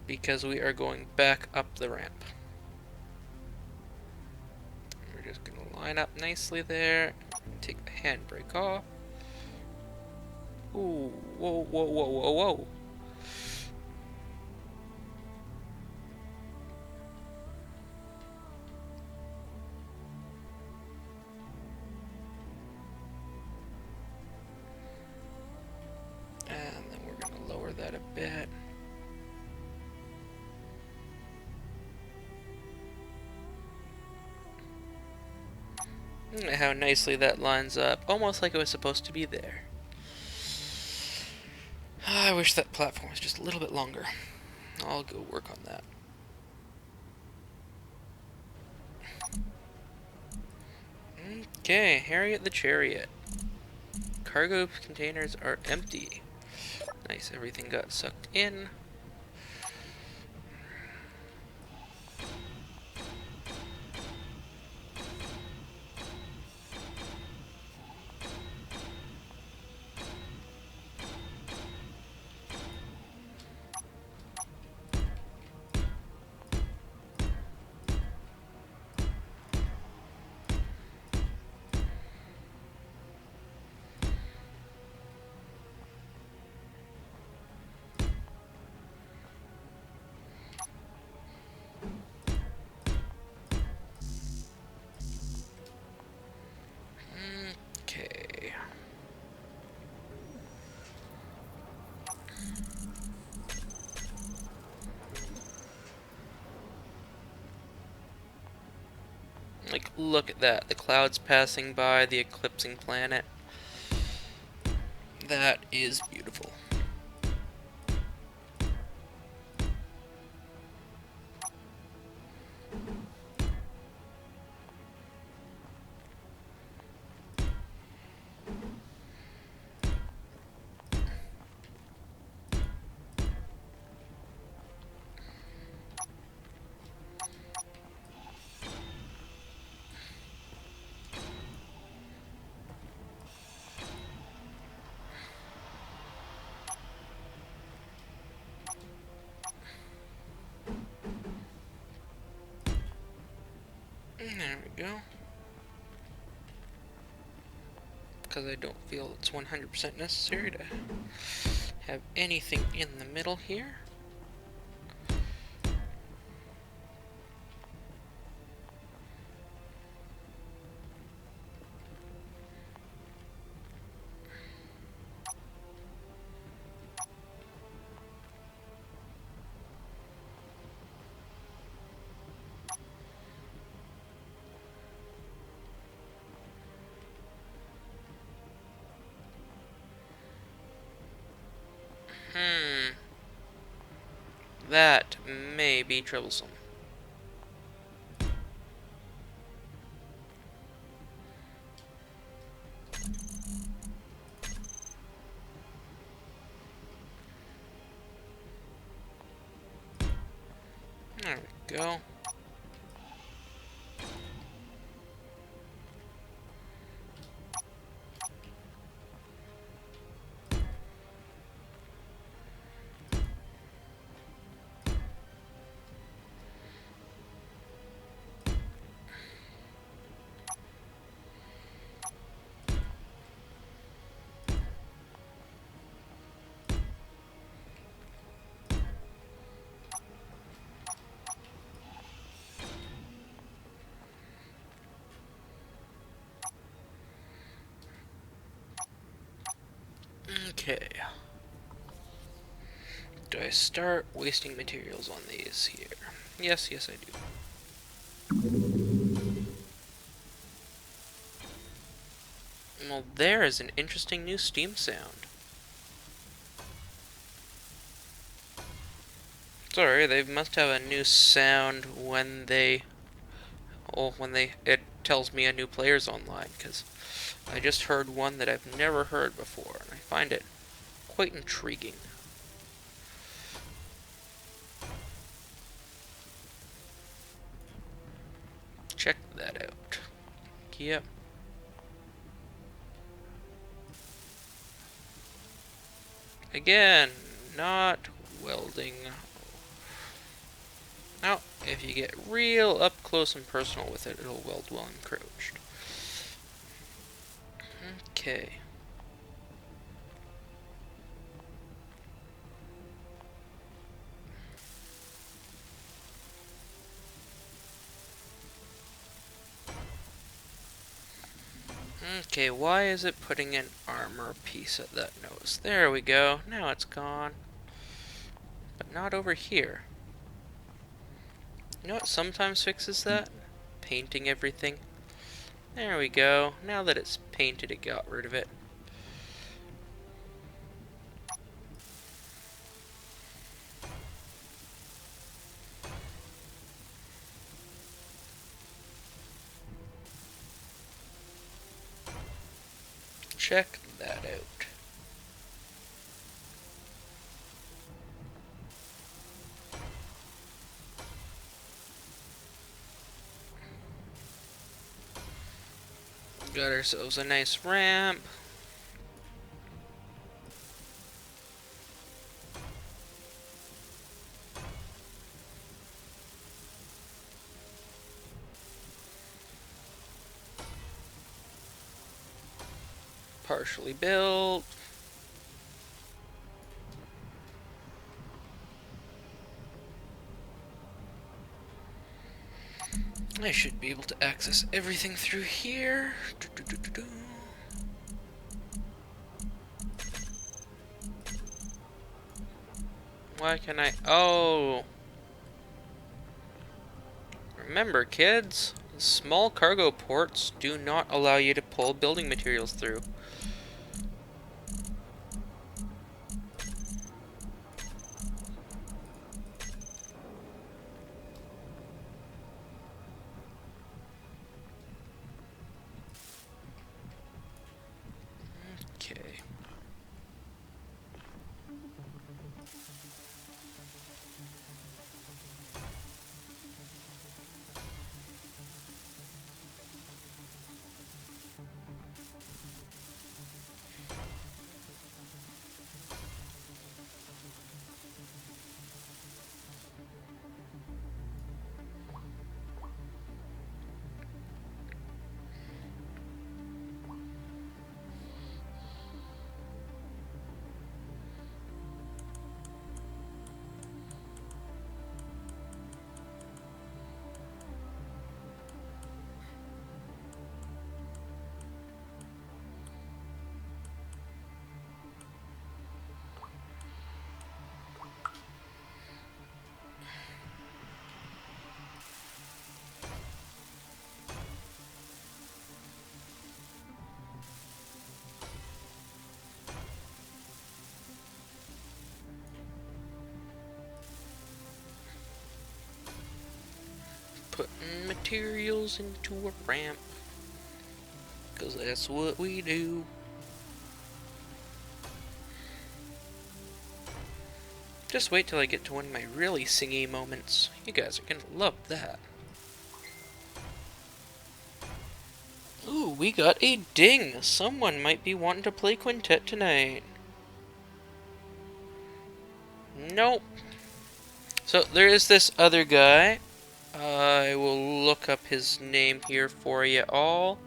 Because we are going back up the ramp. We're just going to line up nicely there. Take the handbrake off. Ooh, whoa, whoa, whoa, whoa, whoa. And then we're going to lower that a bit. How nicely that lines up, almost like it was supposed to be there. I wish that platform was just a little bit longer. I'll go work on that. Okay, Harriette the Chariot. Cargo containers are empty. Nice, everything got sucked in. Okay. Like, look at that. The clouds passing by, the eclipsing planet. That is beautiful. There we go. Because I don't feel it's 100% necessary to have anything in the middle here. That may be troublesome. There we go. Okay. Do I start wasting materials on these here? Yes, yes I do. Well, there is an interesting new Steam sound. Sorry, they must have a new sound when they... Oh, it tells me a new player's online, because I just heard one that I've never heard before, and I find it quite intriguing. Check that out. Yep. Again, not welding. Now, if you get real up close and personal with it, it'll weld well encroached. Okay. Okay, why is it putting an armor piece at that nose? There we go. Now it's gone. But not over here. You know what sometimes fixes that? Painting everything. There we go. Now that it's painted, it got rid of it. Check that out. Got ourselves a nice ramp. Partially built. I should be able to access everything through here. Why can I... Oh! Remember, kids, small cargo ports do not allow you to pull building materials through. Okay. Putting materials into a ramp, 'cause that's what we do. Just wait till I get to one of my really singy moments. You guys are gonna love that. Ooh, we got a ding! Someone might be wanting to play quintet tonight. Nope. So there is this other guy. I will look up his name here for you all.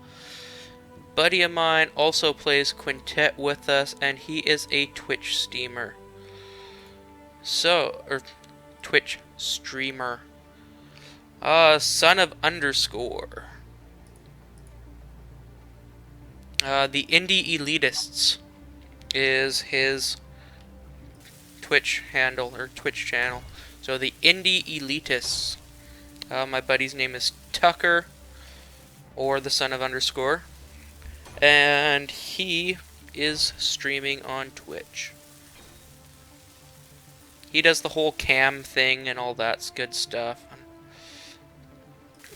Buddy of mine also plays quintet with us, and he is a Twitch streamer. Or Twitch streamer. Son of underscore. The Indie Elitists is his Twitch handle, or Twitch channel. So the Indie Elitists. My buddy's name is Tucker, or the son of underscore. And he is streaming on Twitch. He does the whole cam thing and all that good stuff.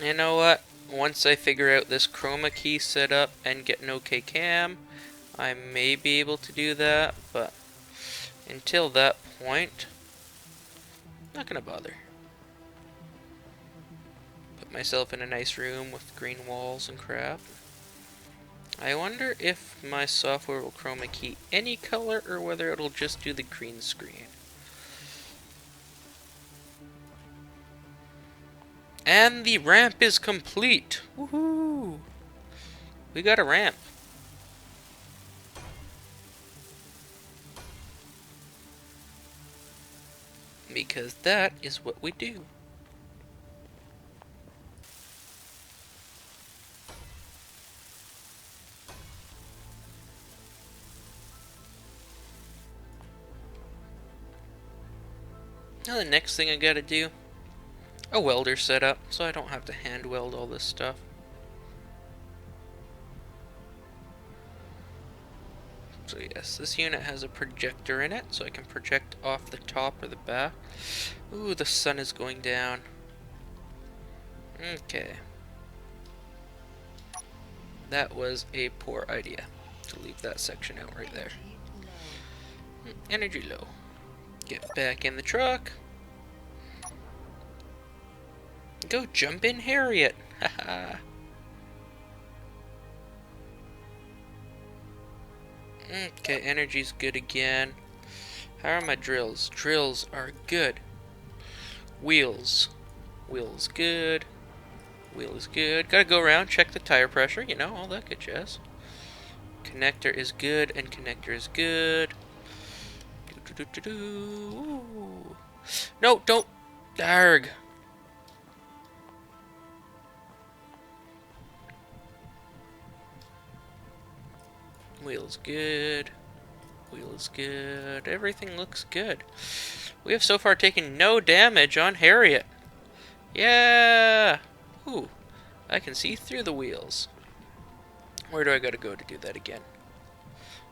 You know what? Once I figure out this chroma key setup and get an OK cam, I may be able to do that, but until that point, not gonna bother. Put myself in a nice room with green walls and crap. I wonder if my software will chroma key any color or whether it'll just do the green screen. And the ramp is complete! Woohoo! We got a ramp. Because that is what we do. Now the next thing I gotta do, a welder setup, so I don't have to hand weld all this stuff. So yes, this unit has a projector in it, so I can project off the top or the back. Ooh, the sun is going down. Okay. That was a poor idea, to leave that section out right there. Energy low. Get back in the truck. Go jump in Harriotte. Haha. Okay, energy's good again. How are my drills? Drills are good. Wheels. Wheels good. Wheel is good. Gotta go around, check the tire pressure, you know, all that good jazz. Connector is good, and connector is good. Ooh. No, don't. Darg. Wheel's good. Wheel is good. Everything looks good. We have so far taken no damage on Harriotte. Yeah! Ooh, I can see through the wheels. Where do I gotta go to do that again?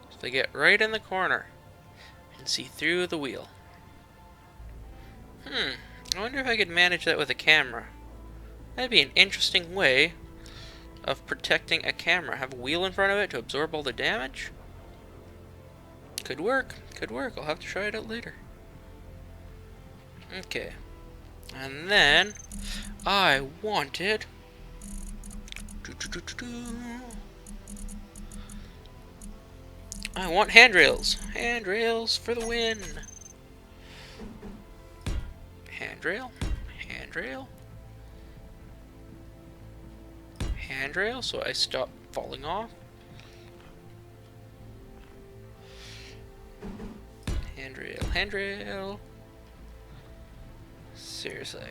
So they get right in the corner and see through the wheel. I wonder if I could manage that with a camera. That'd be an interesting way of protecting a camera. Have a wheel in front of it to absorb all the damage? Could work. Could work. I'll have to try it out later. Okay. And then I wanted I want handrails. Handrails for the win. Handrail. Handrail. Handrail, so I stop falling off. Handrail, handrail. Seriously.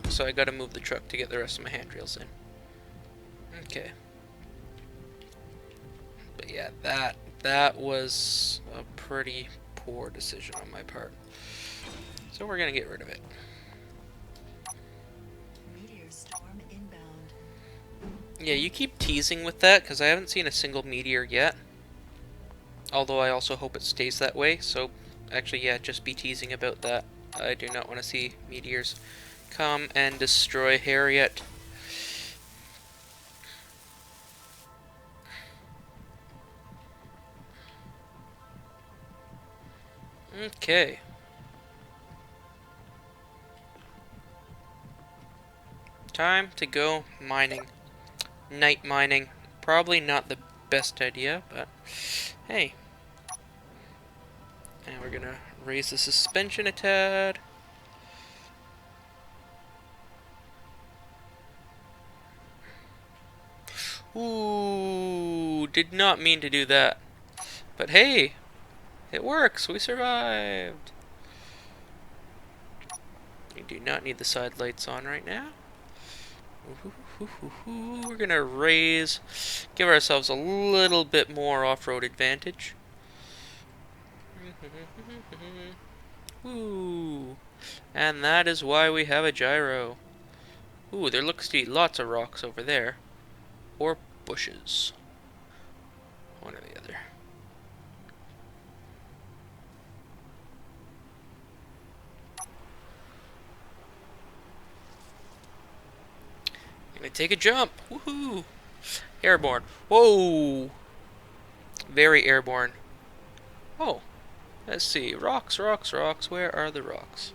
So I gotta move the truck to get the rest of my handrails in. Okay. But yeah, that was a pretty poor decision on my part. So we're gonna get rid of it. Meteor storm inbound. Yeah, you keep teasing with that, because I haven't seen a single meteor yet. Although I also hope it stays that way, so actually, yeah, just be teasing about that. I do not want to see meteors come and destroy Harriotte. Okay. Time to go mining. Night mining. Probably not the best idea, but hey. And we're gonna raise the suspension a tad. Ooh, did not mean to do that. But hey, it works. We survived. We do not need the side lights on right now. We're gonna raise, give ourselves a little bit more off-road advantage. Ooh, and that is why we have a gyro. Ooh, there looks to be lots of rocks over there. Or bushes. One or the other. Gonna take a jump. Woohoo! Airborne. Whoa! Very airborne. Oh, let's see. Rocks, rocks, rocks. Where are the rocks?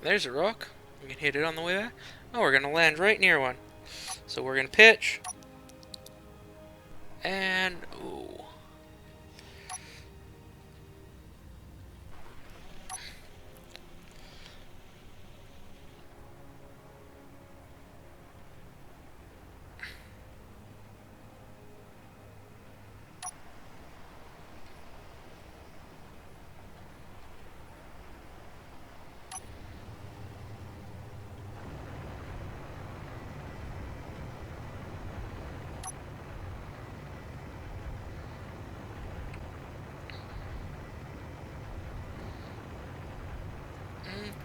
There's a rock. We can hit it on the way back. Oh, we're gonna land right near one. So we're gonna pitch. And ooh.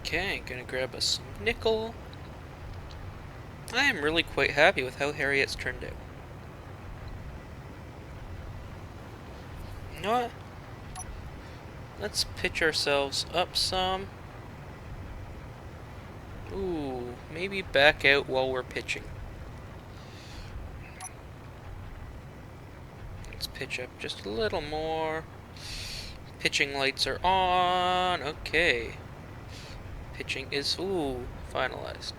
Okay, gonna grab us some nickel. I am really quite happy with how Harriette's turned out. You know what? Let's pitch ourselves up some. Ooh, maybe back out while we're pitching. Let's pitch up just a little more. Pitching lights are on. Okay. Pitching is, ooh, finalized.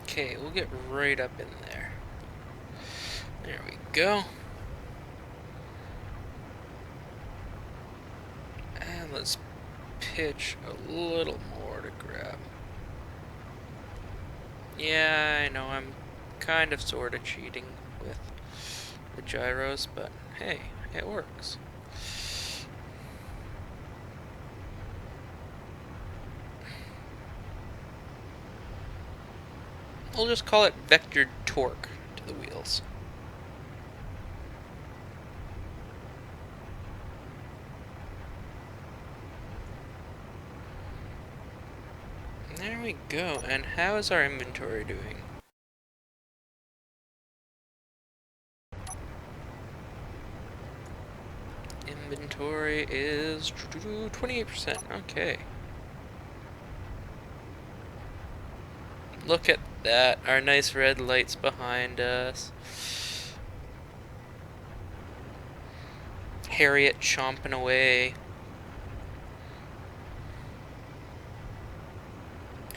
Okay, we'll get right up in there. There we go. And let's pitch a little more to grab. Yeah, I know I'm kind of sort of cheating with the gyros, but hey, it works. We'll just call it vectored torque to the wheels. There we go. And how is our inventory doing? Inventory is 28%. Okay. Look at that. Our nice red lights behind us. Harriette chomping away.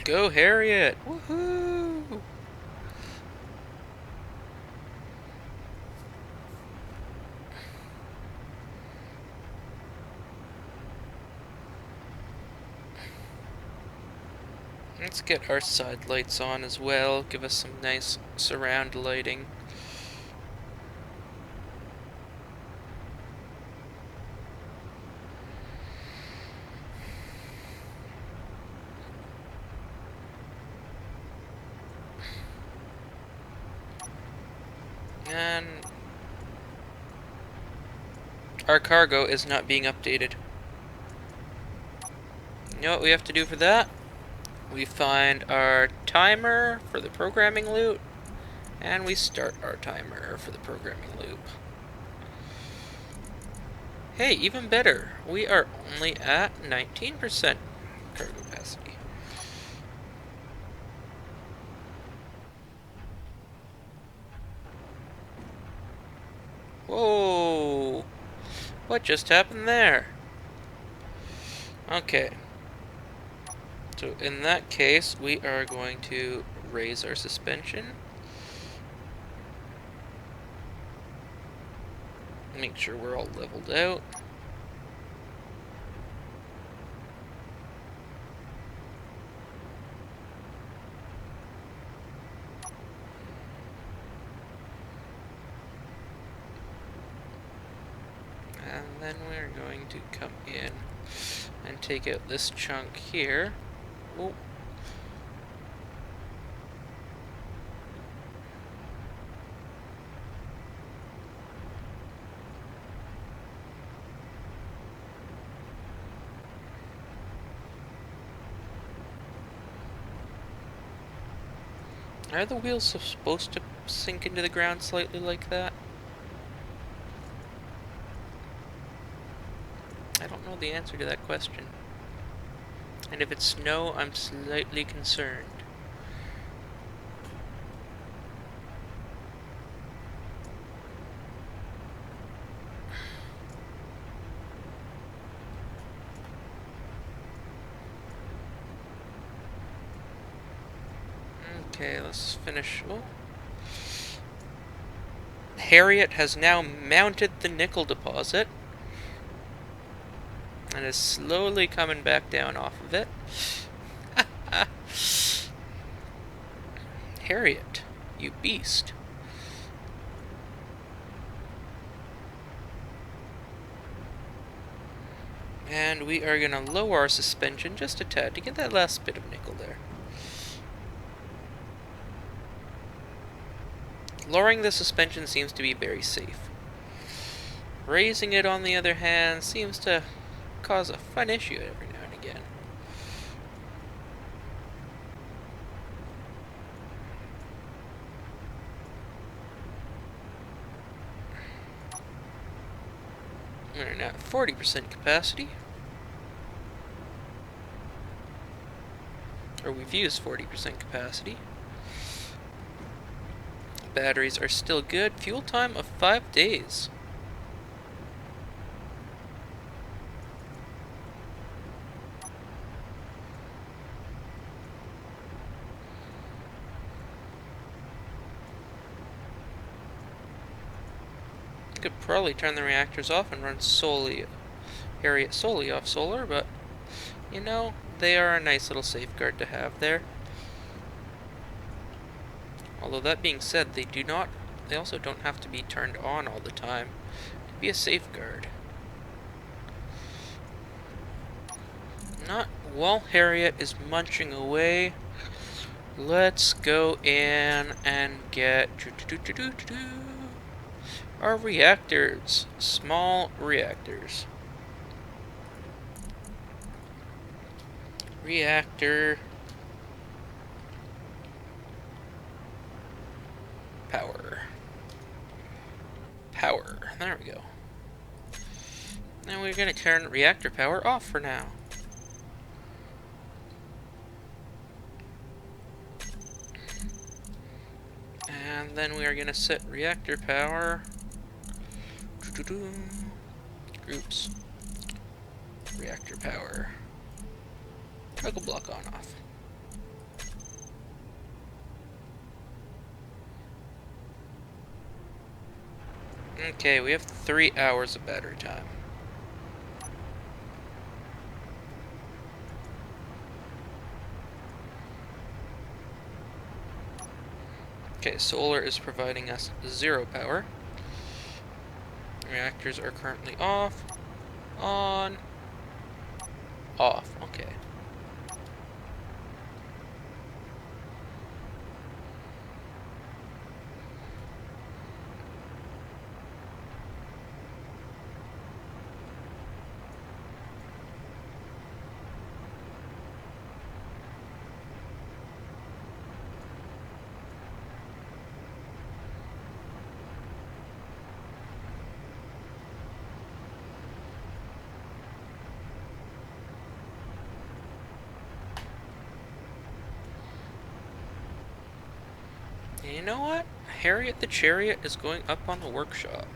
Go Harriette! Woohoo! Let's get our side lights on as well. Give us some nice surround lighting. And our cargo is not being updated. You know what we have to do for that? We find our timer for the programming loop, and we start our timer for the programming loop. Hey, even better, we are only at 19% cargo capacity. Whoa! What just happened there? Okay. So in that case, we are going to raise our suspension. Make sure we're all leveled out. And then we're going to come in and take out this chunk here. Oh. Are the wheels supposed to sink into the ground slightly like that? I don't know the answer to that question. And if it's no, I'm slightly concerned. Okay, let's finish. Oh. Harriotte has now mounted the nickel deposit and is slowly coming back down off of it. Harriotte, you beast. And we are going to lower our suspension just a tad to get that last bit of nickel there. Lowering the suspension seems to be very safe. Raising it, on the other hand, seems to cause a fun issue every now and again. We're now at 40% capacity. Or we've used 40% capacity. Batteries are still good. Fuel time of 5 days. Could probably turn the reactors off and run Harriotte solely off solar, but you know, they are a nice little safeguard to have there. Although that being said, they also don't have to be turned on all the time to be a safeguard. Not while Harriotte is munching away. Let's go in and get our reactors. Small reactors. Reactor power. Power. There we go. Now we're going to turn reactor power off for now. And then we are going to set reactor power. Groups. Reactor power. Toggle block on off. Okay, we have 3 hours of battery time. Okay, solar is providing us 0 power. Reactors are currently off. On. Off. Okay. You know what? Harriette the Chariot is going up on the workshop.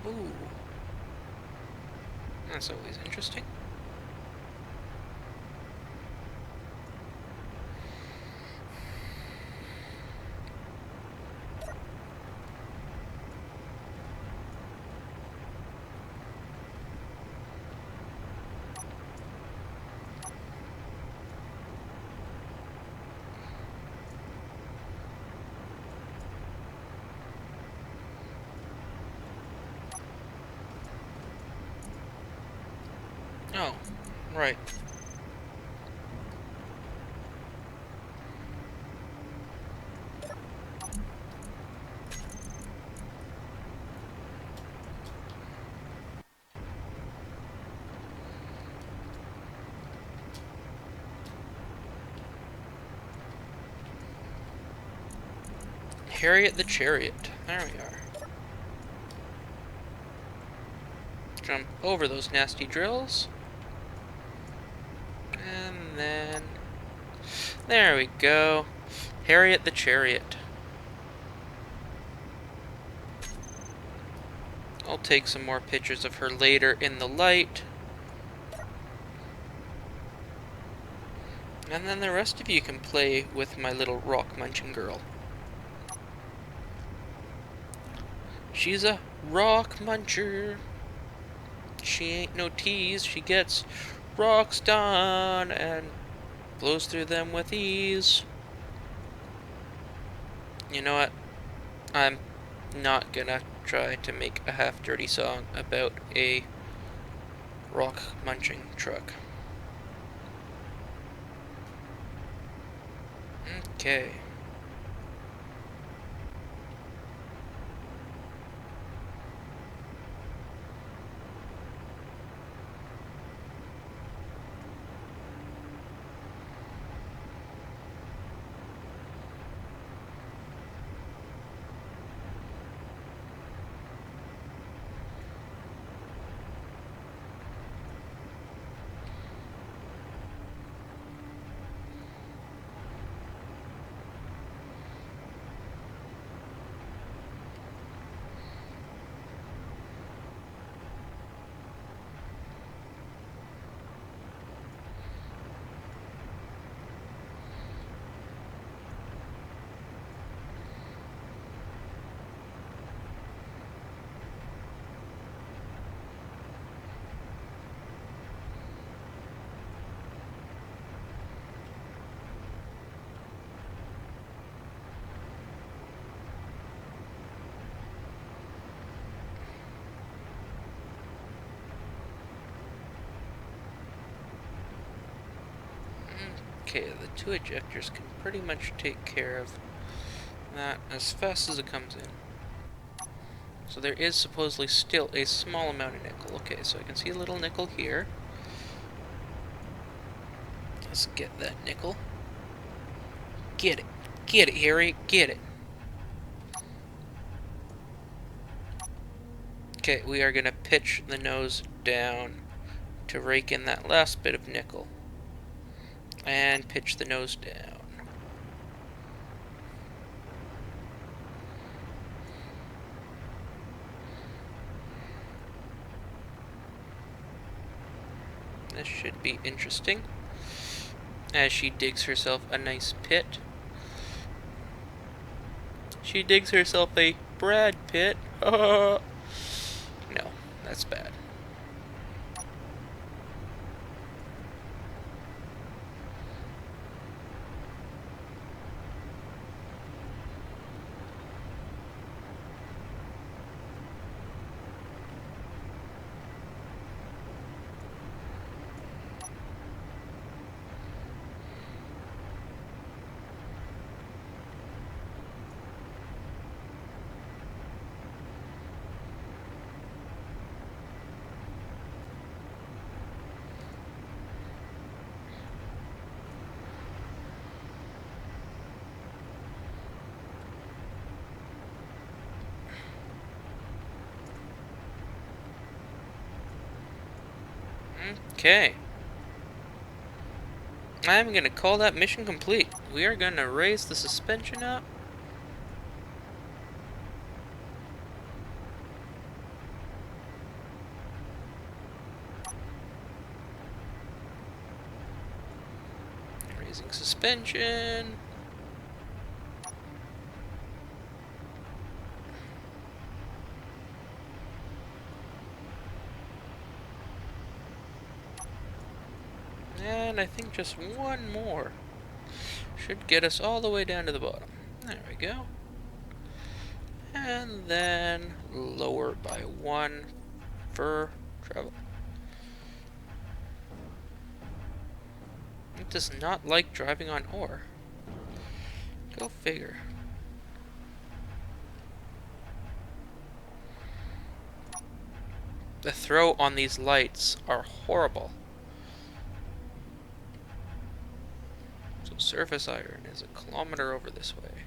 Ooh. That's always interesting. Oh, right. Harriette the Chariot. There we are. Jump over those nasty drills. And then... There we go. Harriette the Chariot. I'll take some more pictures of her later in the light. And then the rest of you can play with my little rock munching girl. She's a rock muncher. She ain't no tease. She gets rocks done and blows through them with ease. You know what? I'm not gonna try to make a half-dirty song about a rock munching truck. Okay. Okay, the two ejectors can pretty much take care of that as fast as it comes in. So there is supposedly still a small amount of nickel. Okay, so I can see a little nickel here. Let's get that nickel. Get it. Get it, Harry. Get it. Okay, we are going to pitch the nose down to rake in that last bit of nickel. And pitch the nose down. This should be interesting. As she digs herself a nice pit. She digs herself a Brad pit. No, that's bad. Okay. I'm gonna call that mission complete. We are gonna raise the suspension up. Raising suspension. And I think just one more should get us all the way down to the bottom. There we go. And then lower by 1 for travel. It does not like driving on ore. Go figure. The throw on these lights are horrible. So surface iron is a kilometer over this way.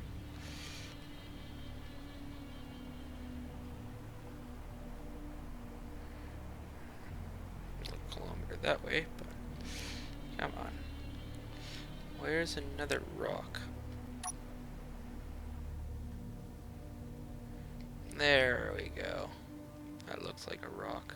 A kilometer that way, but come on. Where's another rock? There we go. That looks like a rock.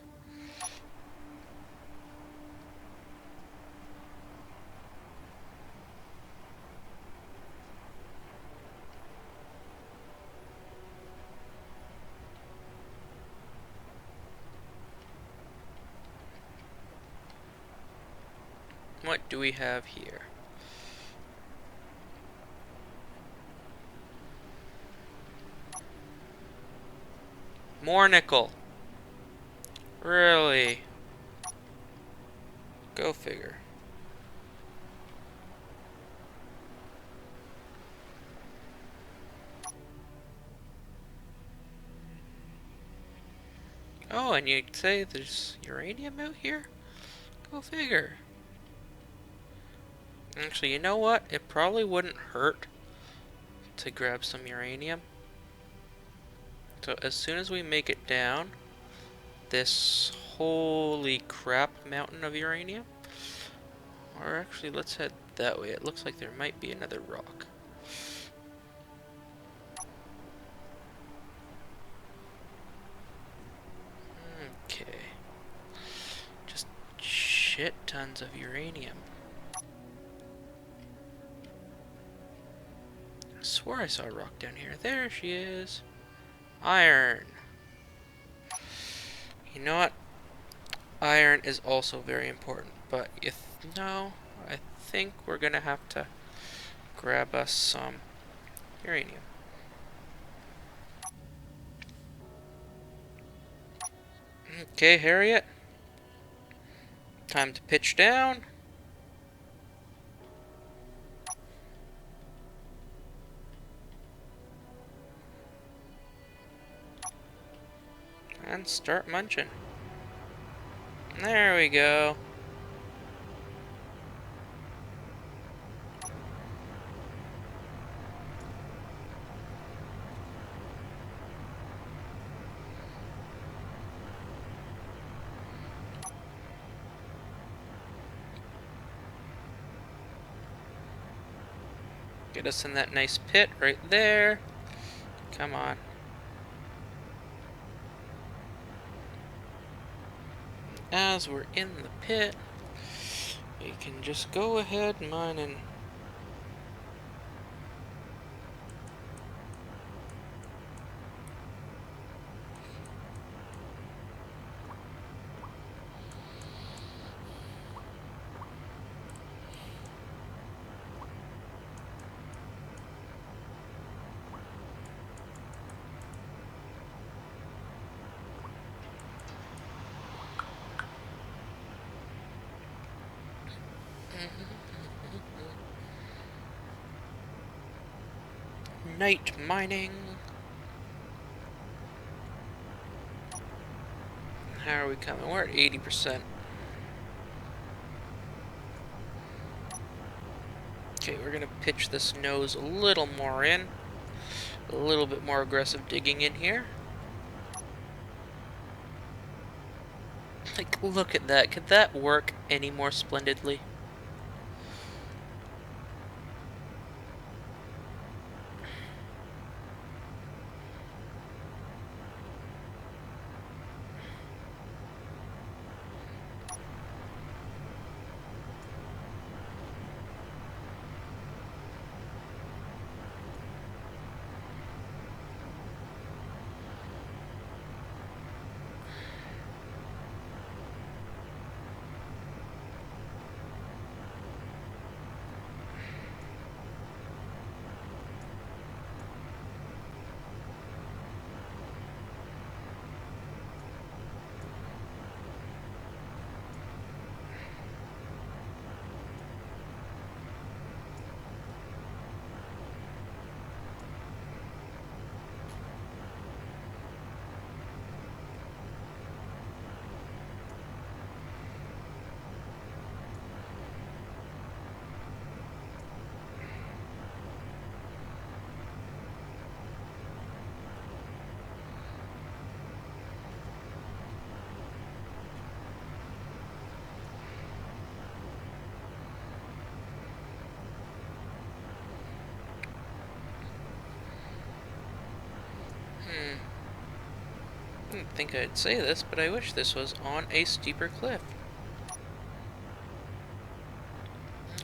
What do we have here? More nickel. Really? Go figure. Oh, and you'd say there's uranium out here? Go figure. Actually, you know what? It probably wouldn't hurt to grab some uranium. So as soon as we make it down, this holy crap mountain of uranium, or actually let's head that way. It looks like there might be another rock. Okay. Just shit tons of uranium. I swore I saw a rock down here. There she is. Iron. You know what? Iron is also very important, but no, I think we're gonna have to grab us some uranium. Okay, Harriotte. Time to pitch down. And start munching. There we go. Get us in that nice pit right there. Come on. As we're in the pit, we can just go ahead and mine and night mining. How are we coming? We're at 80%. Okay, we're gonna pitch this nose a little more in. A little bit more aggressive digging in here. Like, look at that. Could that work any more splendidly? I didn't think I'd say this, but I wish this was on a steeper cliff.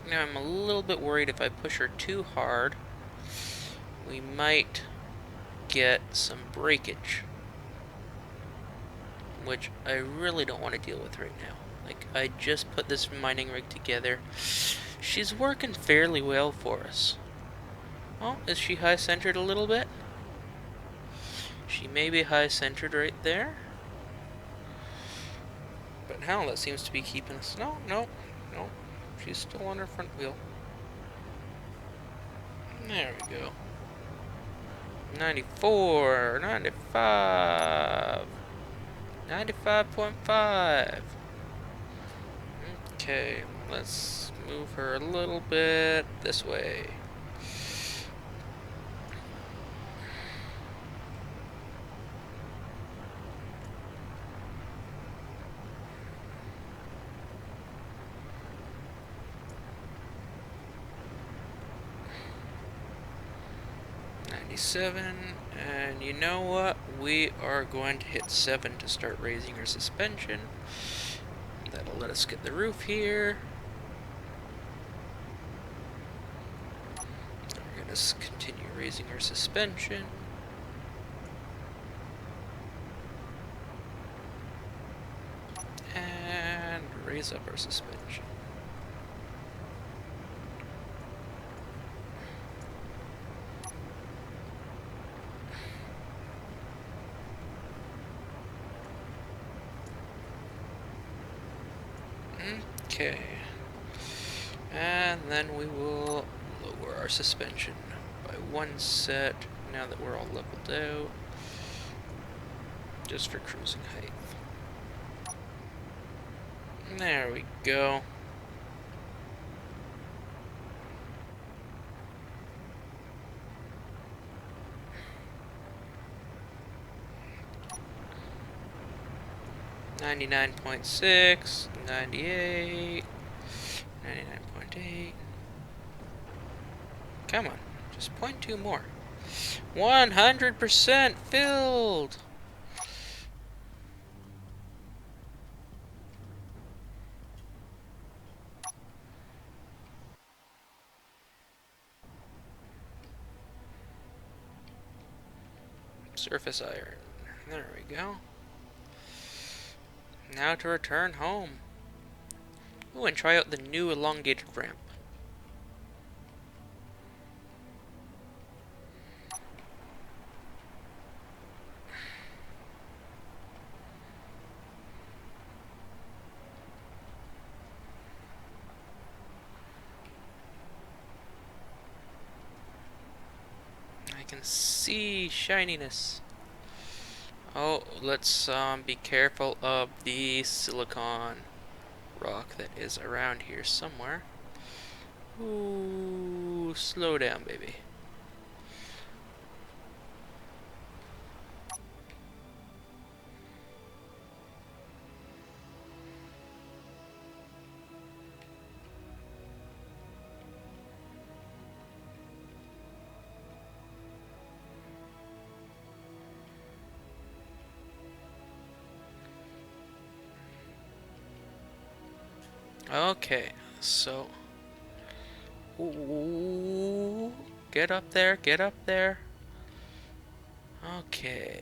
Now I'm a little bit worried if I push her too hard, we might get some breakage, which I really don't want to deal with right now. Like, I just put this mining rig together. She's working fairly well for us. Oh, is she high-centered a little bit? She may be high-centered right there. But hell, that seems to be keeping us... No. She's still on her front wheel. There we go. 94, 95, 95.5. Okay, let's move her a little bit this way. And you know what? We are going to hit 7 to start raising our suspension. That'll let us get the roof here. We're going to continue raising our suspension. And raise up our suspension. Okay, and then we will lower our suspension by 1 set now that we're all leveled out, just for cruising height. There we go. $99.6, 98, 99.8. Come on, just 0.2 more. 100% filled! Surface iron. There we go. Now to return home. Ooh, and try out the new elongated ramp. I can see shininess. Oh, let's be careful of the silicon rock that is around here somewhere. Ooh, slow down, baby. Okay, so... Ooh, get up there, get up there. Okay.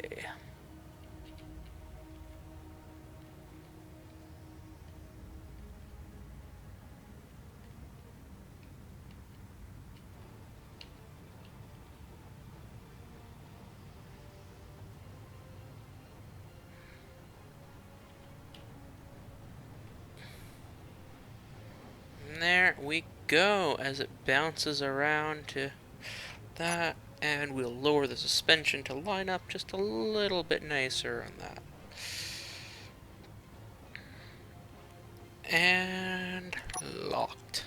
And there we go, as it bounces around to that, and we'll lower the suspension to line up just a little bit nicer on that. And locked.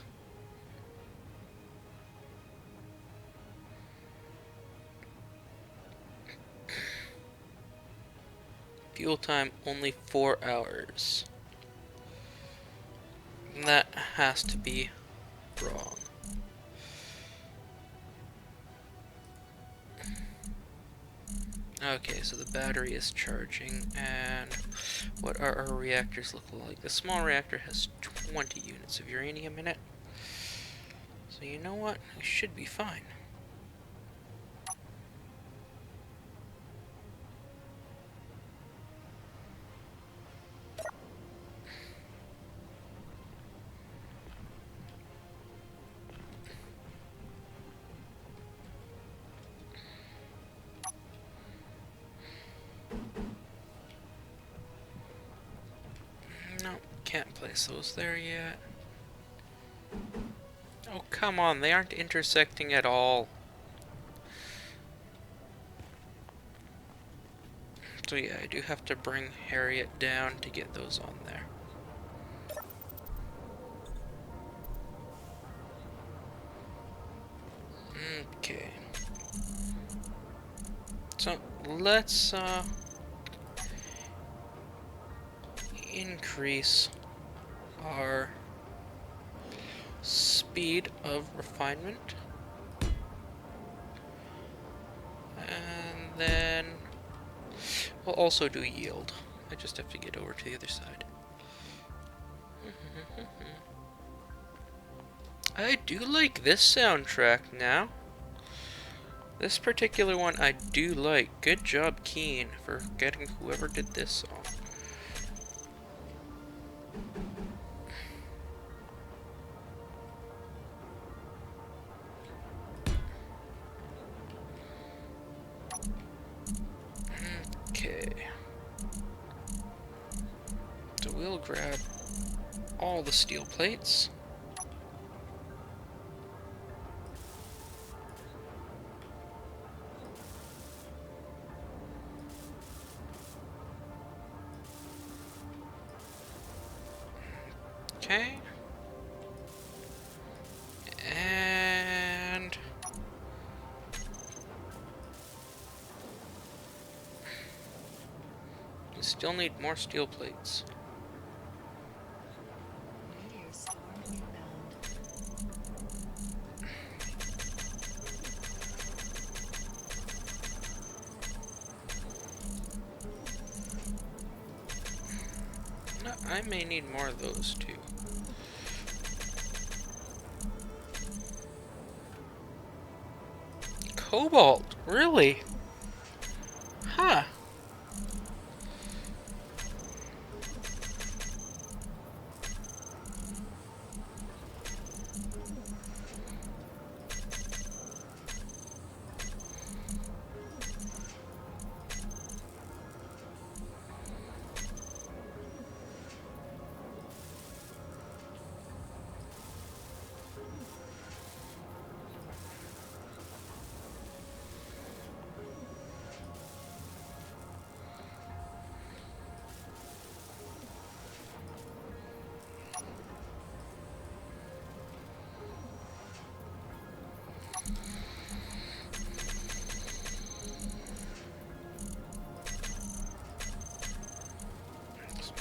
Fuel time only 4 hours. And that has to be wrong. Okay, so the battery is charging, and what are our reactors looking like? The small reactor has 20 units of uranium in it. So you know what? We should be fine. No, can't place those there yet. Oh, come on, they aren't intersecting at all. So yeah, I do have to bring Harriotte down to get those on there. Okay. So, let's, increase our speed of refinement. And then we'll also do yield. I just have to get over to the other side. I do like this soundtrack now. This particular one I do like. Good job, Keen, for getting whoever did this song. Okay. So we'll grab all the steel plates. Okay. And we still need more steel plates. Meteor storm inbound. No, I may need more of those too. Cobalt, really? Huh.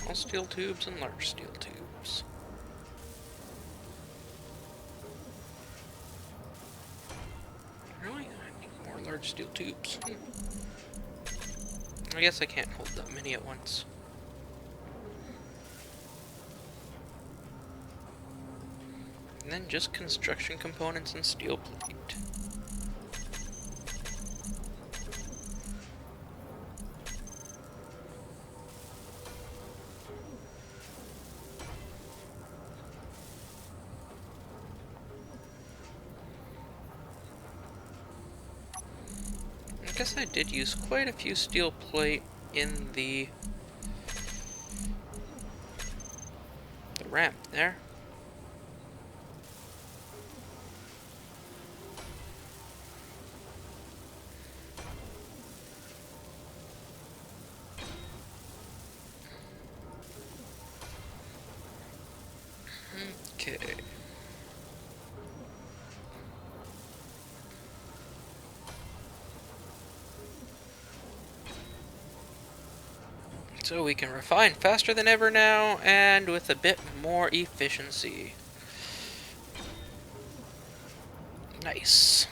Small steel tubes and large steel tubes. Really? I need more large steel tubes. I guess I can't hold that many at once. And then just construction components and steel plate. I guess I did use quite a few steel plate in the ramp there. Okay. So we can refine faster than ever now, and with a bit more efficiency. Nice.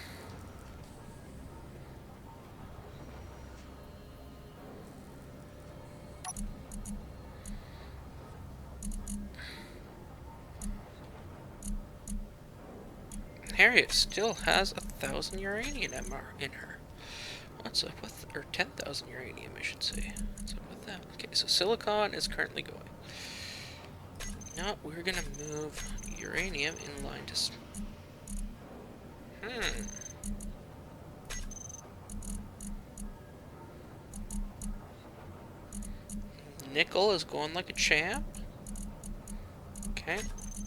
Harriotte still has 1,000 uranium in her. What's up with, or 10,000 uranium, I should say. What's up with that? Okay, so silicon is currently going. Now we're gonna move uranium in line to. Nickel is going like a champ. Okay,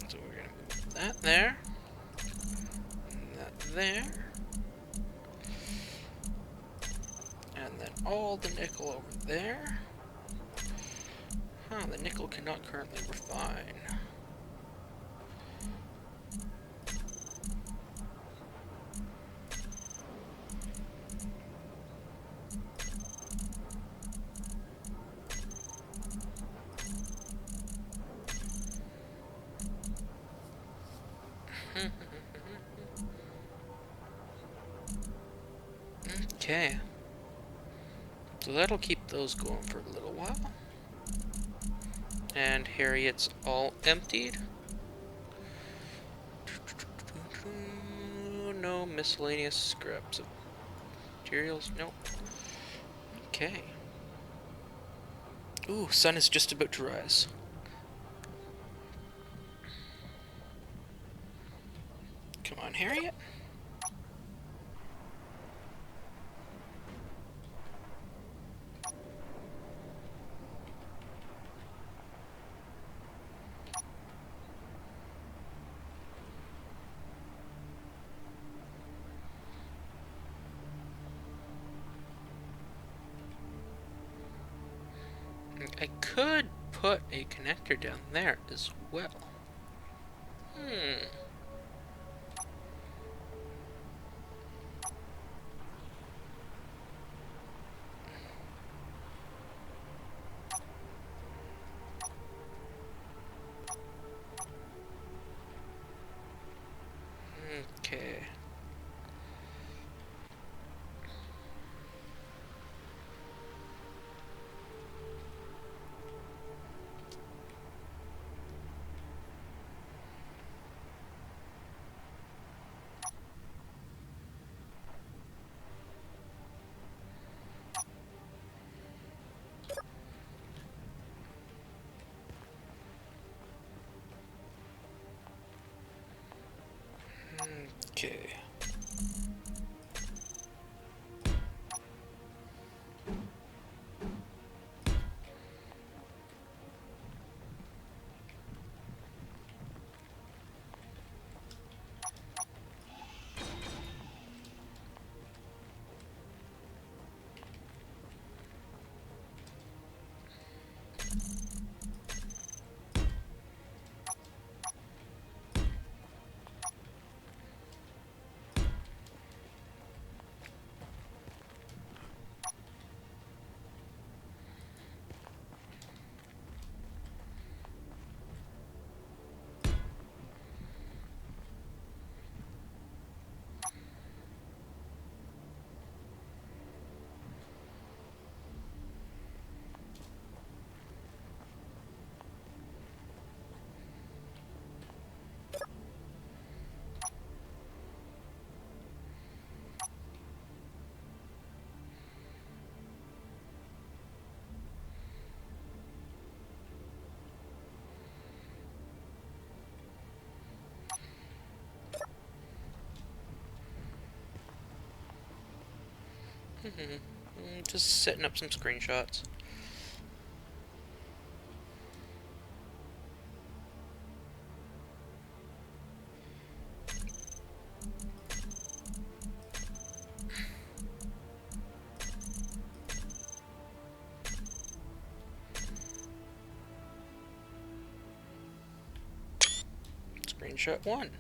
so we're gonna move that there. That there. And then all the nickel over there. Huh, the nickel cannot currently refine. Okay. So that'll keep those going for a little while. And Harriette's all emptied. No miscellaneous scraps of materials. Nope. Okay. Ooh, sun is just about to rise. Come on, Harriotte. I could put a connector down there as well. Okay. Just setting up some screenshots. Screenshot 1.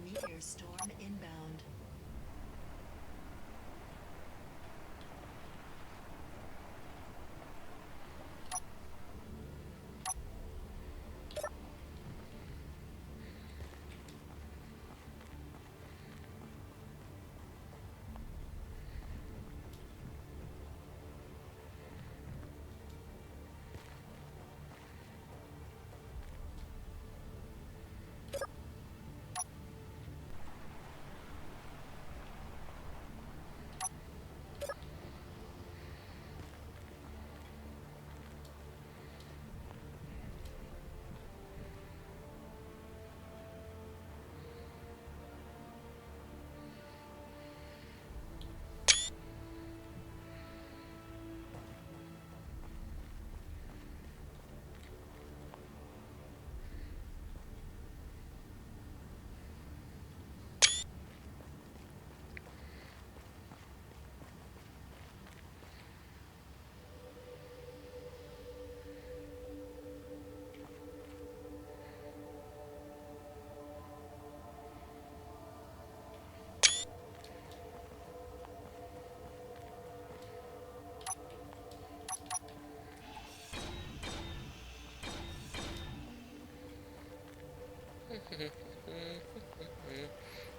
Meteor storm inbound.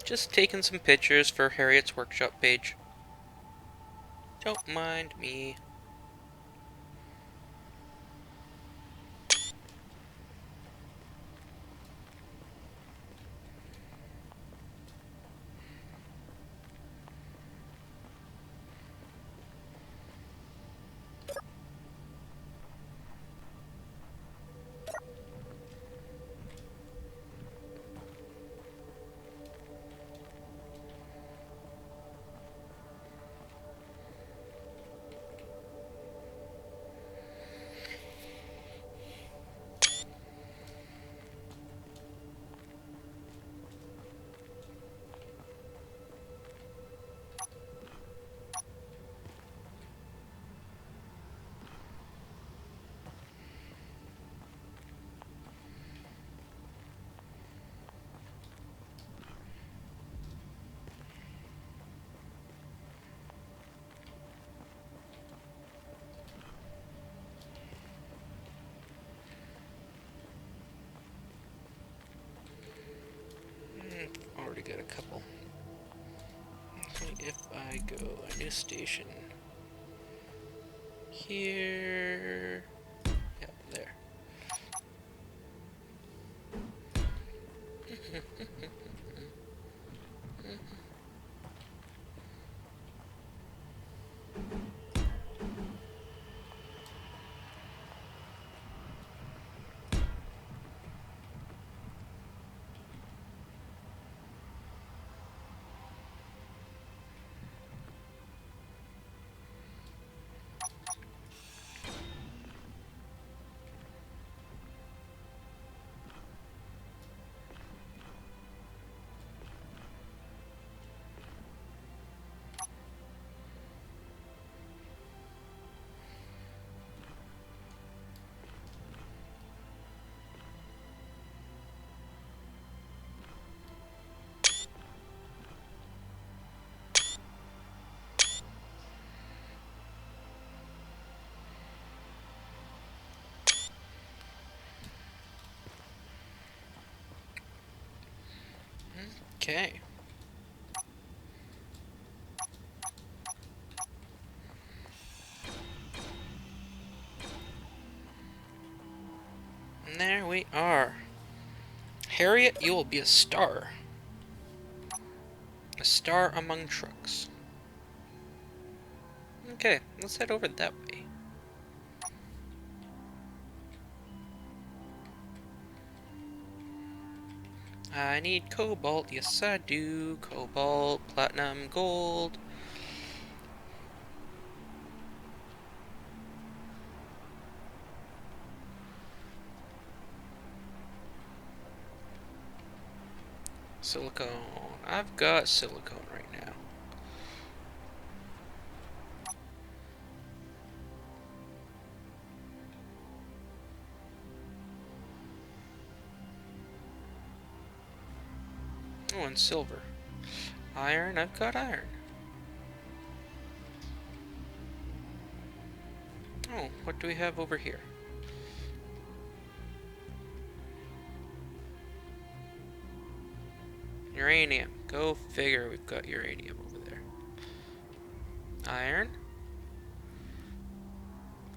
Just taking some pictures for Harriette's workshop page. Don't mind me. Already got a couple. If I go a new station here, yep, there. Okay. And there we are. Harriette, you will be a star. A star among trucks. Okay, let's head over that way. I need cobalt. Yes, I do. Cobalt, platinum, gold. Silicone. I've got silicone right now. Oh, and silver. Iron. I've got iron. Oh, what do we have over here? Uranium. Go figure, we've got uranium over there. Iron.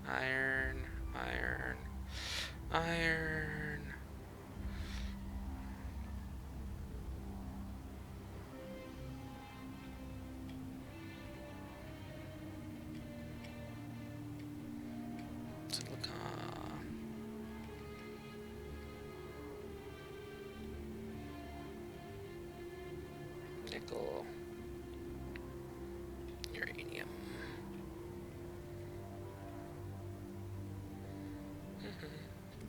Iron. Iron. Iron. Silicon. Nickel. Uranium.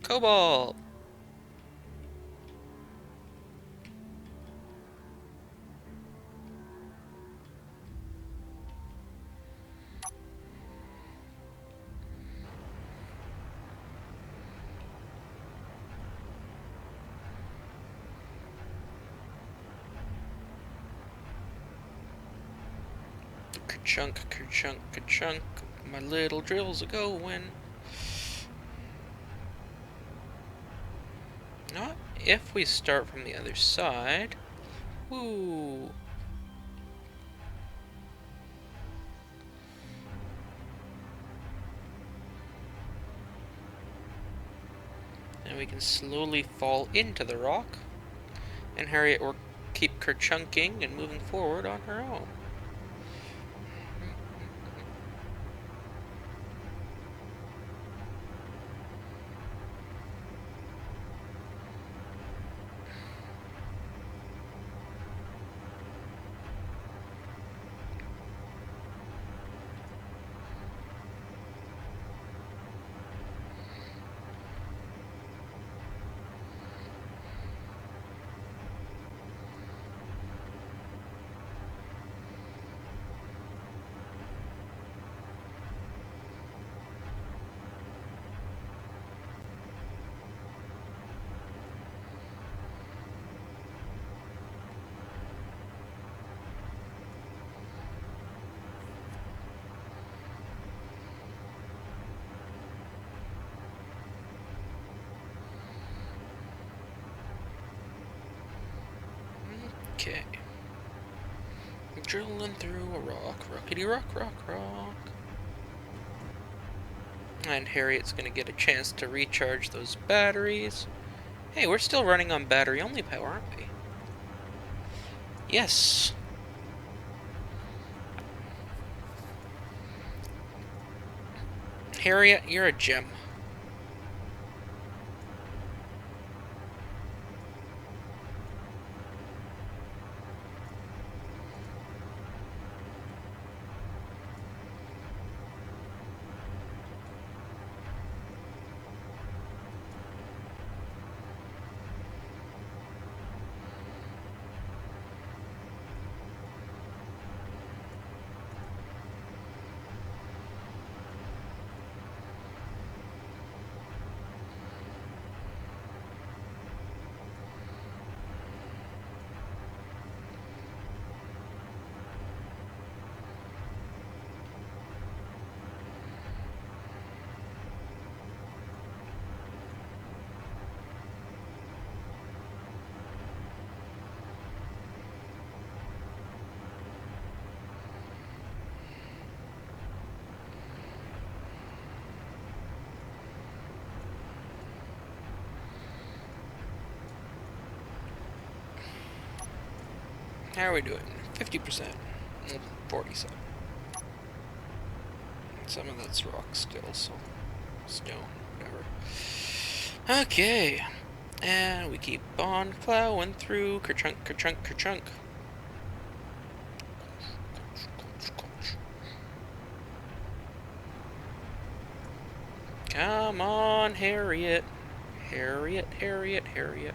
Cobalt. Ka-chunk, ka-chunk, ka-chunk. My little drills are going. Not if we start from the other side. Woo. And we can slowly fall into the rock. And Harriette will keep kerchunking and moving forward on her own. Okay. Drilling through a rock. Rockety rock, rock, rock. And Harriet's gonna get a chance to recharge those batteries. Hey, we're still running on battery-only power, aren't we? Yes. Harriette, you're a gem. How are we doing? 50%. 47. Some of that's rock still, so stone, whatever. Okay. And we keep on plowing through. Kerchunk, kerchunk, kerchunk. Come on, Harriotte. Harriotte, Harriotte, Harriotte.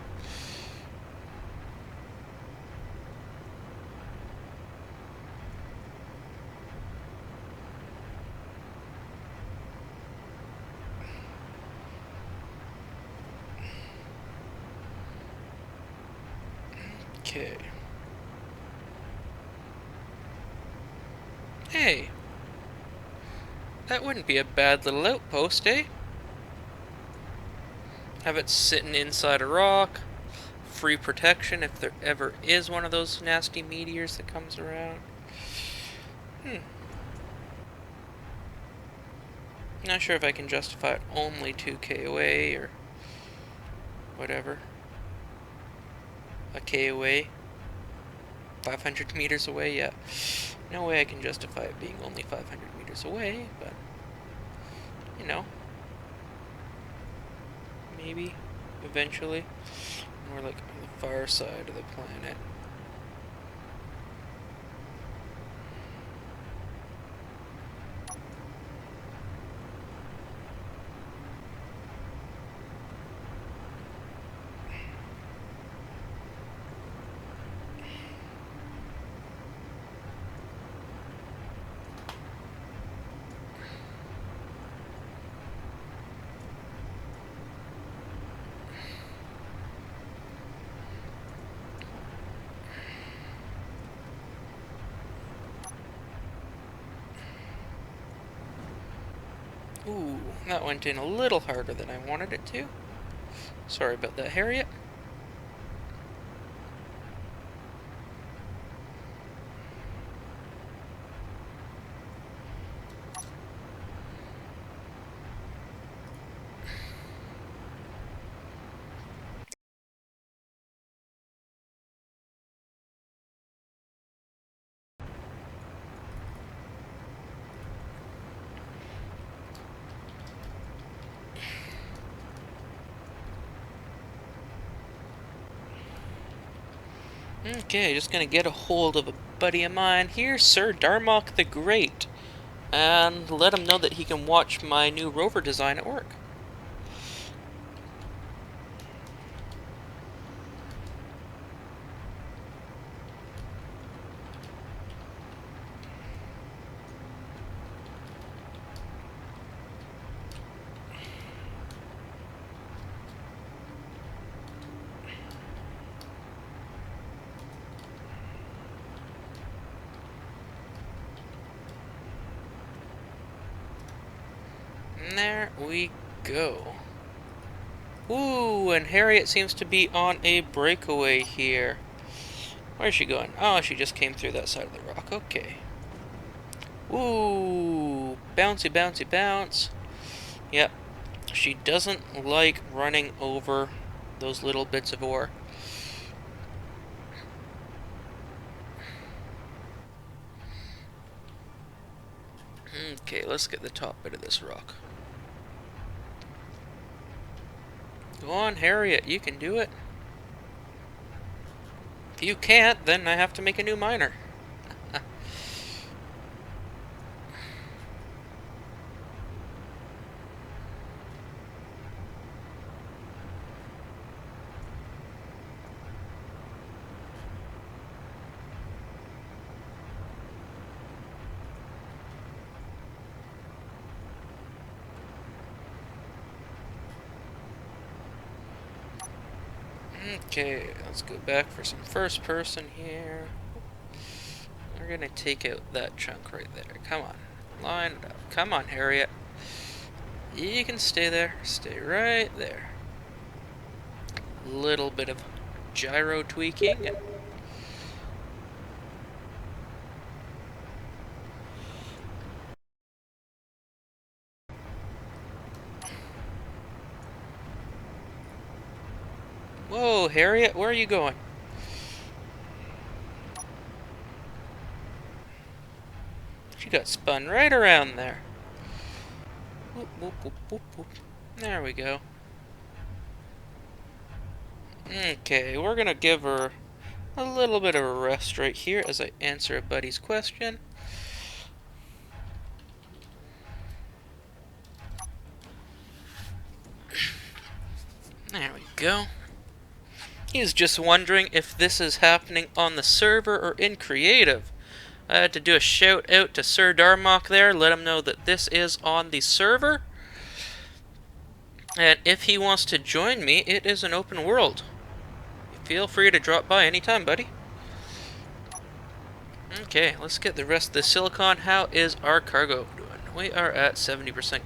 Okay. Hey, that wouldn't be a bad little outpost, eh? Have it sitting inside a rock. Free protection if there ever is one of those nasty meteors that comes around. Not sure if I can justify it only 2k away or whatever. A k away. 500 meters away, yeah. No way I can justify it being only 500 meters away, but, you know, maybe, eventually. More like on the far side of the planet. Ooh, that went in a little harder than I wanted it to. Sorry about that, Harriotte. Okay, just gonna get a hold of a buddy of mine here, Sir Darmok the Great, and let him know that he can watch my new rover design at work. And there we go. Ooh, and Harriotte seems to be on a breakaway here. Where's she going? Oh, she just came through that side of the rock. Okay. Ooh, bouncy, bouncy, bounce. Yep, she doesn't like running over those little bits of ore. Okay, let's get the top bit of this rock. Go on, Harriotte, you can do it. If you can't, then I have to make a new miner. Okay, let's go back for some first person here. We're gonna take out that chunk right there. Come on. Line it up. Come on, Harriotte. You can stay there. Stay right there. Little bit of gyro tweaking and whoa, Harriotte, where are you going? She got spun right around there. Whoop, whoop, whoop, whoop, whoop. There we go. Okay, we're gonna give her a little bit of a rest right here as I answer a buddy's question. There we go. He's just wondering if this is happening on the server or in creative. I had to do a shout out to Sir Darmok there, let him know that this is on the server. And if he wants to join me, it is an open world. Feel free to drop by anytime, buddy. Okay, let's get the rest of the silicon. How is our cargo doing? We are at 70%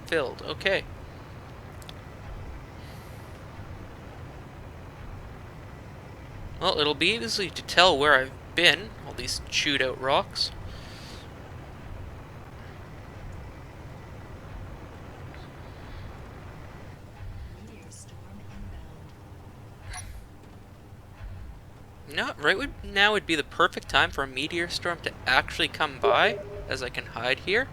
filled. Okay. Well, it'll be easy to tell where I've been. All these chewed out rocks. Meteor storm inbound. Now would be the perfect time for a meteor storm to actually come by, as I can hide here.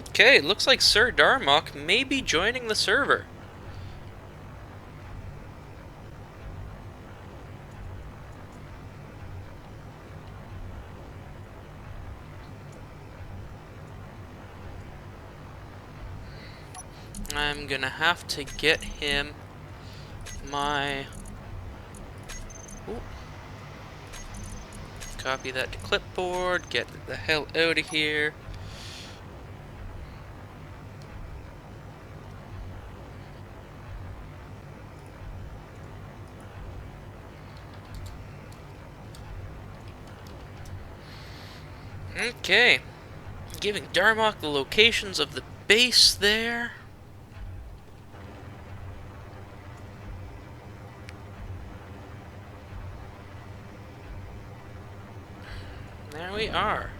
Okay, looks like Sir Darmok may be joining the server. I'm gonna have to get him my... Ooh. Copy that to clipboard, get the hell out of here. Okay. Giving Darmok the locations of the base there. There we are.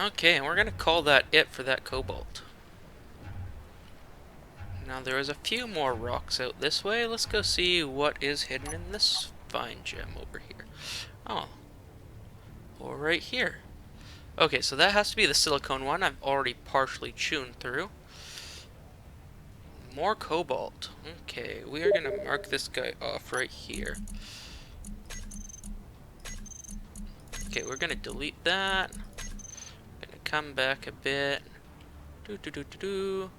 Okay, and we're gonna call that it for that cobalt. Now there is a few more rocks out this way. Let's go see what is hidden in this fine gem over here. Oh. Or right here. Okay, so that has to be the silicone one. I've already partially tuned through. More cobalt. Okay, we are gonna mark this guy off right here. Okay, we're gonna delete that. Gonna come back a bit. Do do do do do.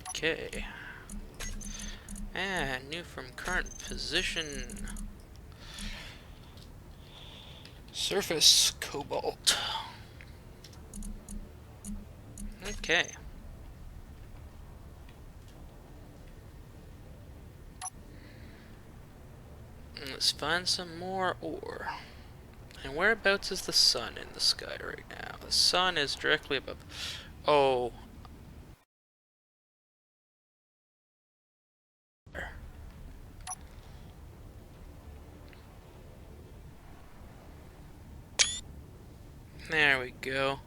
Okay. And new from current position. Surface cobalt. Okay. Let's find some more ore. And whereabouts is the sun in the sky right now? The sun is directly above. Oh. There we go.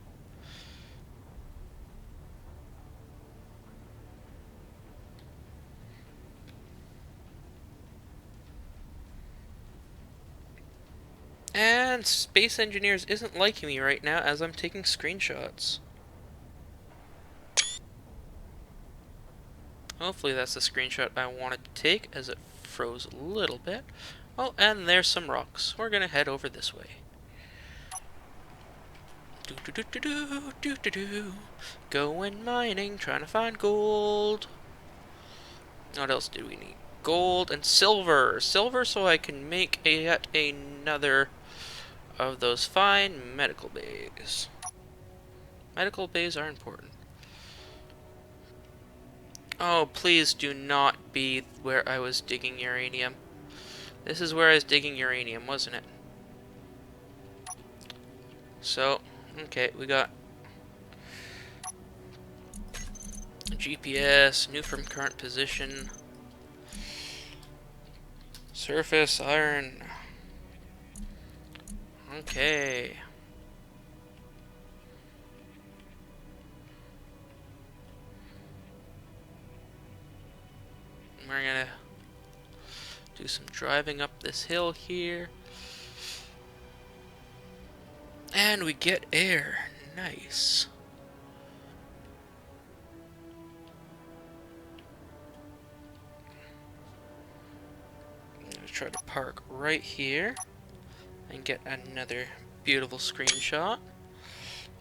And Space Engineers isn't liking me right now as I'm taking screenshots. Hopefully that's the screenshot I wanted to take as it froze a little bit. Oh, and there's some rocks. We're gonna head over this way. Do do do do do do do do. Going mining, trying to find gold. What else do we need? Gold and silver. Silver so I can make yet another of those fine medical bays. Medical bays are important. Oh, please do not be where I was digging uranium. This is where I was digging uranium, wasn't it? So, okay, we got GPS, new from current position, surface, iron. Okay. We're gonna do some driving up this hill here. And we get air. Nice. I'm gonna try to park right here and get another beautiful screenshot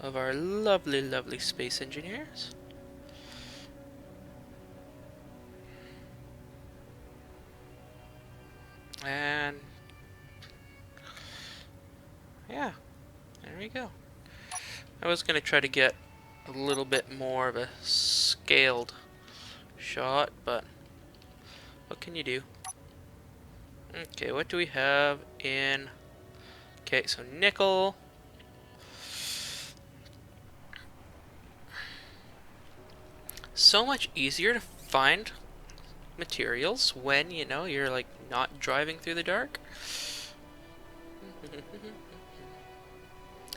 of our lovely, lovely space engineers. And yeah, there we go. I was gonna try to get a little bit more of a scaled shot, but what can you do? Okay, what do we have in... Okay, so nickel. So much easier to find materials when, you know, you're like not driving through the dark.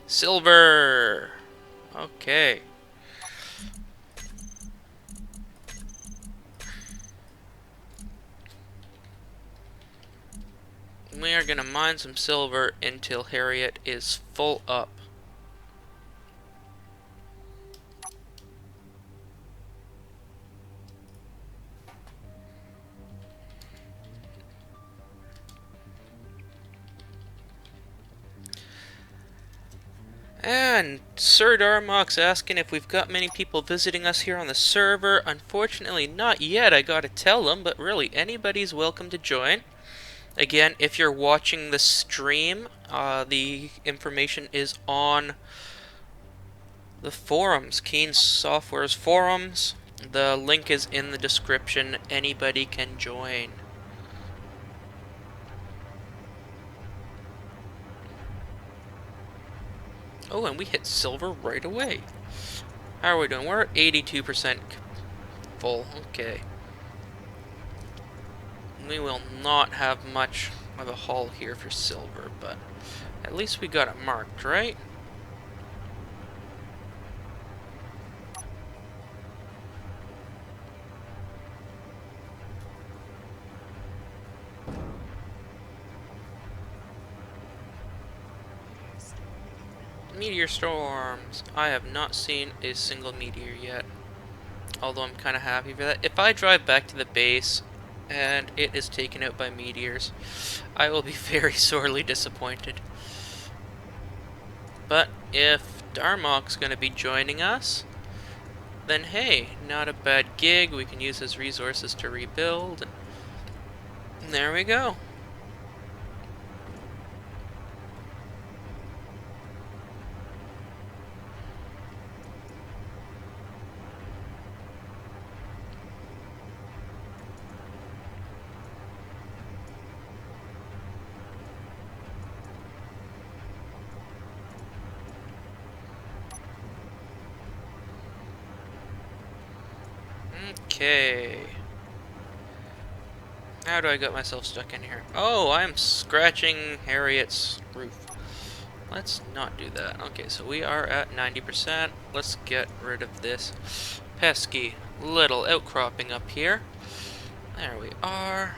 Silver! Okay. We are gonna mine some silver until Harriotte is full up. And Sir Darmok's asking if we've got many people visiting us here on the server. Unfortunately, not yet, I gotta tell them, but really, anybody's welcome to join. Again, if you're watching the stream, the information is on the forums, Keen Software's forums. The link is in the description. Anybody can join. Oh, and we hit silver right away. How are we doing? We're at 82% full. Okay. We will not have much of a haul here for silver, but at least we got it marked, right? Meteor storms. I have not seen a single meteor yet. Although I'm kind of happy for that. If I drive back to the base and it is taken out by meteors, I will be very sorely disappointed. But if Darmok's going to be joining us, then hey, not a bad gig. We can use his resources to rebuild. And there we go. Okay. How do I get myself stuck in here? Oh, I'm scratching Harriette's roof. Let's not do that. Okay, so we are at 90%. Let's get rid of this pesky little outcropping up here. There we are.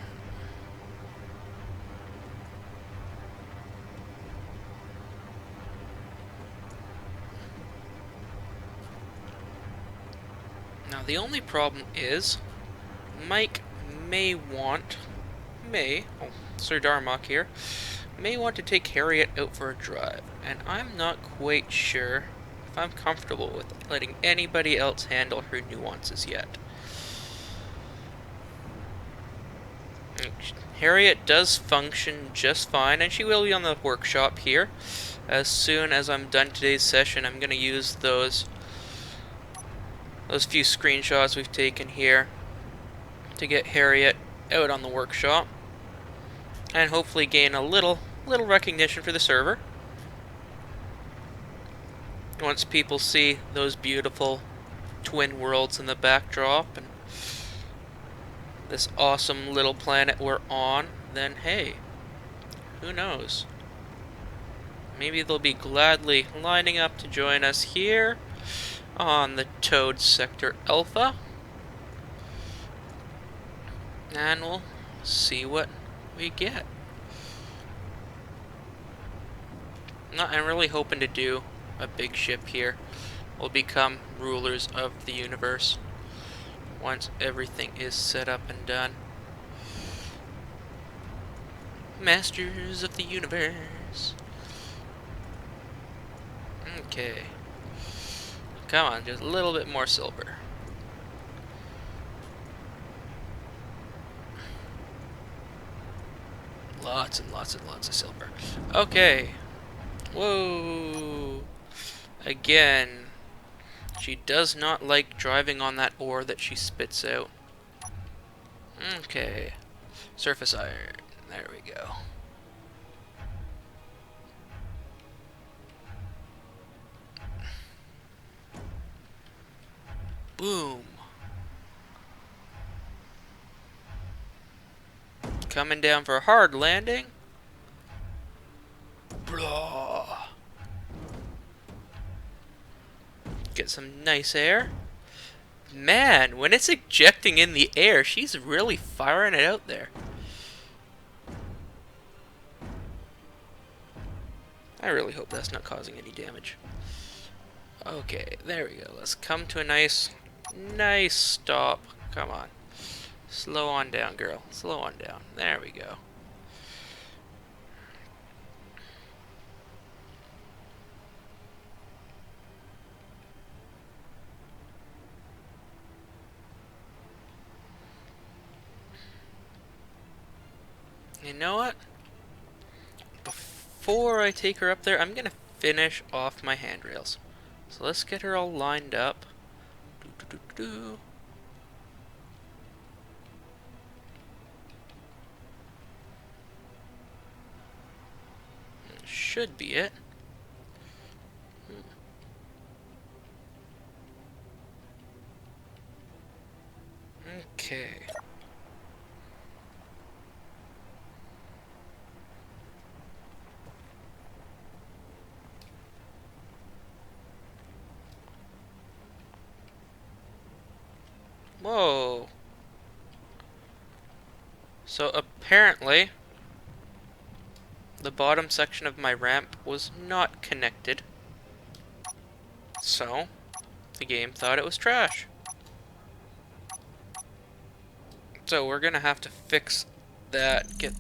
Now the only problem is Mike Sir Darmok here, may want to take Harriotte out for a drive, and I'm not quite sure if I'm comfortable with letting anybody else handle her nuances yet. Harriotte does function just fine, and she will be on the workshop here. As soon as I'm done today's session, I'm going to use those few screenshots we've taken here to get Harriotte out on the workshop and hopefully gain a little recognition for the server. Once people see those beautiful twin worlds in the backdrop and this awesome little planet we're on, then hey, who knows? Maybe they'll be gladly lining up to join us here on the Toad Sector Alpha. And we'll see what we get. I'm really hoping to do a big ship here. We'll become rulers of the universe once everything is set up and done. Masters of the universe. Okay. Come on, just a little bit more silver. Lots and lots and lots of silver. Okay. Whoa. Again, she does not like driving on that ore that she spits out. Okay. Surface iron. There we go. Boom. Coming down for a hard landing. Blah. Get some nice air. Man, when it's ejecting in the air, she's really firing it out there. I really hope that's not causing any damage. Okay, there we go. Let's come to a nice stop. Come on. Slow on down, girl. Slow on down. There we go. You know what? Before I take her up there, I'm gonna finish off my handrails. So let's get her all lined up. Doo-doo-doo-doo-doo. Should be it. Okay. Whoa. So apparently, the bottom section of my ramp was not connected. So, the game thought it was trash. So we're gonna have to fix that, get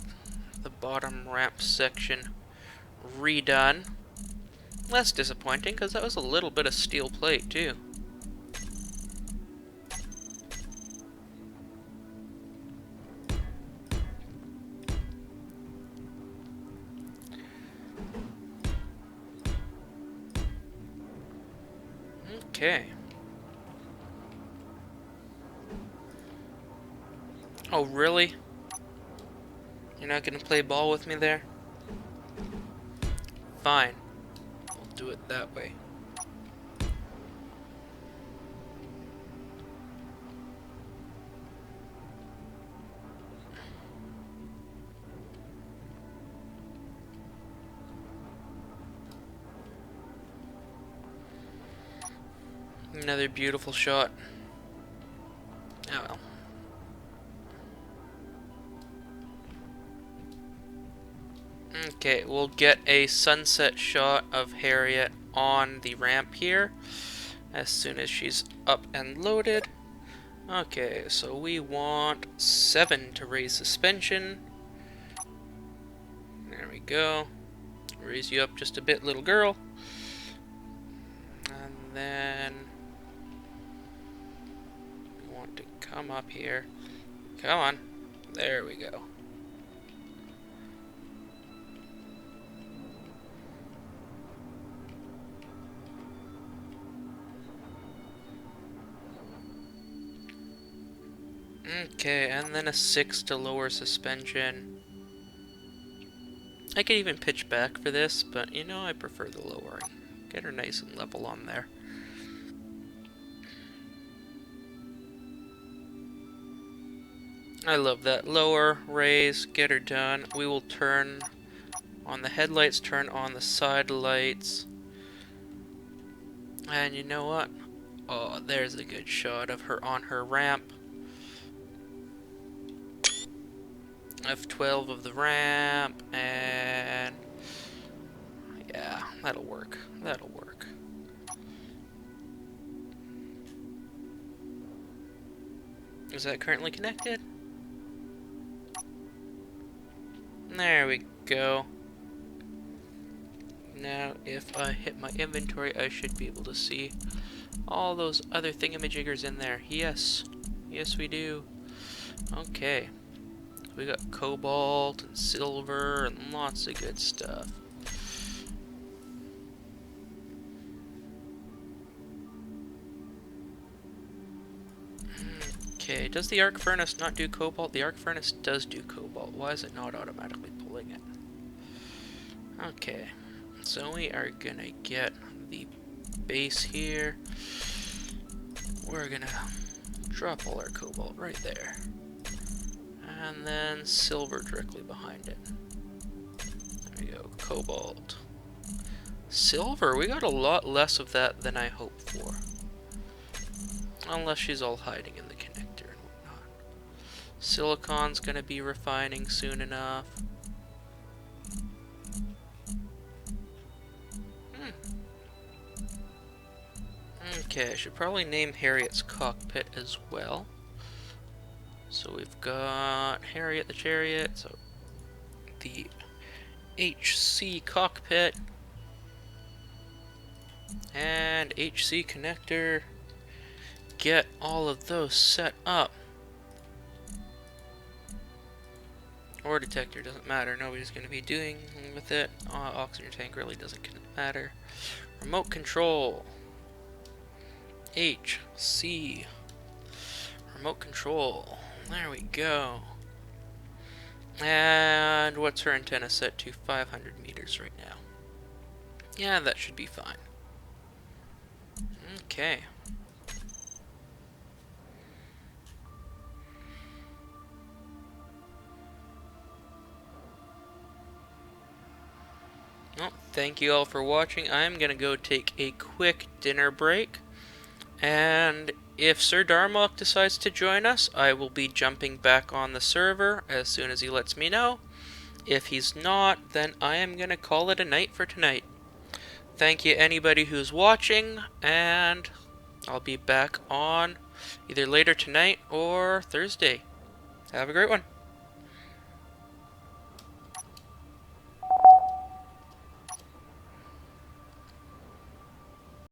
the bottom ramp section redone. Less disappointing, because that was a little bit of steel plate, too. Okay. Oh, really? You're not gonna play ball with me there? Fine. We'll do it that way. Another beautiful shot. Oh well. Okay, we'll get a sunset shot of Harriotte on the ramp here as soon as she's up and loaded. Okay, so we want 7 to raise suspension. There we go. Raise you up just a bit, little girl. And then we want to come up here. Come on. There we go. Okay, and then a 6 to lower suspension. I could even pitch back for this, but you know, I prefer the lowering. Get her nice and level on there. I love that. Lower, raise, get her done. We will turn on the headlights, turn on the side lights. And you know what? Oh, there's a good shot of her on her ramp. F12 of the ramp, and yeah, that'll work. That'll work. Is that currently connected? There we go. Now, if I hit my inventory, I should be able to see all those other thingamajiggers in there. Yes. Yes, we do. Okay. We got cobalt and silver and lots of good stuff. Okay, does the arc furnace not do cobalt? The arc furnace does do cobalt. Why is it not automatically pulling it? Okay, so we are gonna get the base here. We're gonna drop all our cobalt right there. And then silver directly behind it. There we go, cobalt. Silver, we got a lot less of that than I hoped for. Unless she's all hiding in the connector and whatnot. Silicon's gonna be refining soon enough. Okay, I should probably name Harriette's cockpit as well. So we've got Harriotte the chariot, so the HC cockpit, and HC connector. Get all of those set up. Ore detector doesn't matter, nobody's going to be doing with it. Oxygen tank really doesn't matter. Remote control. HC. Remote control. There we go. And what's her antenna set to? 500 meters right now. Yeah, that should be fine. Okay. Well, thank you all for watching. I'm gonna go take a quick dinner break. And if Sir Darmok decides to join us, I will be jumping back on the server as soon as he lets me know. If he's not, then I am gonna call it a night for tonight. Thank you anybody who's watching, and I'll be back on either later tonight or Thursday. Have a great one.